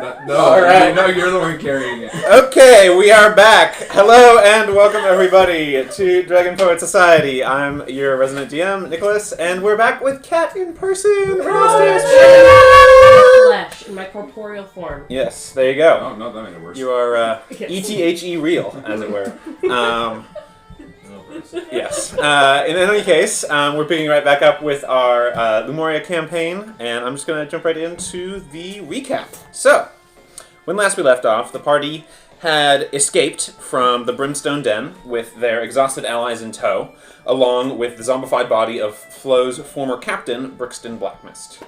All right. No, you're the one carrying it. Okay, we are back. Hello and welcome everybody to DragonPoetSociety. I'm your resident DM, Nicholas, and we're back with Kat in person. Flesh in my corporeal form. Yes, there you go. Oh, no, that made it worse. You are ETHE real, as it were. Yes. In any case, we're picking right back up with our Lumoria campaign, and I'm just going to jump right into the recap. So, when last we left off, the party had escaped from the Brimstone Den with their exhausted allies in tow, along with the zombified body of Flo's former captain, Brixton Blackmist.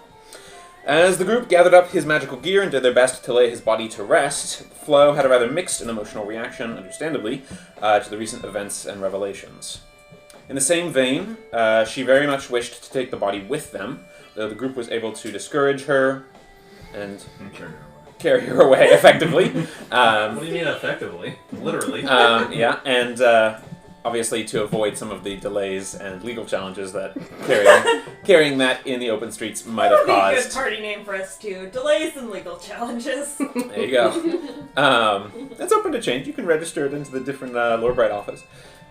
As the group gathered up his magical gear and did their best to lay his body to rest, Flo had a rather mixed and emotional reaction, understandably, to the recent events and revelations. In the same vein, she very much wished to take the body with them, though the group was able to discourage her and carry her away effectively. What do you mean effectively? Literally. Yeah, and obviously to avoid some of the delays and legal challenges that carrying that in the open streets might have That would be a good caused. party name for us too. Delays and legal challenges. There you go. It's open to change. You can register it into the different Lord Bright office.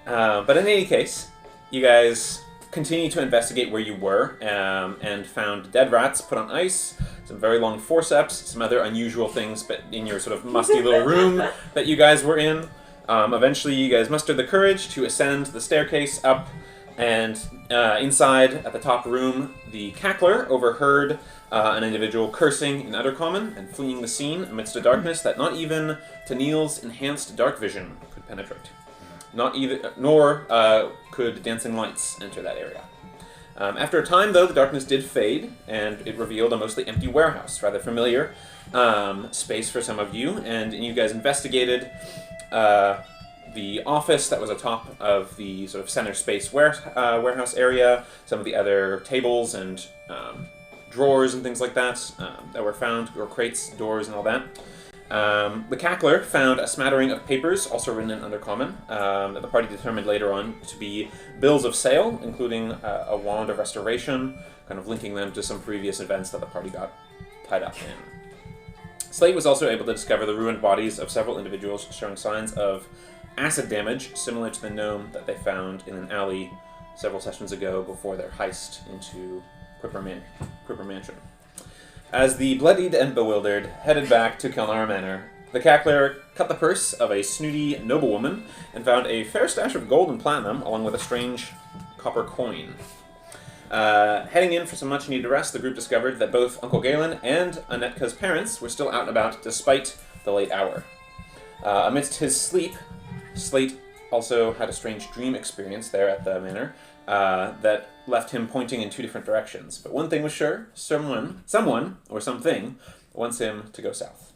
But in any case, you guys continue to investigate where you were and found dead rats put on ice, some very long forceps, some other unusual things but in your sort of musty little room that you guys were in. Eventually, you guys mustered the courage to ascend the staircase up, and inside, at the top room, the cackler overheard an individual cursing in Undercommon and fleeing the scene amidst a darkness that not even Tennille's enhanced dark vision could penetrate. Nor could dancing lights enter that area. After a time, though, the darkness did fade, and it revealed a mostly empty warehouse, rather familiar space for some of you, and you guys investigated the office that was atop of the sort of center space warehouse area, some of the other tables and drawers and things like that that were found, or crates, doors, and all that. The cackler found a smattering of papers, also written in Undercommon, that the party determined later on to be bills of sale, including a wand of restoration, kind of linking them to some previous events that the party got tied up in. Slate was also able to discover the ruined bodies of several individuals showing signs of acid damage, similar to the gnome that they found in an alley several sessions ago before their heist into Quipper Mansion. As the bloodied and bewildered headed back to Kelnar Manor, the cackler cut the purse of a snooty noblewoman and found a fair stash of gold and platinum, along with a strange copper coin. Heading in for some much-needed rest, the group discovered that both Uncle Galen and Annetka's parents were still out and about despite the late hour. Amidst his sleep, Slate also had a strange dream experience there at the manor that left him pointing in two different directions. But one thing was sure, someone or something wants him to go south.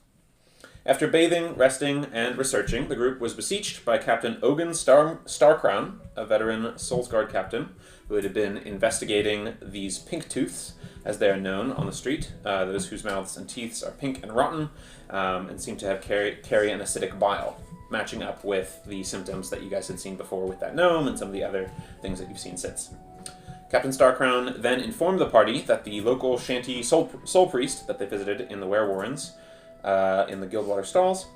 After bathing, resting, and researching, the group was beseeched by Captain Ogun Starcrown, a veteran Soulsguard captain, who had been investigating these pink tooths, as they are known on the street, those whose mouths and teeth are pink and rotten, and seem to have carry an acidic bile, matching up with the symptoms that you guys had seen before with that gnome and some of the other things that you've seen since. Captain Starcrown then informed the party that the local shanty soul priest that they visited in the Were Warrens, in the Guildwater stalls,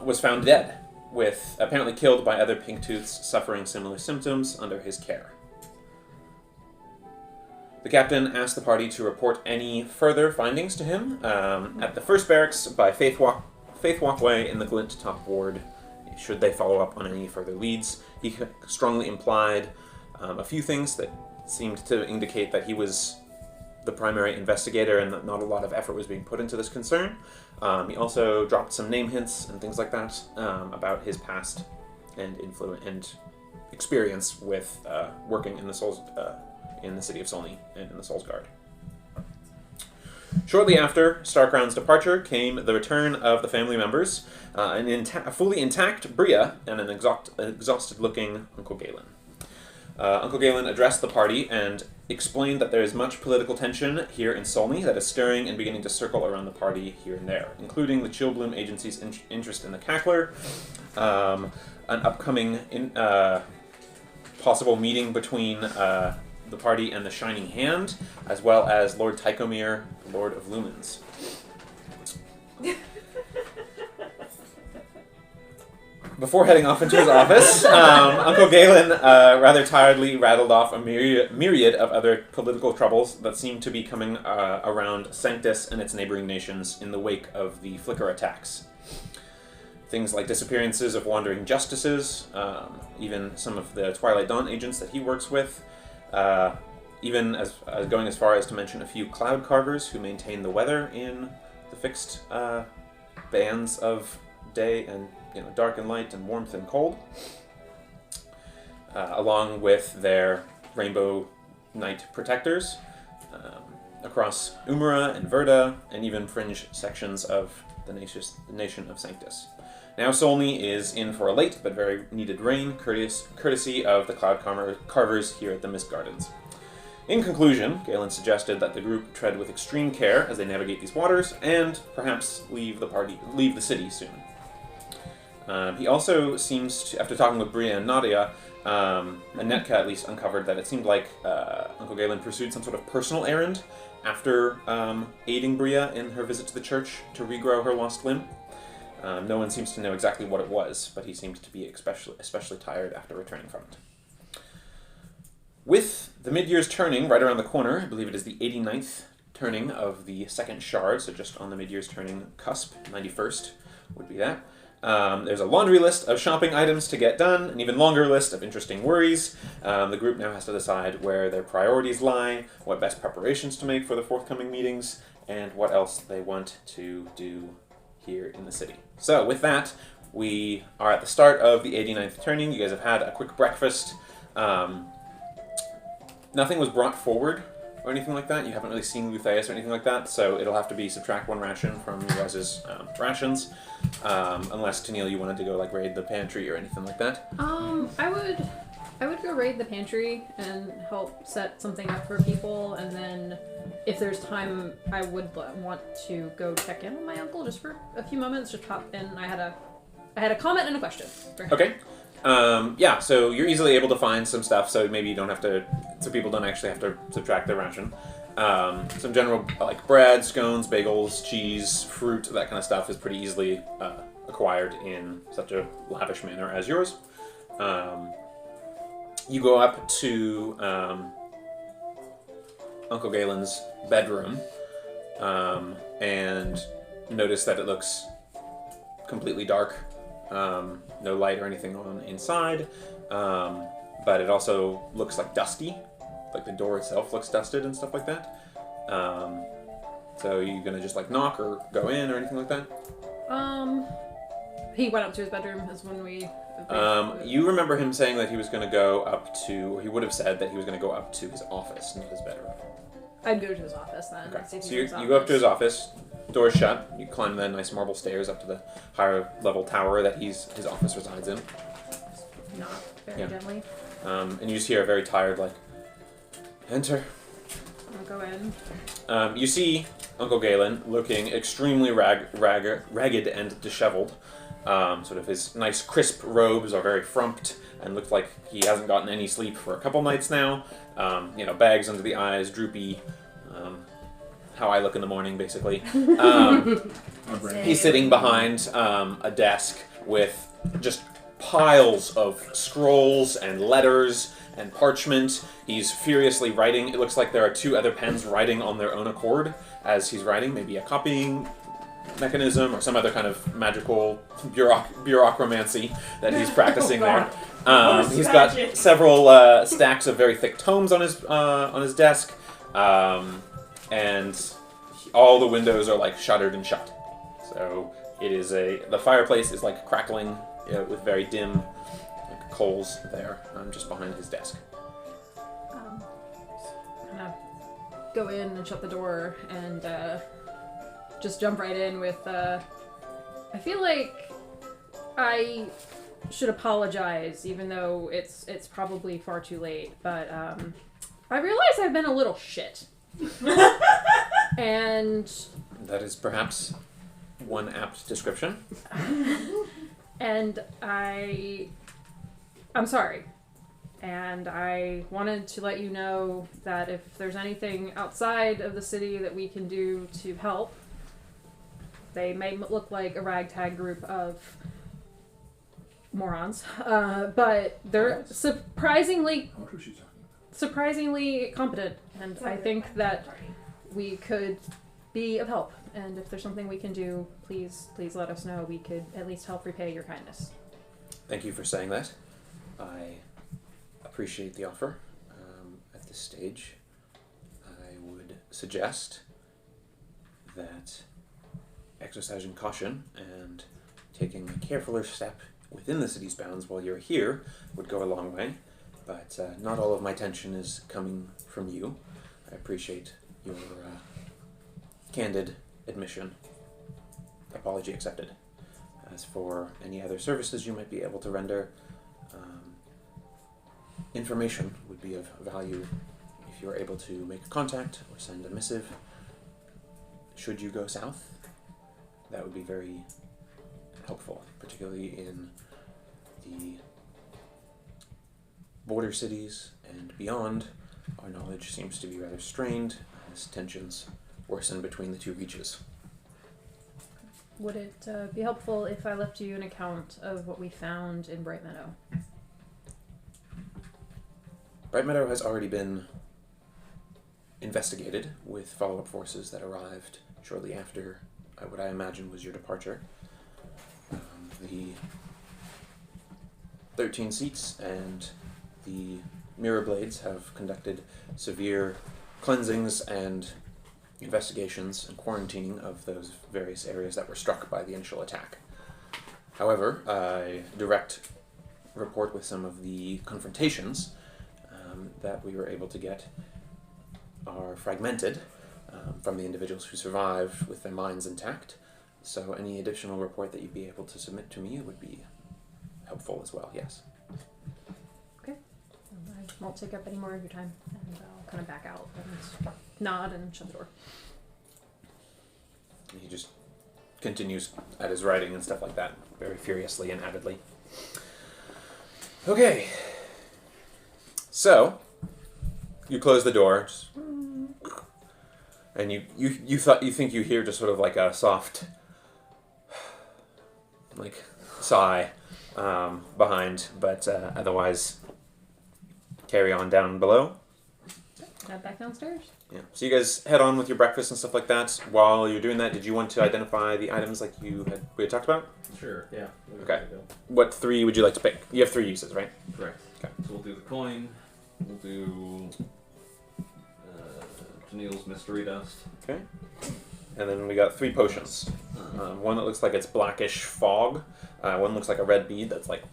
was found dead, with apparently killed by other pink tooths suffering similar symptoms under his care. The captain asked the party to report any further findings to him at the first barracks by Faith Walkway in the Glint Top Ward, should they follow up on any further leads. He strongly implied a few things that seemed to indicate that he was the primary investigator and that not a lot of effort was being put into this concern. He also dropped some name hints and things like that about his past and influence and experience with working in the in the city of Solney and in the Souls Guard. Shortly after Starcrown's departure came the return of the family members, a fully intact Bria and an exhausted-looking Uncle Galen. Uncle Galen addressed the party and explained that there is much political tension here in Solney that is stirring and beginning to circle around the party here and there, including the Chillbloom Agency's interest in the cackler, an upcoming possible meeting between the party and the Shining Hand, as well as Lord Tychomir, Lord of Lumens. Before heading off into his office, Uncle Galen rather tiredly rattled off a myriad of other political troubles that seemed to be coming around Sanctus and its neighboring nations in the wake of the Flicker attacks. Things like disappearances of wandering justices, even some of the Twilight Dawn agents that he works with, even as going as far as to mention a few cloud carvers who maintain the weather in the fixed bands of day and dark and light and warmth and cold, along with their Rainbow Knight protectors across Umara and Verda, and even fringe sections of the nation of Sanctus. Now Solney is in for a late but very needed rain, courtesy of the Cloud Carvers here at the Mist Gardens. In conclusion, Galen suggested that the group tread with extreme care as they navigate these waters, and perhaps leave the city soon. He also seems to, after talking with Bria and Nadia, Anetka at least uncovered that it seemed like Uncle Galen pursued some sort of personal errand after aiding Bria in her visit to the church to regrow her lost limb. No one seems to know exactly what it was, but he seemed to be especially tired after returning from it. With the Midyear's turning right around the corner, I believe it is the 89th turning of the second shard, so just on the Midyear's turning cusp, 91st would be that. There's a laundry list of shopping items to get done, an even longer list of interesting worries. The group now has to decide where their priorities lie, what best preparations to make for the forthcoming meetings, and what else they want to do here in the city. So with that, we are at the start of the 89th turning. You guys have had a quick breakfast. Nothing was brought forward or anything like that. You haven't really seen Lutheus or anything like that, so it'll have to be subtract one ration from your guys' rations. Unless, Tennille, you wanted to go raid the pantry or anything like that. I would go raid the pantry and help set something up for people, and then if there's time, I would want to go check in on my uncle just for a few moments, just pop in. I had a comment and a question for him. Okay. Yeah, so you're easily able to find some stuff, so maybe you don't have to, so people don't actually have to subtract their ration. Some general, bread, scones, bagels, cheese, fruit, that kind of stuff is pretty easily acquired in such a lavish manner as yours. You go up to Uncle Galen's bedroom and notice that it looks completely dark. No light or anything on inside, but it also looks dusty, the door itself looks dusted and stuff like that. So you gonna just knock or go in or anything like that? He went up to his bedroom is when we... You remember him saying that he was gonna go up to, or he would have said that he was gonna go up to his office, not his bedroom. I'd go to his office then. Okay. So you go up to his office, door's shut, you climb the nice marble stairs up to the higher level tower that his office resides in. Not very gently. And you just hear a very tired, enter. I'll go in. You see Uncle Galen looking extremely ragged and disheveled. Sort of his nice crisp robes are very frumped and looks like he hasn't gotten any sleep for a couple nights now. Bags under the eyes, droopy. How I look in the morning, basically. He's sitting behind a desk with just piles of scrolls and letters and parchment. He's furiously writing. It looks like there are two other pens writing on their own accord as he's writing, maybe a copying mechanism or some other kind of magical bureaucramancy that he's practicing there. He's got several stacks of very thick tomes on his desk, and all the windows are shuttered and shut. So it is the fireplace is crackling with very dim coals there, just behind his desk. Kind of go in and shut the door and just jump right in with, I feel like I should apologize, even though it's probably far too late, but I realize I've been a little shit. And... That is perhaps one apt description. And I'm sorry And I wanted to let you know that if there's anything outside of the city that we can do to help, they may look like a ragtag group of morons, but they're surprisingly competent, and I think that we could be of help. And if there's something we can do, please let us know. We could at least help repay your kindness. Thank you for saying that. I appreciate the offer. At this stage, I would suggest that exercising caution and taking a carefuler step within the city's bounds while you're here would go a long way, but not all of my tension is coming from you. I appreciate your candid admission. Apology accepted. As for any other services you might be able to render, information would be of value if you're able to make contact or send a missive. Should you go south, that would be very helpful, particularly in the border cities and beyond. Our knowledge seems to be rather strained as tensions worsen between the two reaches. Would it be helpful if I left you an account of what we found in Bright Meadow? Bright Meadow has already been investigated with follow-up forces that arrived shortly after what I imagine was your departure. The 13 seats and the Mirror Blades have conducted severe cleansings and investigations and quarantining of those various areas that were struck by the initial attack. However, a direct report with some of the confrontations that we were able to get are fragmented from the individuals who survived with their minds intact. So any additional report that you'd be able to submit to me would be helpful as well, yes. Okay. I won't take up any more of your time, and I'll kind of back out and nod and shut the door. He just continues at his writing and stuff like that, very furiously and avidly. Okay. So, you close the door, and you think you hear just sort of like a soft like sigh behind, but otherwise carry on down below. Head back downstairs. Yeah. So you guys head on with your breakfast and stuff like that. While you're doing that, did you want to identify the items like we had talked about? Sure, yeah. Okay. What 3 would you like to pick? You have 3 uses, right? Correct. Okay. So we'll do the coin, we'll do Tennille's mystery dust. Okay. And then we got 3 potions. One that looks like it's blackish fog. One looks like a red bead that's like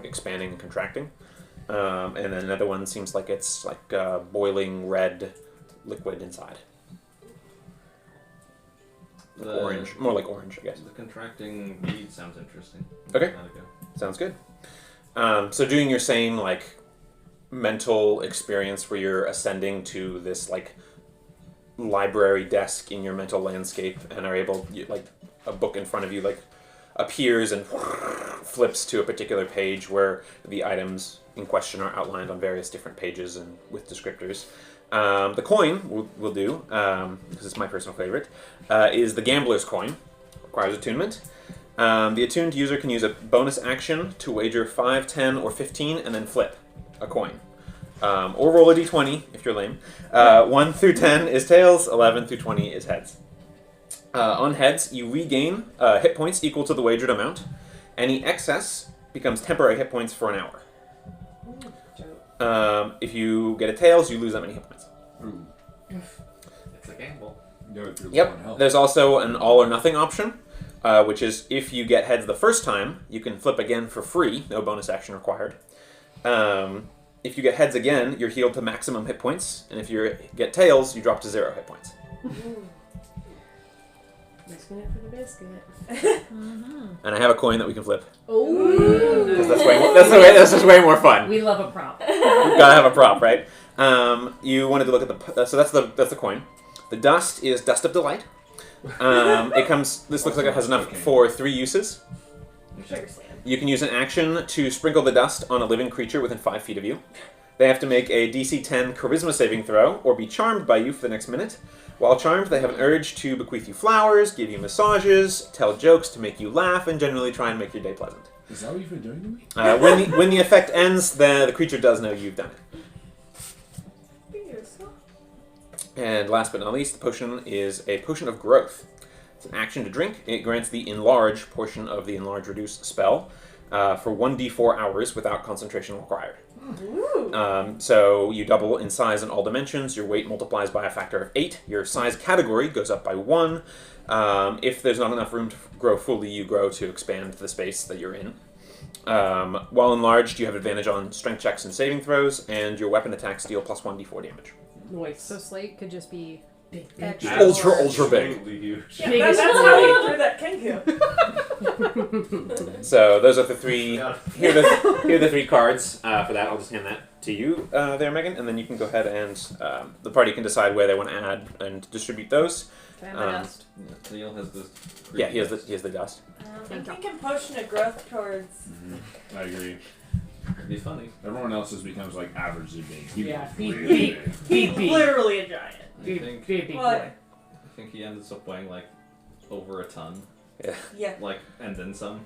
expanding and contracting. And then another one seems like it's like boiling red liquid inside. Orange. More like orange, I guess. The contracting bead sounds interesting. Okay. Sounds good. So doing your same like mental experience where you're ascending to this like library desk in your mental landscape and are able, like a book in front of you like appears and flips to a particular page where the items in question are outlined on various different pages and with descriptors. The coin will do, because it's my personal favorite, is the Gambler's Coin. Requires attunement. The attuned user can use a bonus action to wager 5, 10, or 15 and then flip a coin. Or roll a d20 if you're lame. 1 through 10 is tails, 11 through 20 is heads. On heads, you regain hit points equal to the wagered amount. Any excess becomes temporary hit points for an hour. If you get a tails, you lose that many hit points. Ooh. It's a gamble. Yep. There's also an all or nothing option, which is if you get heads the first time, you can flip again for free, no bonus action required. If you get heads again, you're healed to maximum hit points, and if you get tails, you drop to 0 hit points. Risking it for the biscuit. And I have a coin that we can flip. Oh, Because that's just way more fun. we love a prop. You've got to have a prop, right? You wanted to look at the... So that's the coin. The dust is Dust of Delight. This looks like it has enough for 3 uses. Sugar sand. You can use an action to sprinkle the dust on a living creature within 5 feet of you. They have to make a DC 10 charisma saving throw or be charmed by you for the next minute. While charmed, they have an urge to bequeath you flowers, give you massages, tell jokes to make you laugh, and generally try and make your day pleasant. Is that what you've been doing to me? When the effect ends, the creature does know you've done it. And last but not least, the potion is a potion of growth. It's an action to drink. It grants the enlarge portion of the enlarge reduce spell for 1d4 hours without concentration required. So you double in size in all dimensions. Your weight multiplies by a factor of 8. Your size category goes up by 1. If there's not enough room to grow fully, you grow to expand the space that you're in. While enlarged, you have advantage on strength checks and saving throws, and your weapon attacks deal plus 1d4 damage. Noise. So Slate could just be Big. extra Ultra, large. ultra big. Absolutely huge. Yeah, Biggest that's one. how he threw that Kenku. So those are the three. Yeah. Here are the 3 cards for that. I'll just hand that to you there, Megan, and then you can go ahead and the party can decide where they want to add and distribute those. Can I have my dust? Neil has this. Yeah, he has the dust. I'm thinking potion of growth towards. I agree. It'd be funny. Everyone else's becomes like averagely big. He Yeah, was he- really he- big. He's literally a giant. I Big, think, big What? boy. I think he ends up weighing like over a ton. Yeah. Like, and then some.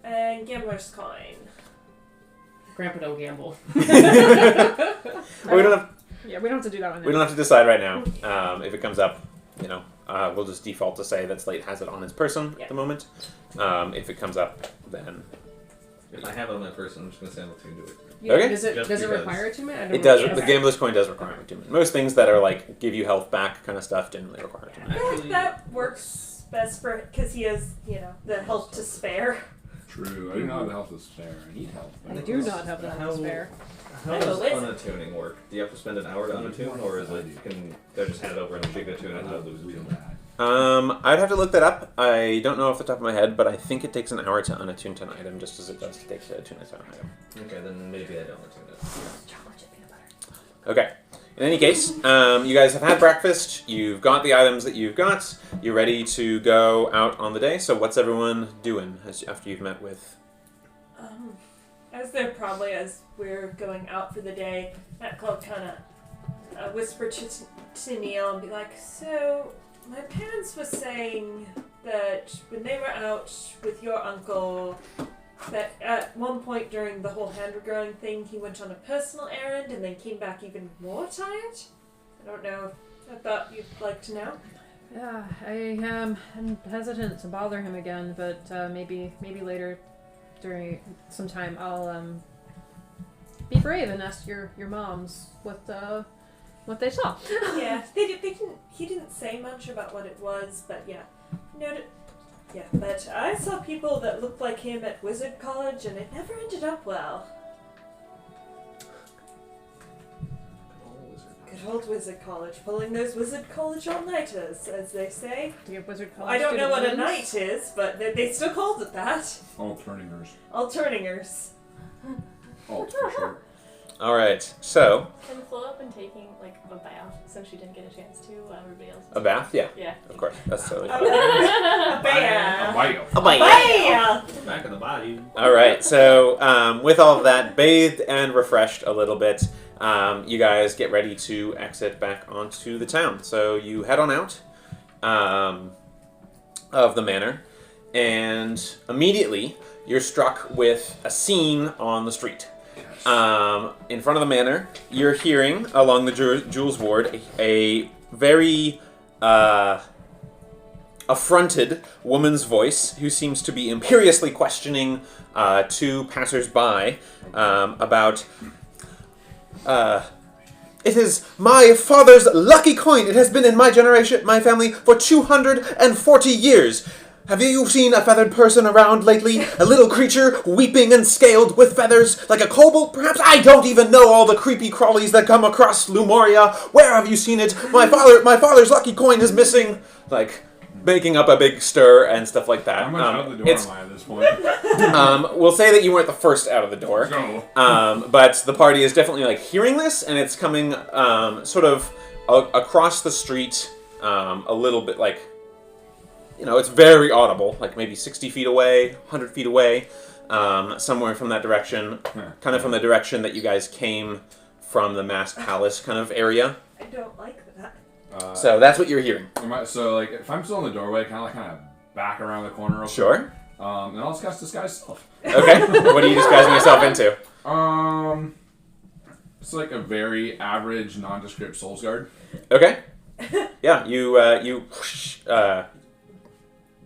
And gambler's coin. Grandpa don't gamble. Well, we don't have Yeah, we don't have to do that one. we don't have to decide right now. If it comes up, we'll just default to say that Slate has it on his person at the moment. If it comes up, then If I have it on my person, I'm just gonna say I'm going to do it. Yeah, Okay. Does it Just does it because. require attunement? I don't it know. does. Yeah, The okay. gambler's coin does require attunement. Most things that are like give you health back kind of stuff generally require I attunement. feel like Actually, that works best for because he has, the help to spare. True. I do not have the health to spare. I need health. I do not have that to spare. How I'm does a wizard. unattuning work? Do you have to spend an hour to unattune, or is it can they just hand it over and you attune it and I'll lose it? Real bad. I'd have to look that up. I don't know off the top of my head, but I think it takes an hour to unattune to an item, just as it does to take to attune it to an item. Okay, then maybe I don't attune it. Chocolate chip peanut butter. Okay. In any case, you guys have had breakfast. You've got the items that you've got. You're ready to go out on the day. So what's everyone doing after you've met with? As we're going out for the day, Matt Club kind of whisper to Neil and be like, "So, my parents were saying that when they were out with your uncle, that at one point during the whole hand growing thing, he went on a personal errand and then came back even more tired. I don't know. I thought you'd like to know." Yeah, I'm hesitant to bother him again, but maybe later during some time I'll be brave and ask your moms what they saw. Yeah, they didn't. He didn't say much about what it was, but yeah, noted. Yeah, but I saw people that looked like him at Wizard College, and it never ended up well. Good old Wizard College, pulling those Wizard College all-nighters, as they say. Do you have Wizard College I don't know what a student night is, but they still called it that. All turningers. Alterningers. Alt for sure. All right. So Can Flo have been taking like a bath since she didn't get a chance to? Everybody else. a bath, yeah, Yeah. of course. That's totally A fine. bear. Bio. A bite. Bear. Back in the body. All right. So with all of that, bathed and refreshed a little bit, you guys get ready to exit back onto the town. So you head on out of the manor, and immediately you're struck with a scene on the street. In front of the manor, you're hearing along the Jules Ward a very affronted woman's voice who seems to be imperiously questioning two passers-by about. It is my father's lucky coin. It has been in my generation, my family, for 240 years. Have you seen a feathered person around lately? A little creature, weeping and scaled with feathers, like a kobold, perhaps? I don't even know all the creepy crawlies that come across Lumoria. Where have you seen it? My father's lucky coin is missing. Like, making up a big stir and stuff like that. How much out the door am I at this point? We'll say that you weren't the first out of the door. Go. But the party is definitely like hearing this, and it's coming sort of across the street, a little bit like it's very audible, like maybe 60 feet away, 100 feet away, somewhere from that direction, kind of from the direction that you guys came from the Masked Palace kind of area. I don't like that. So that's what you're hearing. So, like, if I'm still in the doorway, kind of back around the corner real quick. Sure. Then I'll just cast Disguise Self. Okay. What are you disguising yourself into? It's like a very average, nondescript Souls Guard. Okay. Yeah, you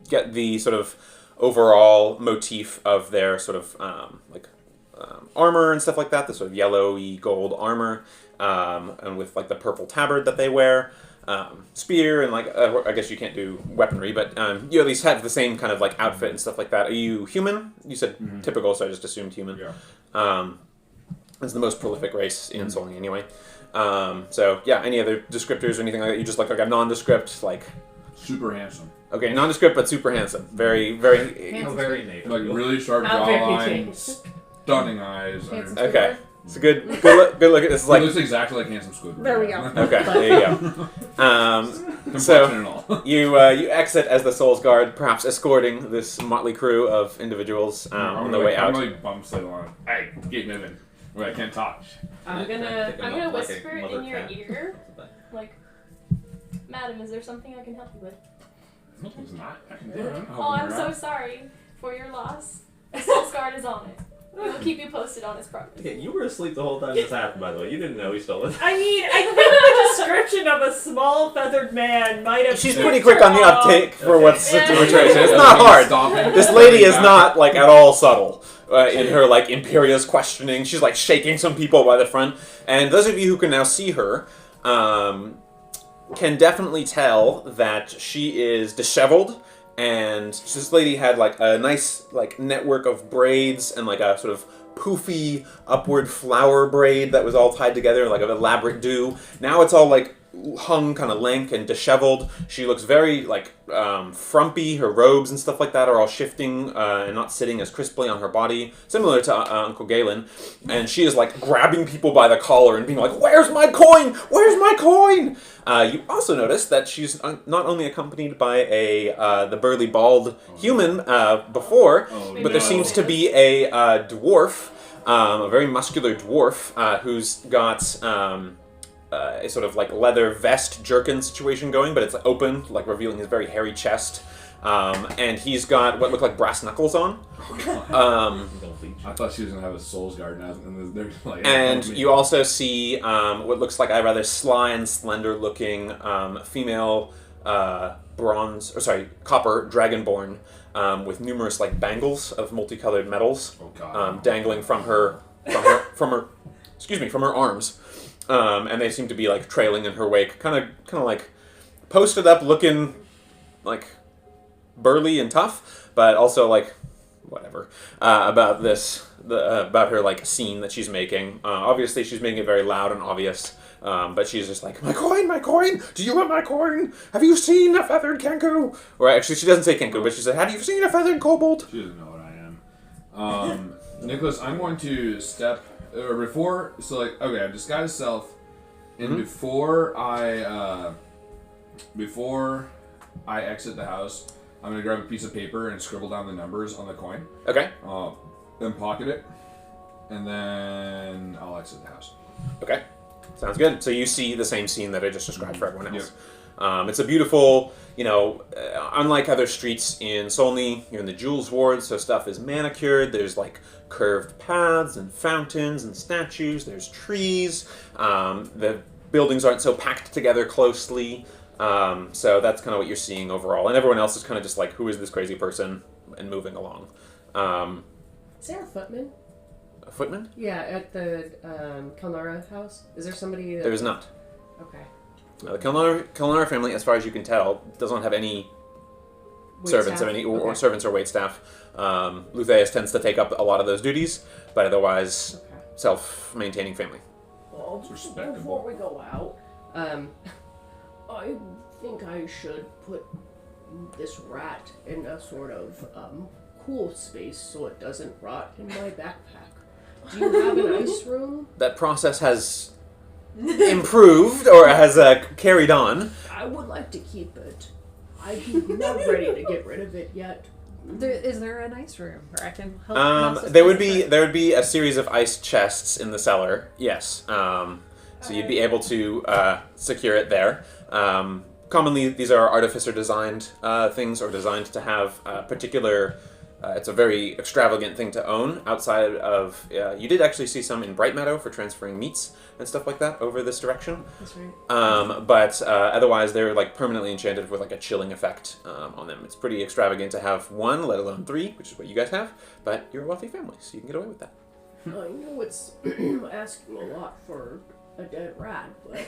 get the sort of overall motif of their sort of armor and stuff like that, the sort of yellowy gold armor, and with like the purple tabard that they wear, spear, and like I guess you can't do weaponry, but you at least have the same kind of like outfit and stuff like that. Are you human? You said typical, so I just assumed human. Yeah. It's the most prolific race in Solny anyway. So yeah, any other descriptors or anything like that? You just like a nondescript, like Super handsome. okay, nondescript but super handsome. Very, very. Handsome. Very native. Like really sharp Not very jawline, big. stunning eyes. Handsome. Okay, it's a good look. Good look at this. It Like looks exactly like handsome Squidward. There we go. okay, there you go. Complexion So and all. you exit as the Souls Guard, perhaps escorting this motley crew of individuals on their way out. I'm really bummed so long. Hey, keep moving. Wait, I can't talk. I'm gonna whisper Like a in your mother cat. ear, like, Madam, is there something I can help you with? It's not. I can do it. Oh, I'm so sorry for your loss. The Soul's Guard is on it. We will keep you posted on its progress. Okay, you were asleep the whole time this happened, by the way. You didn't know he stole it. I mean, I think the description of a small feathered man might have. She's pretty quick on the uptake for what's the Yeah. situation. It's not hard. This lady is not like at all subtle in her like imperious questioning. She's like shaking some people by the front, and those of you who can now see her can definitely tell that she is disheveled. And this lady had like a nice like network of braids and like a sort of poofy upward flower braid that was all tied together like an elaborate do. Now it's all like hung kind of lank and disheveled. She looks very like frumpy. Her robes and stuff like that are all shifting and not sitting as crisply on her body, similar to Uncle Galen. And she is like grabbing people by the collar and being like, "Where's my coin? Where's my coin?" You also notice that she's not only accompanied by the burly bald human before, but there seems to be a dwarf, a very muscular dwarf who's got a sort of like leather vest jerkin situation going, but it's open, like revealing his very hairy chest. And he's got what look like brass knuckles on. I thought she was gonna have a Souls Guard now, and they're like. And you also see what looks like a rather sly and slender looking female copper dragonborn with numerous like bangles of multicolored metals dangling from her arms. And they seem to be like trailing in her wake, kind of like posted up, looking like burly and tough, but also like whatever about her like scene that she's making. Obviously, she's making it very loud and obvious, but she's just like, my coin! Do you want my coin? Have you seen a feathered kenku? Or actually, she doesn't say kenku, but she said, have you seen a feathered kobold? She doesn't know what I am. Nicholas, I'm going to step. Or before, so like, okay, I've disguised self, and before I exit the house, I'm gonna grab a piece of paper and scribble down the numbers on the coin. Okay. Then pocket it, and then I'll exit the house. Okay. Sounds good. So you see the same scene that I just described for everyone else. Yep. It's a beautiful, unlike other streets in Solny, you're in the Jewels Ward, so stuff is manicured. There's like curved paths and fountains and statues. There's trees. The buildings aren't so packed together closely. So that's kind of what you're seeing overall. And everyone else is kind of just like, who is this crazy person? And moving along. Is there a footman? A footman? Yeah, at the Kelnara house. Is there somebody? There is not. Okay. The Kelnara family, as far as you can tell, does not have any servants of any or servants or waitstaff. Lutheus tends to take up a lot of those duties, but otherwise self-maintaining family. Well, It's respectable. before we go out, I think I should put this rat in a sort of cool space so it doesn't rot in my backpack. Do you have an ice room? That process has improved or has carried on. I would like to keep it I'm not ready to get rid of it yet. Is there a nice room where I can help? There would be a series of ice chests in the cellar. Yes. So you'd be able to secure it there. Commonly, these are artificer-designed things, or designed to have particular. It's a very extravagant thing to own. Outside of, you did actually see some in Bright Meadow for transferring meats and stuff like that over this direction. That's right. But otherwise, they're like permanently enchanted with like a chilling effect on them. It's pretty extravagant to have one, let alone three, which is what you guys have. But you're a wealthy family, so you can get away with that. I know it's asking a lot for a dead rat, but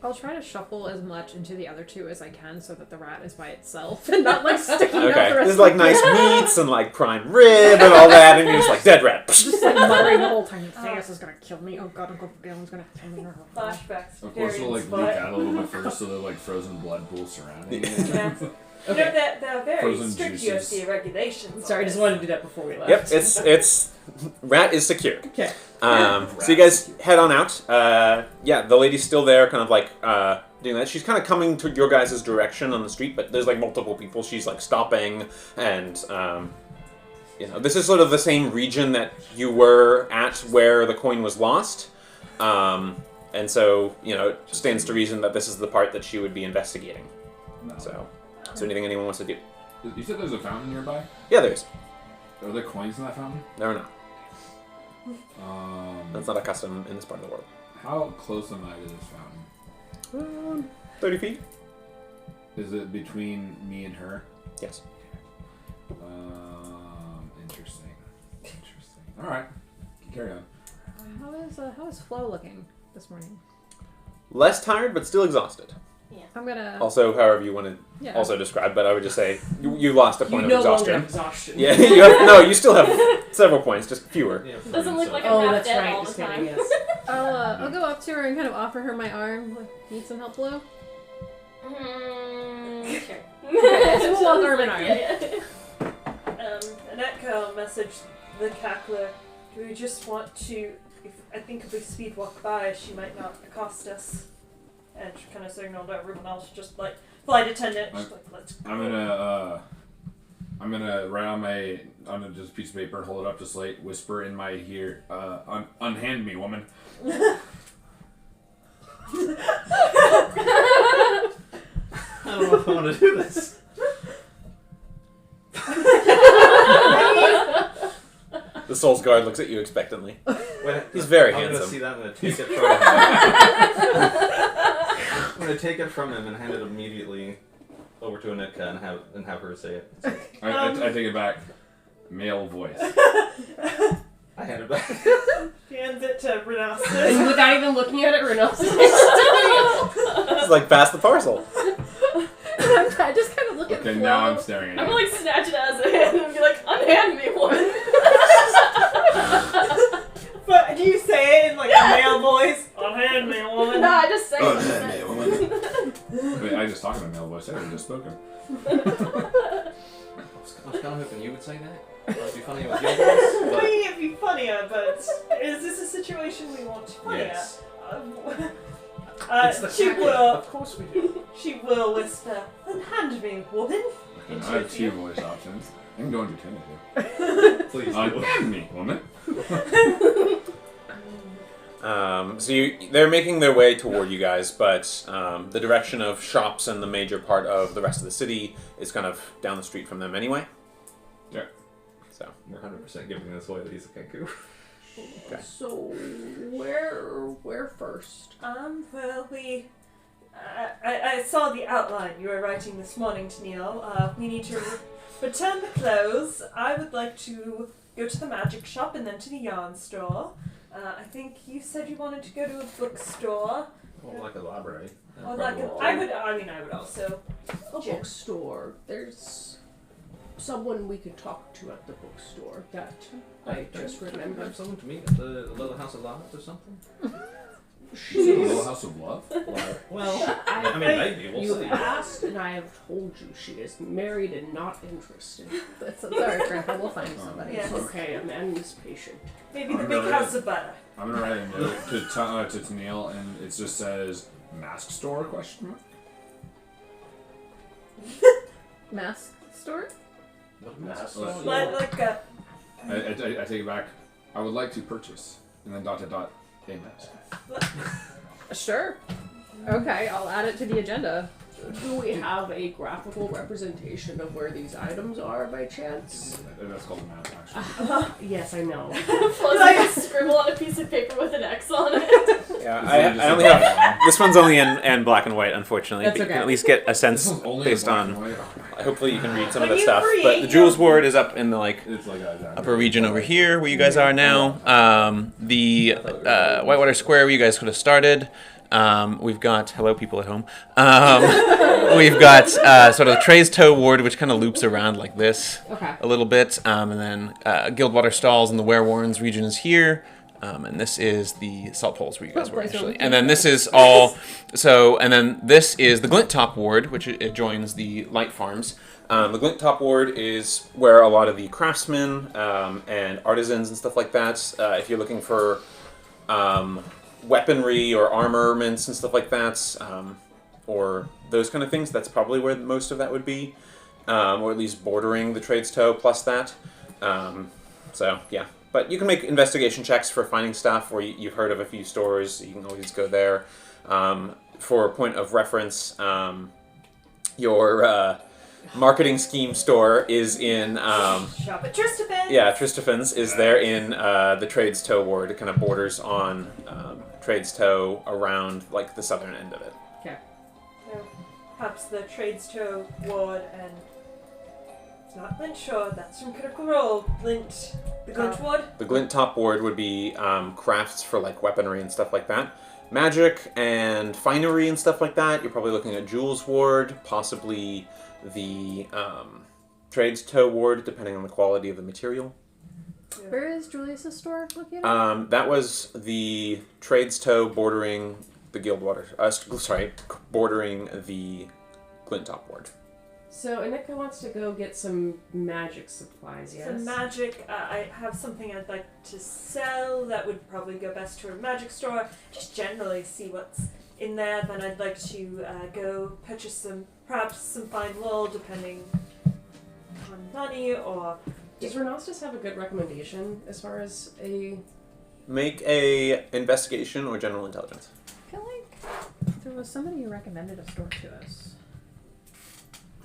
I'll try to shuffle as much into the other two as I can so that the rat is by itself and not like sticking out the Okay, rest there's of like the nice meats and like prime rib and all that, and you're just like dead rat. Just like muttering the whole time, Theus is gonna kill me. Oh god, Uncle Galen's gonna kill me. Flashbacks. Of course, we'll like leak out a little bit first, so the like frozen blood pool surrounding it. Yeah. You know that there are very Frozen strict juices. UFC regulations. sorry, I just wanted to do that before we left. Yep, it's rat is secured. Okay. So you guys head on out. Yeah, the lady's still there, kind of like doing that. She's kind of coming to your guys' direction on the street, but there's like multiple people. She's like stopping, and this is sort of the same region that you were at where the coin was lost. And so it stands to reason that this is the part that she would be investigating. No. So, is there anything anyone wants to do? You said there's a fountain nearby? Yeah, there is. Are there coins in that fountain? There are not. Um, That's not a custom in this part of the world. how close am I to this fountain? 30 feet? Is it between me and her? Yes. Interesting. All right, carry on. How is Flo looking this morning? Less tired, but still exhausted. I'm gonna. Also, however you want to Yeah. also describe, but I would just say you lost a point You of no longer exhaustion. have exhaustion. Yeah, you still have several points, just fewer. Yeah, Doesn't look like Oh, I'm that's dead right. all the Just time. kidding, yes. I'll go up to her and kind of offer her my arm. Like, need some help, Flo? Sure. We'll walk arm in arm. Yeah. Anetko messaged the cackler. Do we just want to? I think if we speed walk by, she might not accost us. And she kind of signaled to everyone else, just like flight attendant. Just like, let's go. I'm gonna write on just a piece of paper and hold it up to Slate, whisper in my ear, unhand me, woman. I don't know if I want to do this. The Soul's Guard looks at you expectantly. Wait, He's very I'm handsome. gonna see that. I'm gonna take it from him. I'm gonna take it from him and hand it immediately over to Anika and have her say it. I take it back. Male voice. I hand it back. She hands it to And Renas. without even looking at it, Renos. It's like pass the parcel. I just kind of look at Okay, Flo. now I'm staring at I'm it. gonna like snatch it as a hand and be like, unhand me one. But do you say it in like a male voice? Unhand me, woman. No, I just say Unhand me, it. woman. Wait, I just talking in male voice. I haven't just spoken. I was kind of hoping you would say that. That'd be funny with your voice. But It'd be funnier, but is this a situation we want to play yes. at? She will. Of course we do. She will whisper, "Unhand me, woman." I have two voice options. I can go into tentative. Please do. Unhand me, woman. They're making their way toward you guys, but the direction of shops and the major part of the rest of the city is kind of down the street from them anyway. Yeah. So We're 100% giving this away that he's a Kenku. Okay. So, where first? Well, I saw the outline you were writing this morning, Tennille. We need to return the clothes. I would like to go to the magic shop and then to the yarn store. I think you said you wanted to go to a bookstore. Or like a library. Or like I would also. A bookstore. There's someone we could talk to at the bookstore that I just remembered. Have someone to meet at the Little House of Love or something? Is it a Little House of Love? Well, I mean, maybe. We'll You see. asked, and I have told you she is married and not interested. That's alright, Grandpa. We'll find somebody. Yes. Okay, a man is patient. Maybe the I'm big gonna house of butter. I'm gonna write a note to Tennille, and it just says mask store ? Mask store? Mask. Like a I take it back. I would like to purchase, and then ... a mask. Sure. Okay, I'll add it to the agenda. Do we have a graphical representation of where these items are by chance? That's called a mask, actually. Yes, I know. Plus, I can scribble on a piece of paper with an X on it. Yeah, I only have this one's only in black and white, unfortunately. That's but you can okay. at least get a sense This one's only based in black on. and white. Hopefully, you can read some of When the you stuff. create But the Jewels Ward is up in the It's like a upper region over here, where you guys are now. The Whitewater Square, where you guys could have started. We've got hello people at home. We've got sort of the Trey's Toe Ward, which kind of loops around like this Okay. a little bit, and then Guildwater Stalls and the Werewarrens region is here. And this is the Salt Holes where you guys were actually. And then this is all. And then this is the Glint Top Ward, which it joins the Light Farms. The Glint Top Ward is where a lot of the craftsmen and artisans and stuff like that. If you're looking for weaponry or armaments and stuff like that, or those kind of things, that's probably where most of that would be, or at least bordering the Trade's Toe plus that. So yeah. But you can make investigation checks for finding stuff, or you've heard of a few stores. You can always go there. For a point of reference, your marketing scheme store is in... shop at Tristophan's. Yeah, Tristophan's is there in the Trade's Toe Ward. It kind of borders on Trade's Toe around like the southern end of it. Okay. So perhaps the Trades Toe Ward and... It's not Glint Shore, that's from Critical Role. The Glint Ward? The Glint Top Ward would be crafts for like weaponry and stuff like that. Magic and finery and stuff like that. You're probably looking at Jewels Ward, possibly the Trades Toe Ward, depending on the quality of the material. Where is Julius's store located? That was the Trades Toe bordering the Guildwater. Bordering the Glint Top Ward. So Anika wants to go get some magic supplies, yes? Some magic. I have something I'd like to sell that would probably go best to a magic store. Just generally see what's in there. Then I'd like to go purchase perhaps some fine wool, depending on money, or... Does Renostus have a good recommendation as far as a... Make a investigation or general intelligence. I feel like there was somebody who recommended a store to us.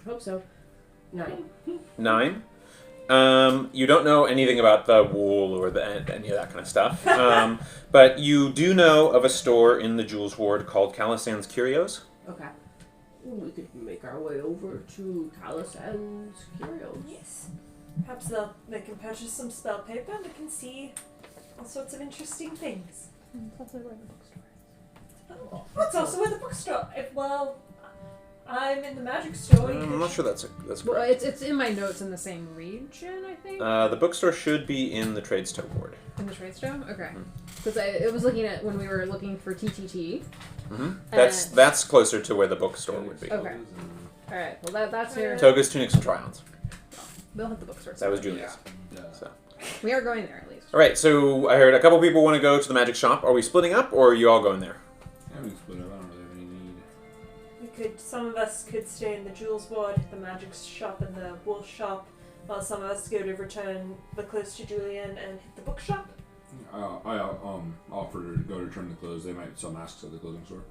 I hope so. 9. 9. You don't know anything about the wool or any of that kind of stuff. But you do know of a store in the Jewels Ward called Calisan's Curios. Okay. We could make our way over to Calisan's Curios. Yes. Perhaps they can purchase some spell paper and we can see all sorts of interesting things. That's also where the bookstore is. Oh, that's also where the bookstore... I'm in the magic store. I'm not sure that's Well, correct. it's in my notes in the same region, I think. The bookstore should be in the Trades Toe Ward. In the trade store? Okay. Because it was looking at when we were looking for TTT. Mm-hmm. That's closer to where the bookstore would be. Okay. Alright, well that's here. Togas, tunics, and try-ons. We'll hit the bookstore. That was Julia's. Yeah. So. We are going there at least. All right. So I heard a couple people want to go to the magic shop. Are we splitting up, or are you all going there? Yeah, we can split it. I don't really have any need. Some of us could stay in the Jewels Ward, the magic shop, and the wool shop, while some of us go to return the clothes to Julian and hit the bookshop. I offered to go return the clothes. They might sell masks at the clothing store.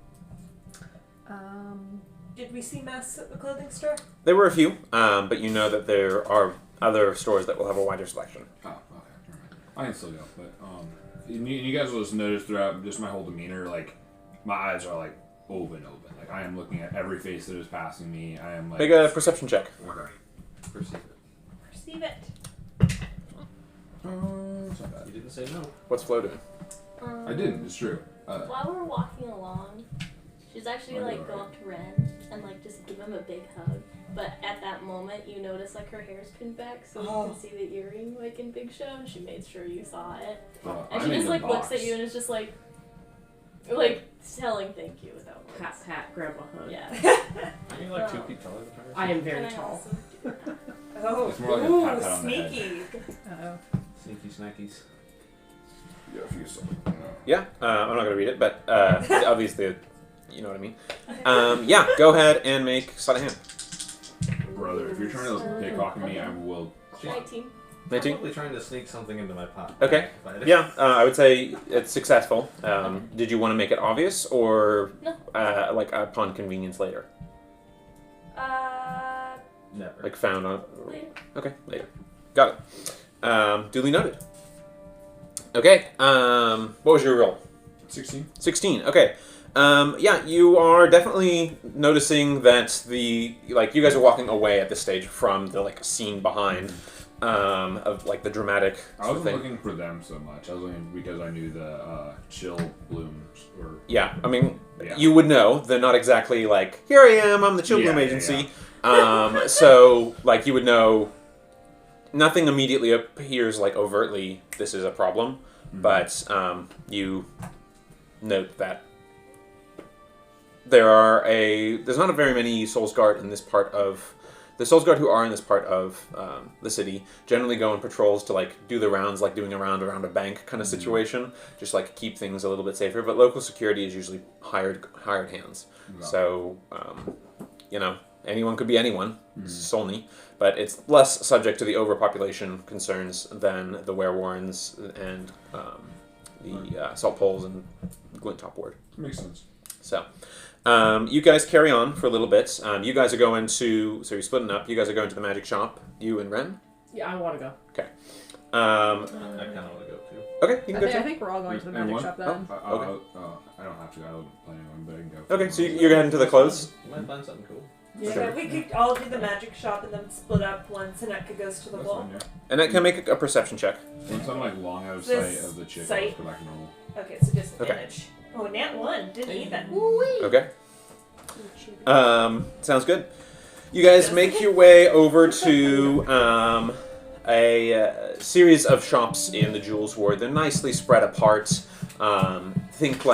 Did we see masks at the clothing store? There were a few, but you know that there are other stores that will have a wider selection. Oh, okay. Never mind. I can still go, but you guys will just notice throughout just my whole demeanor, like my eyes are like open. Like I am looking at every face that is passing me. I am like. Make a perception check. Okay. Perceive it. Perceive it. It's not bad. You didn't say no. What's Flo doing? I didn't. It's true. While we're walking along, she's actually I like know, go right? up to Ren and like just give him a big hug. But at that moment, you notice like her hair's pinned back, so you can see the earring like in big show, and she made sure you saw it. And I'm she in just the like looks box. at you and is just like telling thank you without words. Pat, grandpa hug. Yeah. Are you like 2 feet taller than her? I am very And I tall. also do that. Oh, It's more like a pat on the head. sneaky. Uh-oh. Sneaky snackies. Yeah, if you saw. Yeah, I'm not going to read it, but obviously, you know what I mean. Yeah, go ahead and make sleight of hand. brother. If you're trying to pickpocket me, I will. 19. 19? Probably trying to sneak something into my pocket. Okay. Yeah, I would say it's successful. Did you want to make it obvious, or No. like upon convenience later? Never. Like found on. Later. Okay, later. Got it. Duly noted. Okay. What was your roll? 16. 16. Okay. Yeah, you are definitely noticing that you guys are walking away at this stage from the scene behind of the dramatic. I wasn't looking for them so much. I was looking because I knew the chill blooms were. Yeah, I mean, Yeah. you would know they're not exactly here I am. I'm the chill bloom agency. So you would know. Nothing immediately appears overtly this is a problem, but you note that there's not very many Soulsguard in this part of the Soulsguard who are in this part of the city generally go on patrols to do the rounds, doing a round around a bank kind of situation, just keep things a little bit safer. But local security is usually hired hands, so anyone could be anyone, Solney, but it's less subject to the overpopulation concerns than the Werewarrens and the Salt Poles and Glinttop Ward. Makes sense. So, you guys carry on for a little bit. You guys are going to... So you're splitting up. You guys are going to the magic shop. You and Ren? Yeah, I want to go. Okay. I kind of want to go too. Okay, you can go I too. think we're all going to the magic shop then. Okay. I don't have to. I don't plan on, but I can go. Okay, so you're heading to the clothes? You might find something cool. Yeah, Sure. we could all do the magic shop and then split up once Seneca goes to the That's wall. fine, yeah. And that can make a perception check. Once I'm long out of This sight of the chick, I'll sight? just go back to normal. Okay, so disadvantage. Okay. Oh, nat 1. Didn't need that. Okay. Sounds good. You guys make your way over to a series of shops in the Jewels Ward. They're nicely spread apart. Think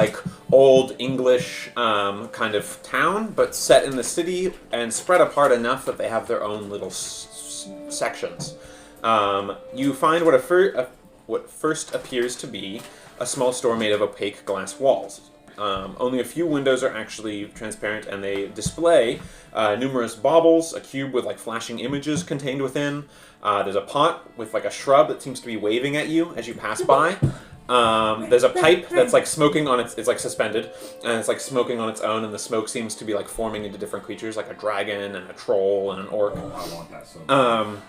old English kind of town, but set in the city and spread apart enough that they have their own little sections. You find what first appears to be a small store made of opaque glass walls. Only a few windows are actually transparent, and they display numerous baubles, a cube with flashing images contained within. There's a pot with a shrub that seems to be waving at you as you pass by. There's a pipe that's smoking on it's suspended, and it's smoking on its own, and the smoke seems to be forming into different creatures, like a dragon and a troll and an orc. Oh, I want that so much.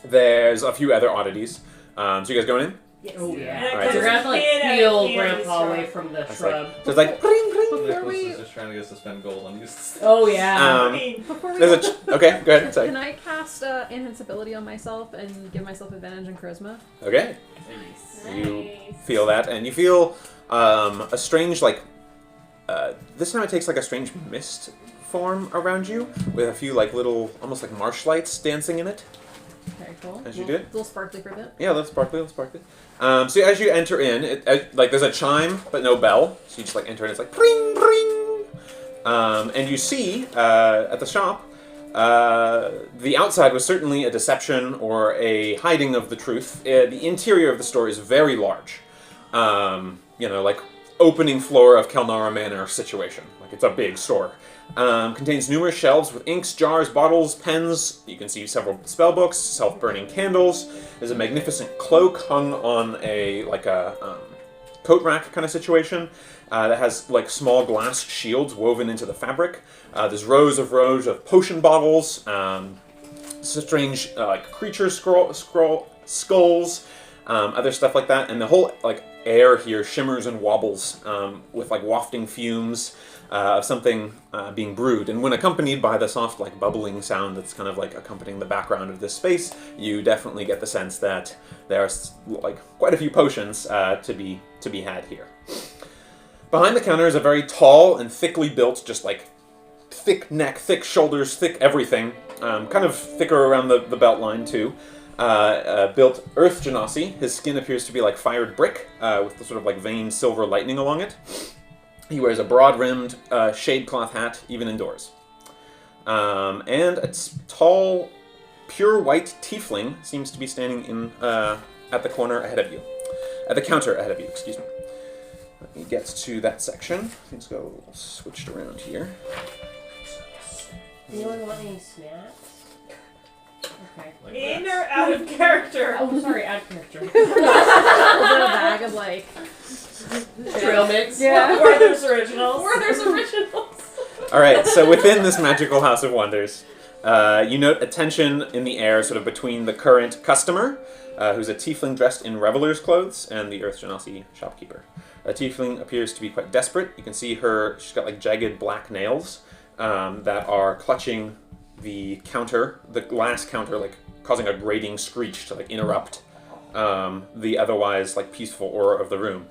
There's a few other oddities. So you guys going in? Yes. Oh yeah. And I Alright, cut We're his gonna have to hand out of peel Candy's Grandpa shrub. away from the It's shrub. so it's pring, pring. Before Nicholas we is just trying to get us to spend gold on these. Oh yeah. I mean, before we There's go, okay, go ahead. Sorry. can I cast invincibility on myself and give myself advantage in charisma? Okay. Nice. You feel that, and you feel a strange this time it takes a strange mist form around you with a few little almost marsh lights dancing in it. Very cool. As you did? A little sparkly for a bit. Yeah, let's sparkly. So as you enter in, there's a chime but no bell. So you just enter in. It's pring pring, and you see at the shop. The outside was certainly a deception or a hiding of the truth. The interior of the store is very large. Opening floor of Kelnara Manor situation. It's a big store. Contains numerous shelves with inks, jars, bottles, pens. You can see several spell books, self-burning candles. There's a magnificent cloak hung on a coat rack kind of situation that has small glass shields woven into the fabric. There's rows of potion bottles, strange creature skulls, other stuff like that, and the whole air here shimmers and wobbles with wafting fumes of something being brewed. And when accompanied by the soft bubbling sound that's kind of accompanying the background of this space, you definitely get the sense that there are quite a few potions to be had here. Behind the counter is a very tall and thickly built, just thick neck, thick shoulders, thick everything, kind of thicker around the belt line too. Built Earth Genasi. His skin appears to be fired brick, with the sort of veined silver lightning along it. He wears a broad-rimmed shade cloth hat, even indoors. And a tall, pure white tiefling seems to be standing in at the corner ahead of you. At the counter ahead of you, excuse me. Let me get to that section. Things go a little switched around here. Anyone want any snacks? Okay. Like In rats. or out of character? Oh, sorry, add character. A bag of like Trail mix. Yeah. Werther's Originals. Werther's Originals. All right, so within this magical house of wonders, you note a tension in the air sort of between the current customer, who's a tiefling dressed in reveler's clothes, and the Earth Genasi shopkeeper. A tiefling appears to be quite desperate. You can see she's got like jagged black nails that are clutching the glass counter, like causing a grating screech to like interrupt the otherwise like peaceful aura of the room.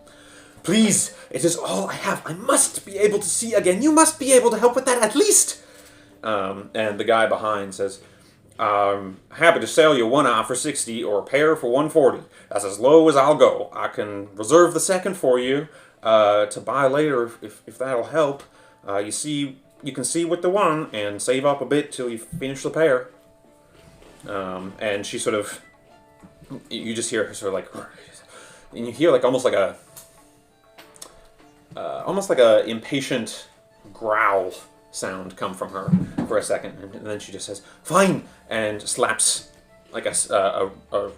Please, it is all I have. I must be able to see again. You must be able to help with that at least. And the guy behind says, happy to sell you one eye for 60 or a pair for 140. That's as low as I'll go. I can reserve the second for you to buy later if that'll help. You can see with the one and save up a bit till you finish the pair. And she sort of, you just hear her sort of like, and you hear like almost like a impatient growl sound come from her for a second, and then she just says, fine, and slaps like a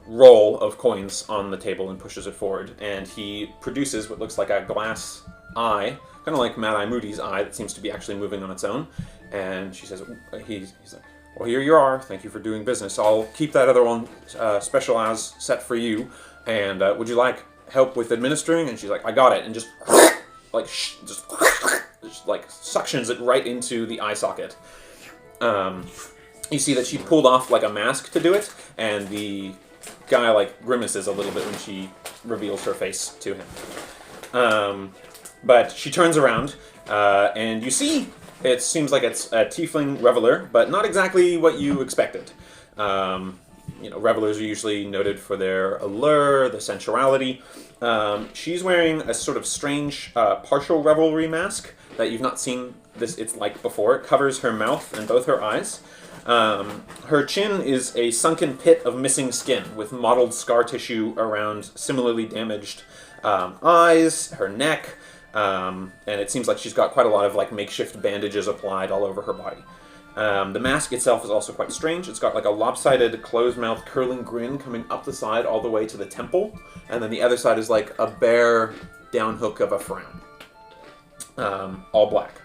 roll of coins on the table and pushes it forward, and he produces what looks like a glass eye, kind of like Mad Eye Moody's eye that seems to be actually moving on its own, and she says, he's like, well, here you are, thank you for doing business. I'll keep that other one special as set for you, and would you like help with administering? And she's like, I got it, and just like suctions it right into the eye socket. You see that she pulled off like a mask to do it, and the guy like grimaces a little bit when she reveals her face to him. But she turns around, and you see it seems like it's a tiefling reveler, but not exactly what you expected. Revelers are usually noted for their allure, their sensuality. She's wearing a sort of strange partial revelry mask that you've not seen it's like before. It covers her mouth and both her eyes. Her chin is a sunken pit of missing skin with mottled scar tissue around similarly damaged eyes, her neck, and it seems like she's got quite a lot of like makeshift bandages applied all over her body. The mask itself is also quite strange. It's got like a lopsided, closed-mouthed, curling grin coming up the side all the way to the temple, and then the other side is like a bare downhook of a frown. All black.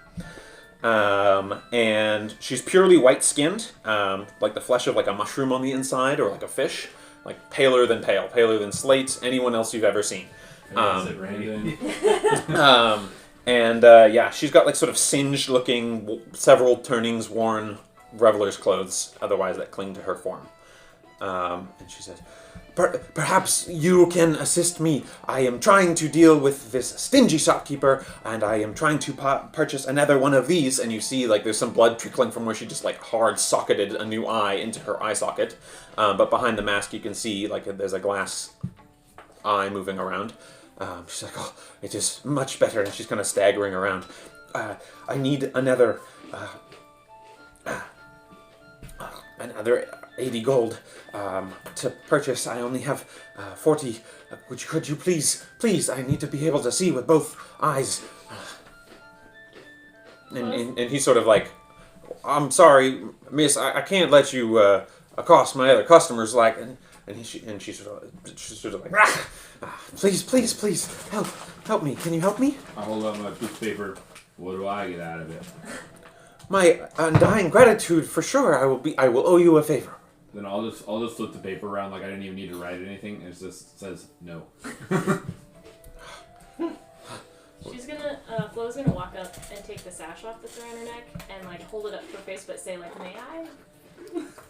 And she's purely white-skinned, like the flesh of like a mushroom on the inside, or like a fish, like paler than pale, paler than slate, anyone else you've ever seen. Is it random? And she's got like sort of singed looking, several turnings worn reveler's clothes, otherwise that cling to her form. And she says, perhaps you can assist me. I am trying to deal with this stingy shopkeeper, and I am trying to purchase another one of these. And you see like there's some blood trickling from where she just like hard socketed a new eye into her eye socket. But behind the mask you can see like there's a glass eye moving around. She's like, oh, it is much better, and she's kind of staggering around. I need another 80 gold to purchase. I only have 40. Could you please, I need to be able to see with both eyes. And he's sort of like, I'm sorry, miss, I can't let you accost my other customers, like, and she's sort of like, please, help me. Can you help me? I hold up my piece of paper. What do I get out of it? My undying gratitude, for sure. I will owe you a favor. Then I'll just flip the paper around like I didn't even need to write anything. It just says no. Flo's gonna walk up and take the sash off that's around her neck and like hold it up to her face, but say like, may I?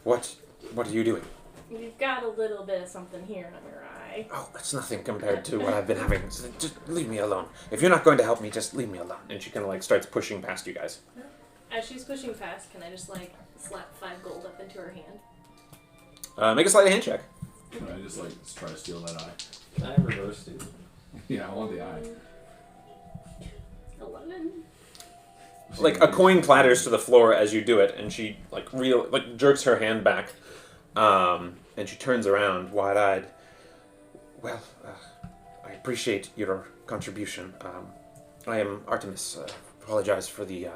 What are you doing? You've got a little bit of something here on your eye. Oh, that's nothing compared to what I've been having. Just leave me alone. If you're not going to help me, just leave me alone. And she kind of like starts pushing past you guys. As she's pushing past, can I just like slap 5 gold up into her hand? Make a sleight of hand check. Can I just like try to steal that eye? Can I reverse dude? Yeah, I want the eye. 11. Like a coin clatters to the floor as you do it, and she like jerks her hand back, and she turns around wide-eyed. Well, I appreciate your contribution. I am Artemis. Apologize for the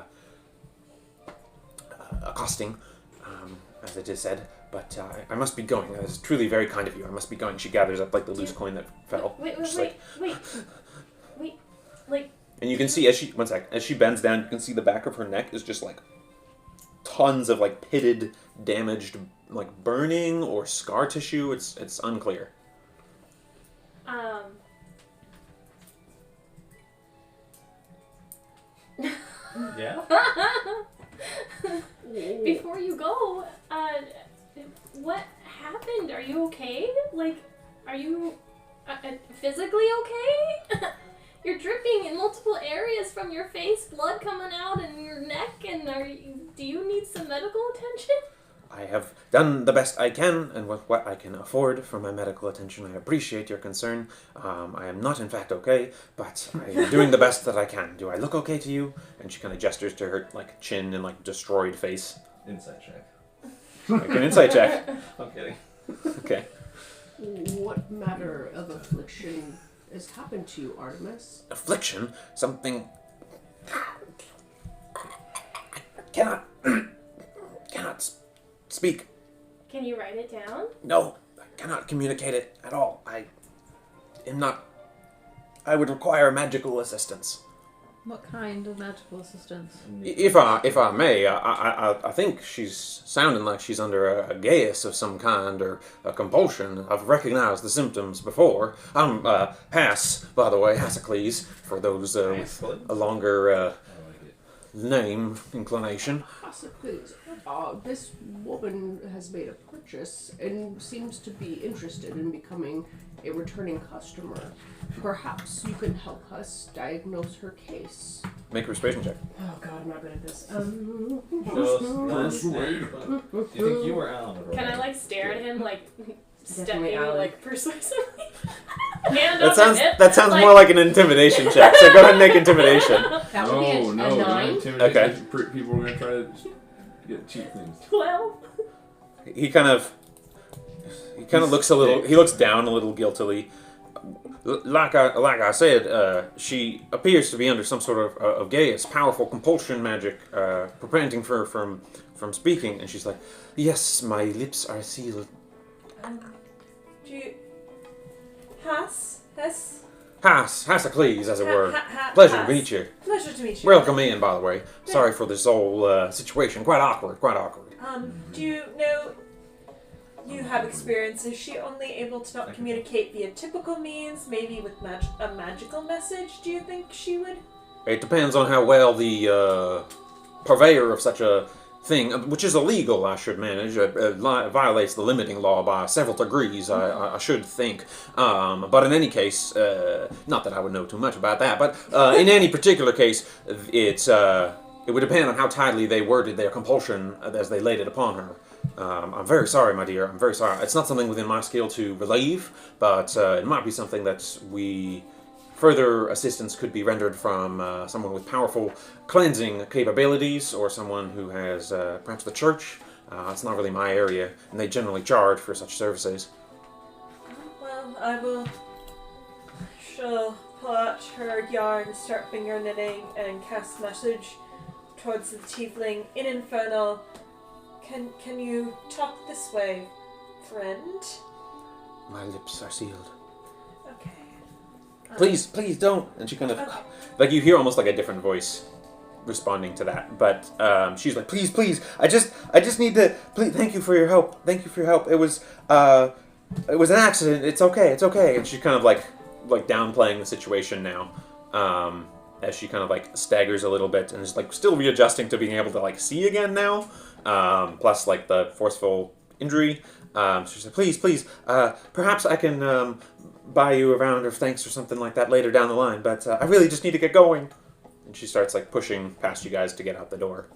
accosting, as it is said. But I must be going. That is truly very kind of you. I must be going. She gathers up like the loose coin that fell. Wait. Like, and you can see as she bends down, you can see the back of her neck is just like tons of like pitted, damaged, like burning or scar tissue. It's unclear. Yeah? Before you go, what happened? Are you okay? Like, are you physically okay? You're dripping in multiple areas from your face, blood coming out in your neck, and do you need some medical attention? I have done the best I can, and with what I can afford for my medical attention. I appreciate your concern. I am not, in fact, okay, but I am doing the best that I can. Do I look okay to you? And she kind of gestures to her like chin and like destroyed face. Insight check. Like an insight check. I'm kidding. Okay. What matter of affliction has happened to you, Artemis? Affliction? Something... Cannot speak. Can you write it down? No, I cannot communicate it at all. I would require magical assistance. What kind of magical assistance? If I may, I think she's sounding like she's under a geas of some kind or a compulsion. I've recognized the symptoms before. I'm Hass, by the way, Hassocles, for those with a longer name inclination. Hassocles. This woman has made a purchase and seems to be interested in becoming a returning customer. Perhaps you can help us diagnose her case. Make a persuasion check. Oh god, I'm not good at this. Do you think you were out? Can I like stare at him like Definitely stepping Alan. like persuasively? Hand That on sounds the hip, that sounds like, more like an intimidation check. So go ahead and make intimidation. That would be a 9. Okay. People were gonna try to get cheap things. 12. He kind of looks a little. He looks down a little guiltily. Like I said, she appears to be under some sort of geas, powerful compulsion magic, preventing her from speaking. And she's like, "Yes, my lips are sealed." Do you... Hass? Hassocles, as it were. Pleasure to meet you. Pleasure to meet you. Welcome in, by the way. Sorry for this whole situation. Quite awkward. Do you know... You have experience. Is she only able to not communicate via typical means, maybe with a magical message? Do you think she would? It depends on how well the purveyor of such a thing, which is illegal, I should manage, violates the limiting law by several degrees, I should think. But in any case, not that I would know too much about that, but in any particular case, it would depend on how tightly they worded their compulsion as they laid it upon her. I'm very sorry, my dear. I'm very sorry. It's not something within my skill to relieve, but it might be something that further assistance could be rendered from someone with powerful cleansing capabilities or someone who has perhaps the church. It's not really my area, and they generally charge for such services. Well, she'll pull out her yarn, start finger knitting, and cast message towards the tiefling in Infernal. Can you talk this way, friend? My lips are sealed. Okay. Please don't. And she kind of, like, you hear almost like a different voice responding to that. But she's like, please, I just need to, please, thank you for your help. It was an accident. It's okay. And she's kind of like downplaying the situation now. As she kind of like staggers a little bit and is like still readjusting to being able to like see again now. Plus like the forceful injury. She's like, please, perhaps I can buy you a round of thanks or something like that later down the line, but I really just need to get going. And she starts like pushing past you guys to get out the door.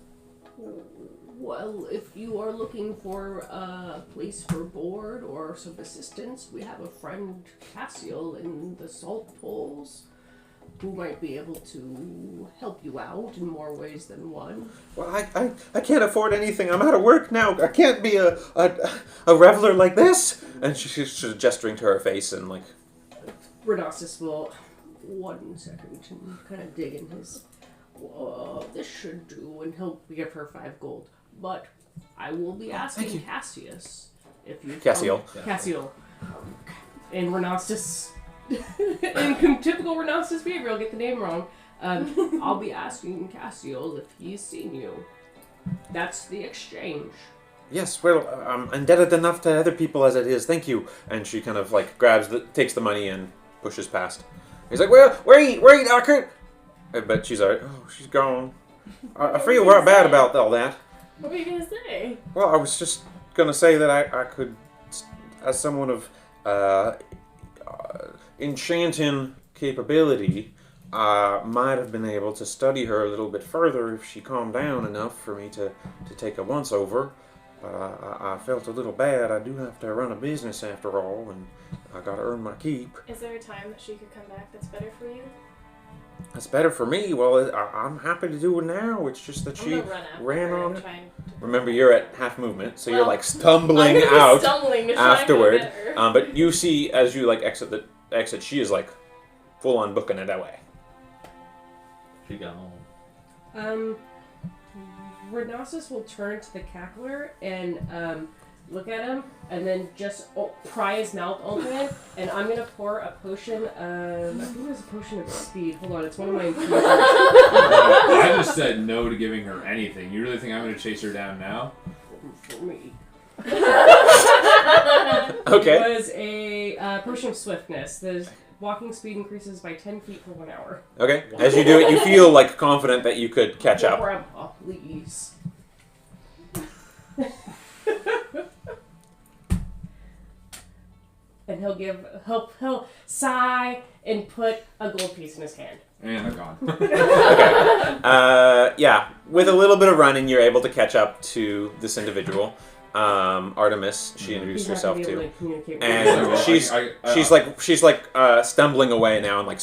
Well, if you are looking for a place for board or some assistance, we have a friend, Cassiel, in the Salt Poles, who might be able to help you out in more ways than one. Well, I can't afford anything. I'm out of work now. I can't be a reveler like this. And she's gesturing to her face and like... Redoxus will, 1 second, and kind of dig in his... this should do, and he'll give her 5 gold. But I will be asking you. Cassius if you Cassiel. Cassiel. And Renastus, in typical Renastus behavior, I'll get the name wrong. I'll be asking Cassiel if he's seen you. That's the exchange. Yes, well, I'm indebted enough to other people as it is. Thank you. And she kind of like takes the money and pushes past. He's like, well, wait, Archon. But she's like, oh, she's gone. I feel right bad about all that. What were you gonna say? Well, I was just gonna say that I could, as someone of enchanting capability, might have been able to study her a little bit further if she calmed down enough for me to take a once over. But I felt a little bad. I do have to run a business after all, and I gotta earn my keep. Is there a time that she could come back that's better for you? That's better for me. Well, I'm happy to do it now. It's just that I'm she gonna run after ran her on and it. try and- Remember, you're at half movement, so you're Well, like stumbling I'm gonna be out stumbling to try and go afterward. get her. But you see, as you like exit, she is like full on booking it away. She gone. Renasus will turn to the cackler and look at him, and then just pry his mouth open, and I'm gonna pour a potion of, I think it was a potion of speed. Hold on, it's one of my infusions. I just said no to giving her anything. You really think I'm going to chase her down now? For me. Okay. It was a potion of swiftness. The walking speed increases by 10 feet for 1 hour. Okay. As you do it, you feel like confident that you could catch up. Grandpa, please. And he'll sigh and put a gold piece in his hand. And I'm gone. Okay. Yeah. With a little bit of running, you're able to catch up to this individual, Artemis. She introduced He's not herself gonna be able to, to communicate with and me. she's stumbling away now and like.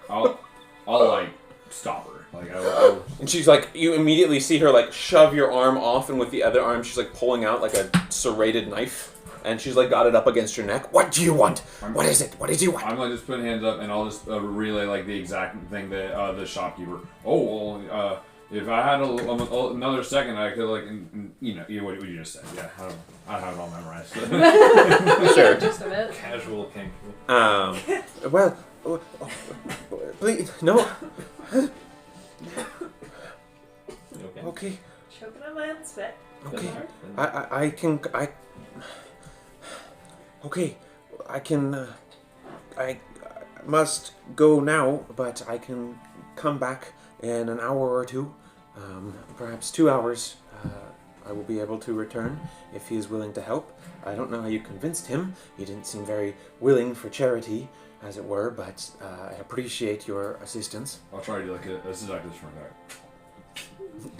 I'll like stop her. Like I'll And she's like, you immediately see her like shove your arm off, and with the other arm, she's like pulling out like a serrated knife, and she's like got it up against your neck. What do you want? What is it? What did you want? I'm gonna just put hands up, and I'll just relay like the exact thing that the shopkeeper. Oh, well, if I had another second, I could like, what you just said. Yeah, I have it all memorized. Sure. Just a bit. Casual kink. Well, please, no. Okay. Okay. Choking on my own spit. Okay. I can. Okay. I can. I must go now, but I can come back in an hour or two. Perhaps 2 hours. I will be able to return if he is willing to help. I don't know how you convinced him. He didn't seem very willing for charity, as it were, but I appreciate your assistance. I'll try to do like this is like this from back.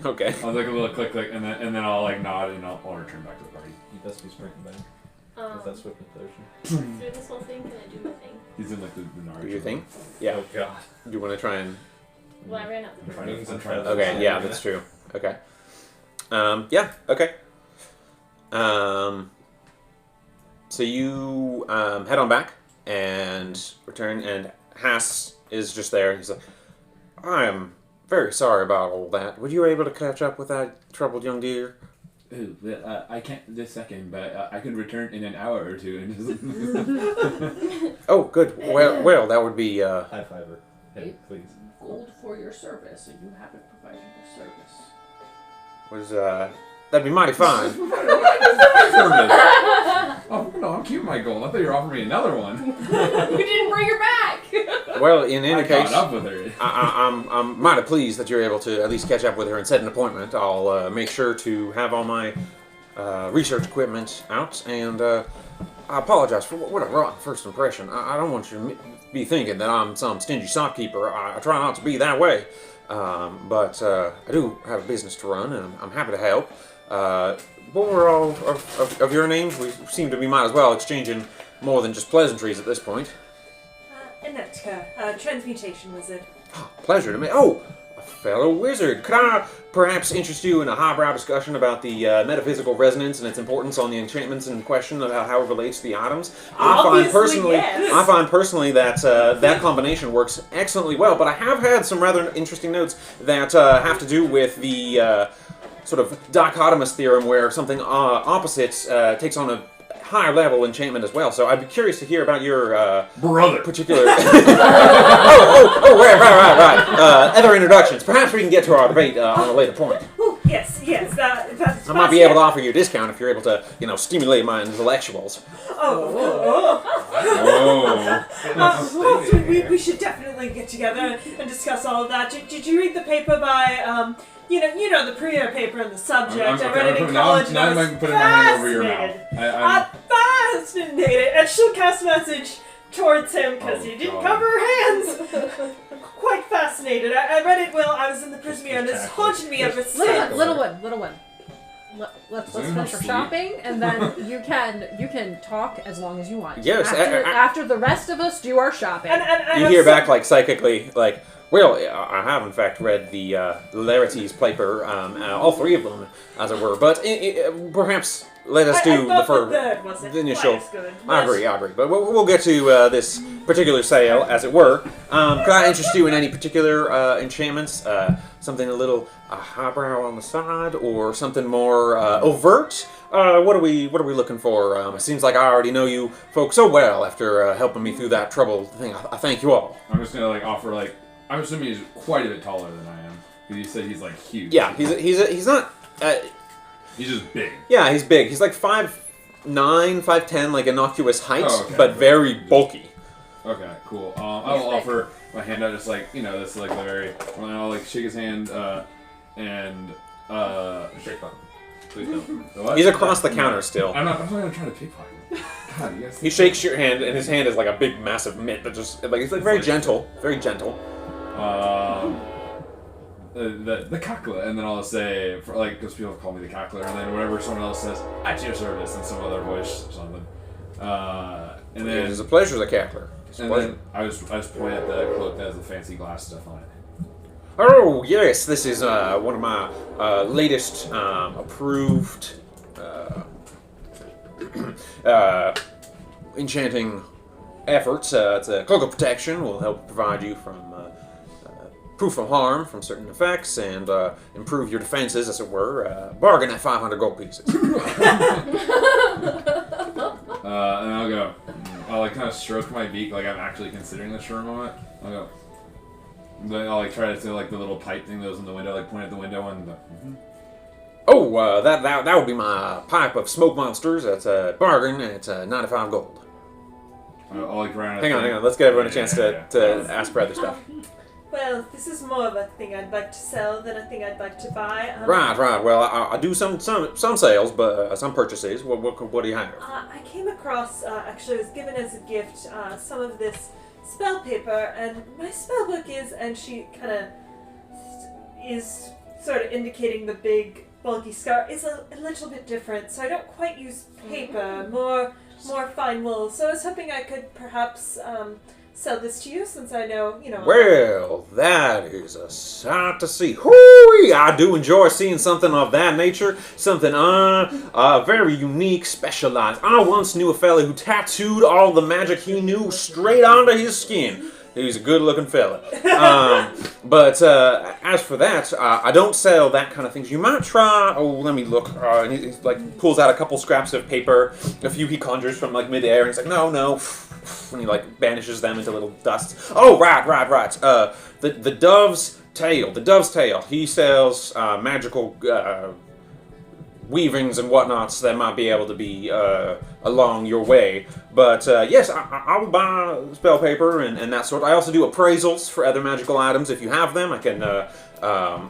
Okay. I'll like a little click, and then I'll like nod, and I'll return back to the party. You best be sprinting back. If that's what potion. Through this whole thing, can I do my thing? He's in like the Do your thing? Yeah. Oh god. You want to try and... Well, I ran out the door. I'm trying to Okay, yeah, that's true. Okay. Yeah, okay. So you head on back and return, and Haas is just there. He's like, I am very sorry about all that. Were you able to catch up with that troubled young deer? Ooh, I can't this second, but I can return in an hour or two. And Oh, good. Well, that would be... High fiver. Hey, please. Gold for your service, and you haven't provided the service. That'd be mighty fine. Oh no, I'm keeping my gold. I thought you were offering me another one. You didn't bring her back! Well, in any I case... caught up with her. I'm mighty pleased that you're able to at least catch up with her and set an appointment. I'll make sure to have all my research equipment out, and I apologize for what a rotten first impression. I don't want you to be thinking that I'm some stingy shopkeeper. I try not to be that way, but I do have a business to run, and I'm happy to help. What were all of your names? We seem to be might as well exchanging more than just pleasantries at this point. Inetka, transmutation wizard. Pleasure to me. Oh, a fellow wizard. Could I perhaps interest you in a highbrow discussion about the metaphysical resonance and its importance on the enchantments in question, about how it relates to the items? I find personally that that combination works excellently well, but I have had some rather interesting notes that have to do with the sort of dichotomous theorem where something opposite takes on a higher level enchantment as well. So I'd be curious to hear about your brother. particular. right. Other introductions. Perhaps we can get to our debate on a later point. Oh, yes. That's I might be able to offer you a discount if you're able to, stimulate my intellectuals. We should definitely get together and discuss all of that. Did you read the paper by you know the Priya paper on the subject? I read it in college. Now I'm putting my hand over your mouth. I'm fascinated, and she'll cast a message towards him because he didn't cover her hands. Quite fascinated. I read it while I was in the Prismere, and it's haunted me ever since. Little one. Let's finish our shopping, and then you can talk as long as you want. Yes. After the rest of us do our shopping. And you hear back psychically well, I have in fact read the Larities paper, all three of them, as it were. But perhaps let us do the initial. I agree. But we'll get to this particular sale, as it were. Could I interest you in any particular enchantments? Something a little highbrow on the side, or something more overt? What are we looking for? It seems like I already know you folks so well after helping me through that trouble thing. I thank you all. I'm just gonna offer I'm assuming he's quite a bit taller than I am. Because you said he's huge. Yeah, he's not. He's just big. Yeah, he's big. He's 5'9", 5'10", innocuous height, okay. But very bulky. Okay, cool. I will offer my hand out, just this very. I'll shake his hand and Shake on. Please don't. What? He's across the counter still. I'm not gonna try to pickpocket him. God, yes. He shakes your hand, and his hand is a big, massive mitt that just it's very gentle, very gentle. The cackler, and then I'll say, because people call me the cackler, and then whatever someone else says, at your service, in some other voice or something. And then It is a pleasure, the cackler. then I just point at the cloak that has the fancy glass stuff on it. Oh yes, this is one of my latest approved enchanting efforts. It's a cloak of protection. Will help provide you from proof of harm from certain effects and improve your defenses, as it were. Bargain at 500 gold pieces. And I'll go. I'll kind of stroke my beak, I'm actually considering this for a moment. I'll go. Then I'll try to say the little pipe thing that was in the window, point at the window and. Oh, that would be my pipe of smoke monsters. That's a bargain, and it's 95 gold. I'll Hang on. Let's give everyone a chance to ask for other stuff. Well, this is more of a thing I'd like to sell than a thing I'd like to buy. Right. Well, I do some sales, but some purchases. What do you have? I came across, actually, I was given as a gift, some of this spell paper, and my spell book and she kind of is sort of indicating the big, bulky scar, is a little bit different. So I don't quite use paper, more fine wool. So I was hoping I could perhaps sell this to you, since I know. Well, that is a sight to see. Hooey! I do enjoy seeing something of that nature. Something very unique, specialized. I once knew a fella who tattooed all the magic he knew straight onto his skin. He was a good-looking fella. But as for that, I don't sell that kind of things. You might try. Oh, let me look. And he pulls out a couple scraps of paper. A few he conjures from midair, and he's no. And he banishes them into little dusts. Oh, right. The dove's tail. The dove's tail. He sells magical weavings and whatnots that might be able to be along your way. But yes, I will buy spell paper and that sort. I also do appraisals for other magical items. If you have them, I can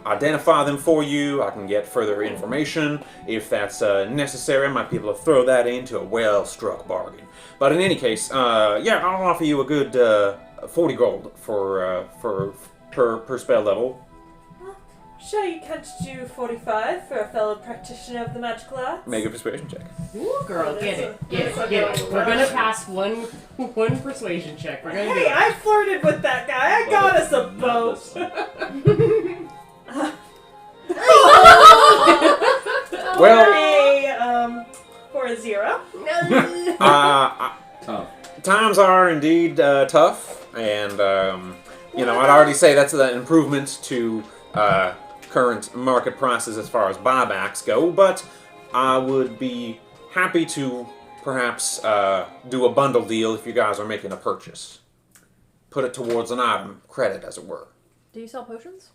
identify them for you. I can get further information if that's necessary. I might be able to throw that into a well-struck bargain. But in any case, yeah, I'll offer you a good 40 gold for per spell level. Sure, you can't do 45 for a fellow practitioner of the magical arts. Make a persuasion check. Ooh, girl, get it. We're gonna pass one persuasion check. We're gonna do it. I flirted with that guy. I got us a boat. For a 0. Tough. Times are indeed tough, and I'd already say that's an improvement to current market prices as far as buybacks go, but I would be happy to perhaps do a bundle deal if you guys are making a purchase. Put it towards an item credit, as it were. Do you sell potions?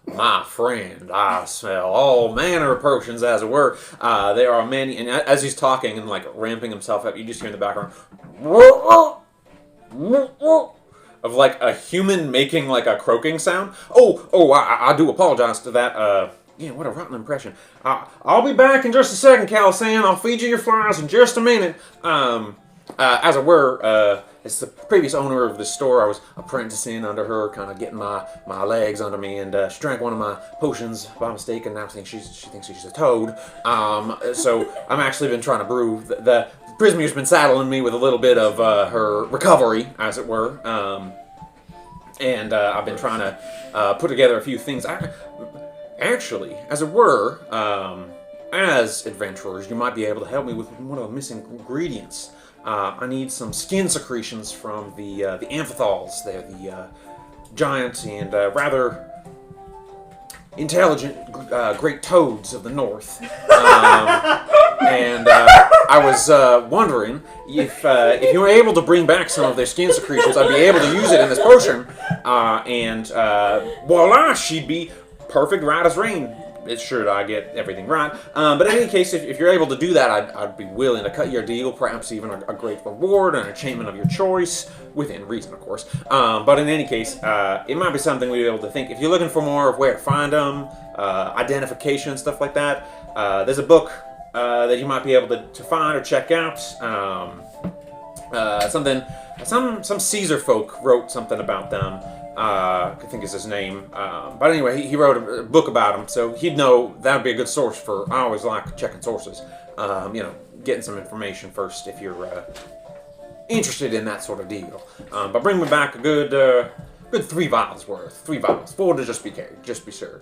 My friend, I sell all manner of potions, as it were. There are many, and as he's talking and like ramping himself up, you just hear in the background of like a human making like a croaking sound. I do apologize to that. Yeah, what a rotten impression. I'll be back in just a second, Calisan. I'll feed you your flies in just a minute. As it were, it's the previous owner of this store. I was apprenticing under her, kind of getting my legs under me, and she drank one of my potions by mistake, and now she thinks she's a toad. So I'm actually been trying to brew. The Prismia's been saddling me with a little bit of her recovery, as it were, and I've been trying to put together a few things. Actually, as it were, as adventurers, you might be able to help me with one of the missing ingredients. I need some skin secretions from the amphithals. They're the giant and rather intelligent great toads of the north. And I was wondering if you were able to bring back some of their skin secretions, I'd be able to use it in this potion. And voila, she'd be perfect right as rain. It's sure I get everything right. But in any case, if you're able to do that, I'd be willing to cut your deal, perhaps even a great reward, an enchantment of your choice, within reason, of course. But in any case, it might be something we'd be able to think. If you're looking for more of where to find them, identification, stuff like that, there's a book that you might be able to find or check out. Some Caesar folk wrote something about them. I think is his name. But anyway, he wrote a book about him, so he'd know that would be a good source for. I always like checking sources. Getting some information first if you're interested in that sort of deal. But bring me back a good 3 vials worth. 3 vials. 4 to just be carried. Just be sure.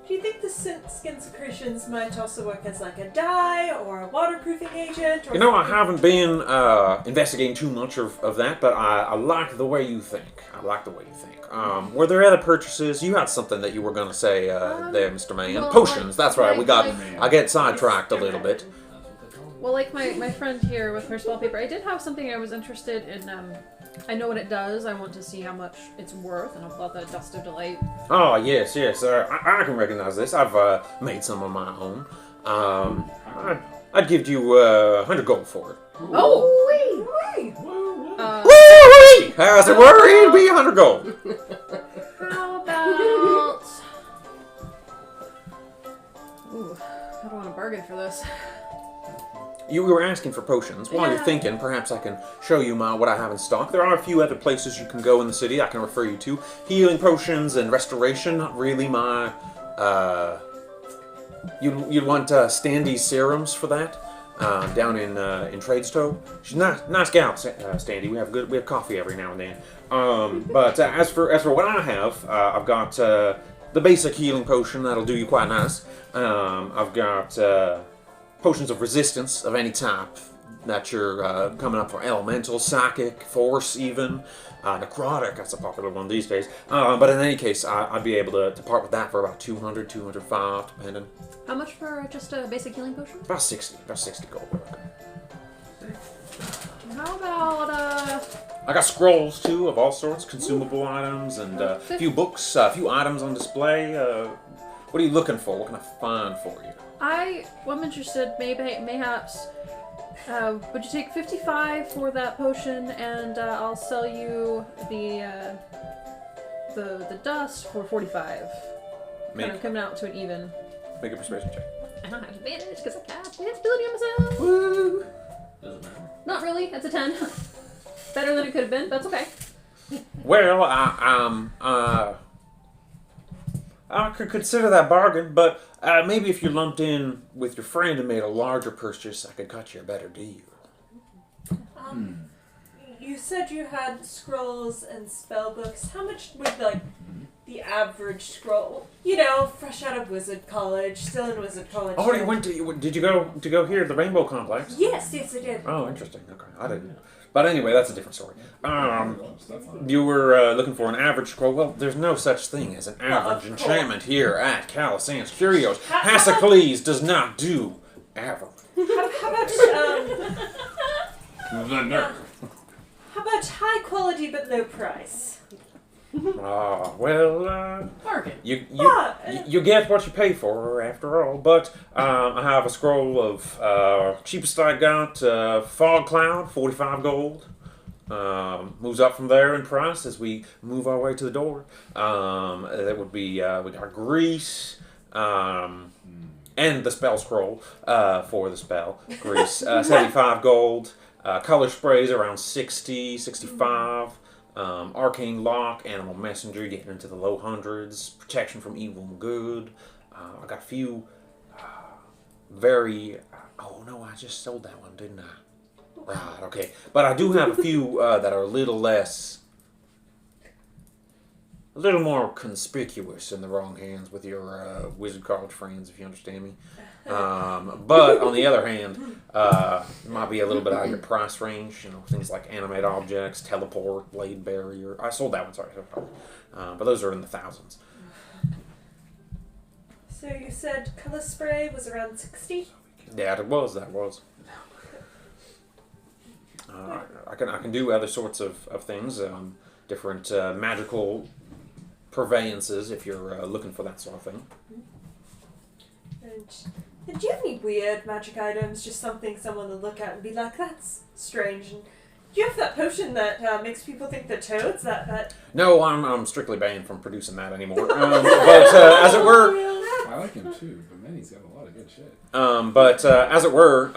Do you think the skin secretions might also work as like a dye or a waterproofing agent? Or I haven't been investigating too much of that, but I like the way you think. Were there other purchases? You had something that you were going to say there, Mr. Man. well, Potions, that's right. like- I get sidetracked a little bit. Well, like my friend here with her spell paper, I did have something I was interested in. I know what it does. I want to see how much it's worth, and I'll call it the Dust of Delight. Oh, yes. I can recognize this. I've made some of my own. I'd give you 100 gold for it. Oh! Woo-wee! As it were, it'd be 100 gold. How about... Ooh, I don't want to bargain for this. You were asking for potions. While you're thinking, perhaps I can show you what I have in stock. There are a few other places you can go in the city I can refer you to. Healing potions and restoration, not really my... You'd want Standy's serums for that. Down in Tradestow. She's nice gal, Standy. We have coffee every now and then. But as for what I have, I've got the basic healing potion that'll do you quite nice. I've got potions of resistance of any type that you're coming up for. Elemental, psychic, force, even necrotic. That's a popular one these days. But in any case, I'd be able to part with that for about 200, 205, depending. How much for just a basic healing potion? About 60 gold. How about, I got scrolls, too, of all sorts, consumable items, and a few books, a few items on display. What are you looking for? What can I find for you? I'm interested, mayhaps, would you take 55 for that potion, and I'll sell you the dust for 45. Kind of coming out to an even. Make a persuasion check. I don't have advantage because I cast ability on myself. Woo! Doesn't matter. Not really. That's a 10. Better than it could have been. That's okay. Well, I could consider that bargain, but maybe if you lumped in with your friend and made a larger purchase, I could cut you a better deal. You said you had scrolls and spell books. How much would the average scroll? Fresh out of Wizard College, still in Wizard College. Oh, did you go here to the Rainbow Complex? Yes, I did. Oh, interesting. Okay, I didn't. But anyway, that's a different story. You were looking for an average scroll. Well, there's no such thing as an average enchantment here at Calisand's Curios. Hasicles does not do average. How about The nerve. how about high quality but low price? Bargain. You get what you pay for, after all. But I have a scroll of cheapest I got, Fog Cloud, 45 gold. Moves up from there in price as we move our way to the door. That would be we got Grease. And the spell scroll for the spell. Grease, 75 gold. Color sprays around 60, 65. Arcane Lock, Animal Messenger, getting into the low hundreds. Protection from evil and good. I got a few very... oh no, I just sold that one, didn't I? Right, okay. But I do have a few that are a little less... a little more conspicuous in the wrong hands with your Wizard College friends, if you understand me. But on the other hand, it might be a little bit out of your price range. You know, things like animate objects, teleport, blade barrier. I sold that one, sorry. But those are in the thousands. So you said color spray was around 60? Yeah, that was. I can do other sorts of things, different magical purveyances if you're looking for that sort of thing. And do you have any weird magic items? Just something someone will look at and be like, that's strange. And do you have that potion that makes people think they're toads? That No, I'm strictly banned from producing that anymore. But as it were, I like him too, but man, he's got a lot of good shit. But as it were,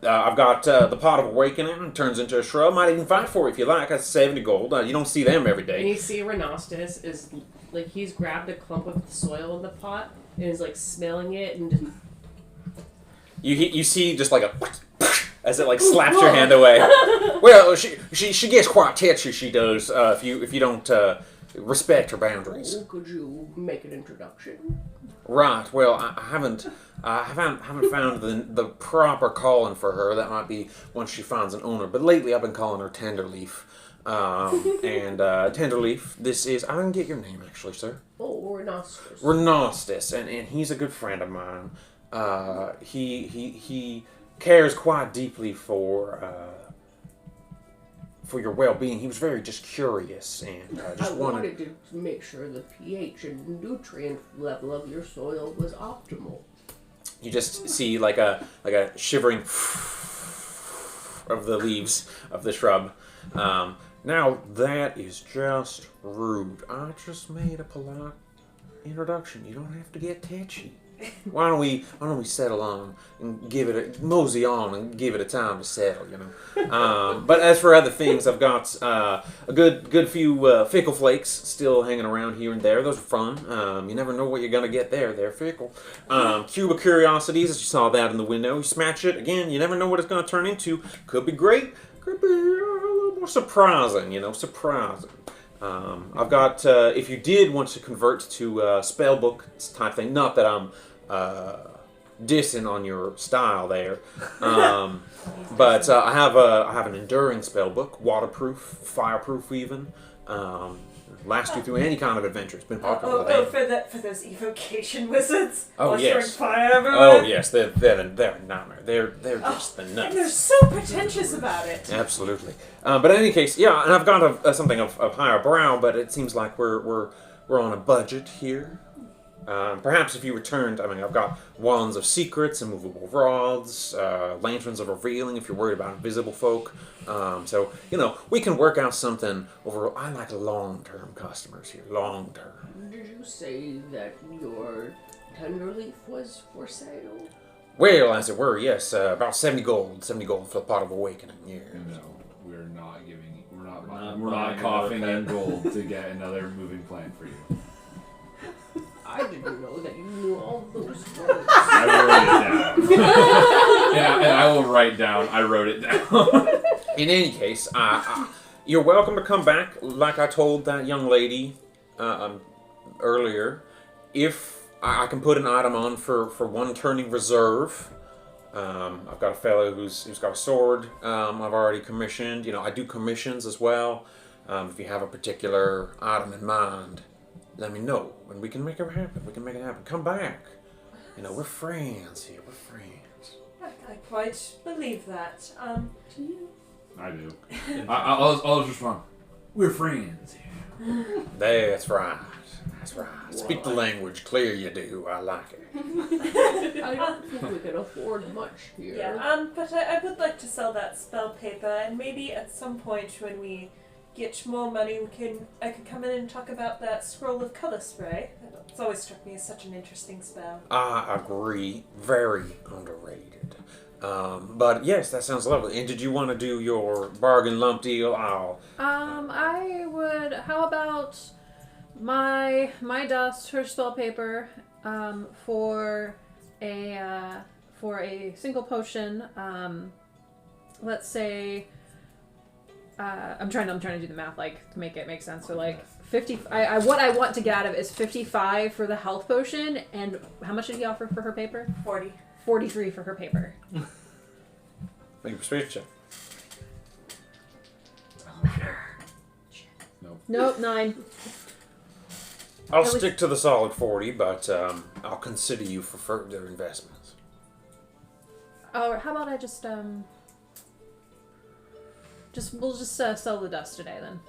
I've got the Pot of Awakening. It turns into a shrub. Might even fight for it if you like. That's 70 gold. You don't see them every And day. you see Renostis is like he's grabbed a clump of the soil in the pot and is like smelling it and You see just like a as it like slaps your hand away. Well, she gets quite touchy. She does. If you don't respect her boundaries. oh, could you make an introduction? Right. Well, I haven't found the proper calling for her. That might be once she finds an owner. But lately, I've been calling her Tenderleaf. And Tenderleaf, this is... I didn't get your name, actually, sir. Oh, Renostis. Renostis, and he's a good friend of mine. He cares quite deeply for your well-being. He was very just curious and just I wanted to make sure the pH and nutrient level of your soil was optimal. You just see like a shivering of the leaves of the shrub. Now that is just rude. I just made a polite introduction. You don't have to get touchy. Why don't we settle on and give it a mosey on and give it a time to settle, you know? But as for other things, I've got a good few fickle flakes still hanging around here and there. Those are fun. You never know what you're gonna get there. They're fickle. Cube of Curiosities, as you saw that in the window. You smash it again. You never know what it's gonna turn into. Could be great. Could be a little more surprising. You know, surprising. I've got, if you did want to convert to spellbook type thing, not that I'm dissing on your style there, but I have an enduring spellbook, waterproof, fireproof even, last you through any kind of adventure. It's been popular. For those evocation wizards? Oh, yes. Fire everywhere? Oh yes, they're a nightmare. They're just the nuts. And they're so pretentious about it. Absolutely. But in any case, yeah, and I've got something of higher brow, but it seems like we're on a budget here. Perhaps if you returned, I mean, I've got wands of secrets, immovable rods, lanterns of revealing if you're worried about invisible folk. So, you know, we can work out something over, I like long-term customers here, long-term. Did you say that your Tenderleaf was for sale? Well, as it were, yes, about 70 gold for the Pot of Awakening, yeah. No, we're not giving. Not We're buying not coughing another in gold to get another moving plan for you. I didn't know that you knew all those words. I wrote it down. and I will write down. I wrote it down. In any case, you're welcome to come back. Like I told that young lady earlier, if I can put an item on for one turning reserve, I've got a fellow who's got a sword. I've already commissioned. I do commissions as well. If you have a particular item in mind, let me know, and we can make it happen. Come back. We're friends here. We're friends. I quite believe that. Do you? I do. I'll just respond. We're friends here. That's right. Speak the language clear. You do. I like it. I don't think we can afford much here. Yeah, but I would like to sell that spell paper, and maybe at some point when we get more money, I could come in and talk about that scroll of color spray. It's always struck me as such an interesting spell. I agree. Very underrated. But yes, that sounds lovely. And did you want to do your bargain lump deal? I would. How about my dust, her spell paper, for a single potion. Let's say. I'm trying to do the math, to make it make sense. So 50. What I want to get out of it is 55 for the health potion, and how much did he offer for her paper? 40. 43 for her paper. Make a persuasion check. Nope, 9. I'll stick to the solid 40, but I'll consider you for further investments. Oh, how about I we'll just sell the dust today then.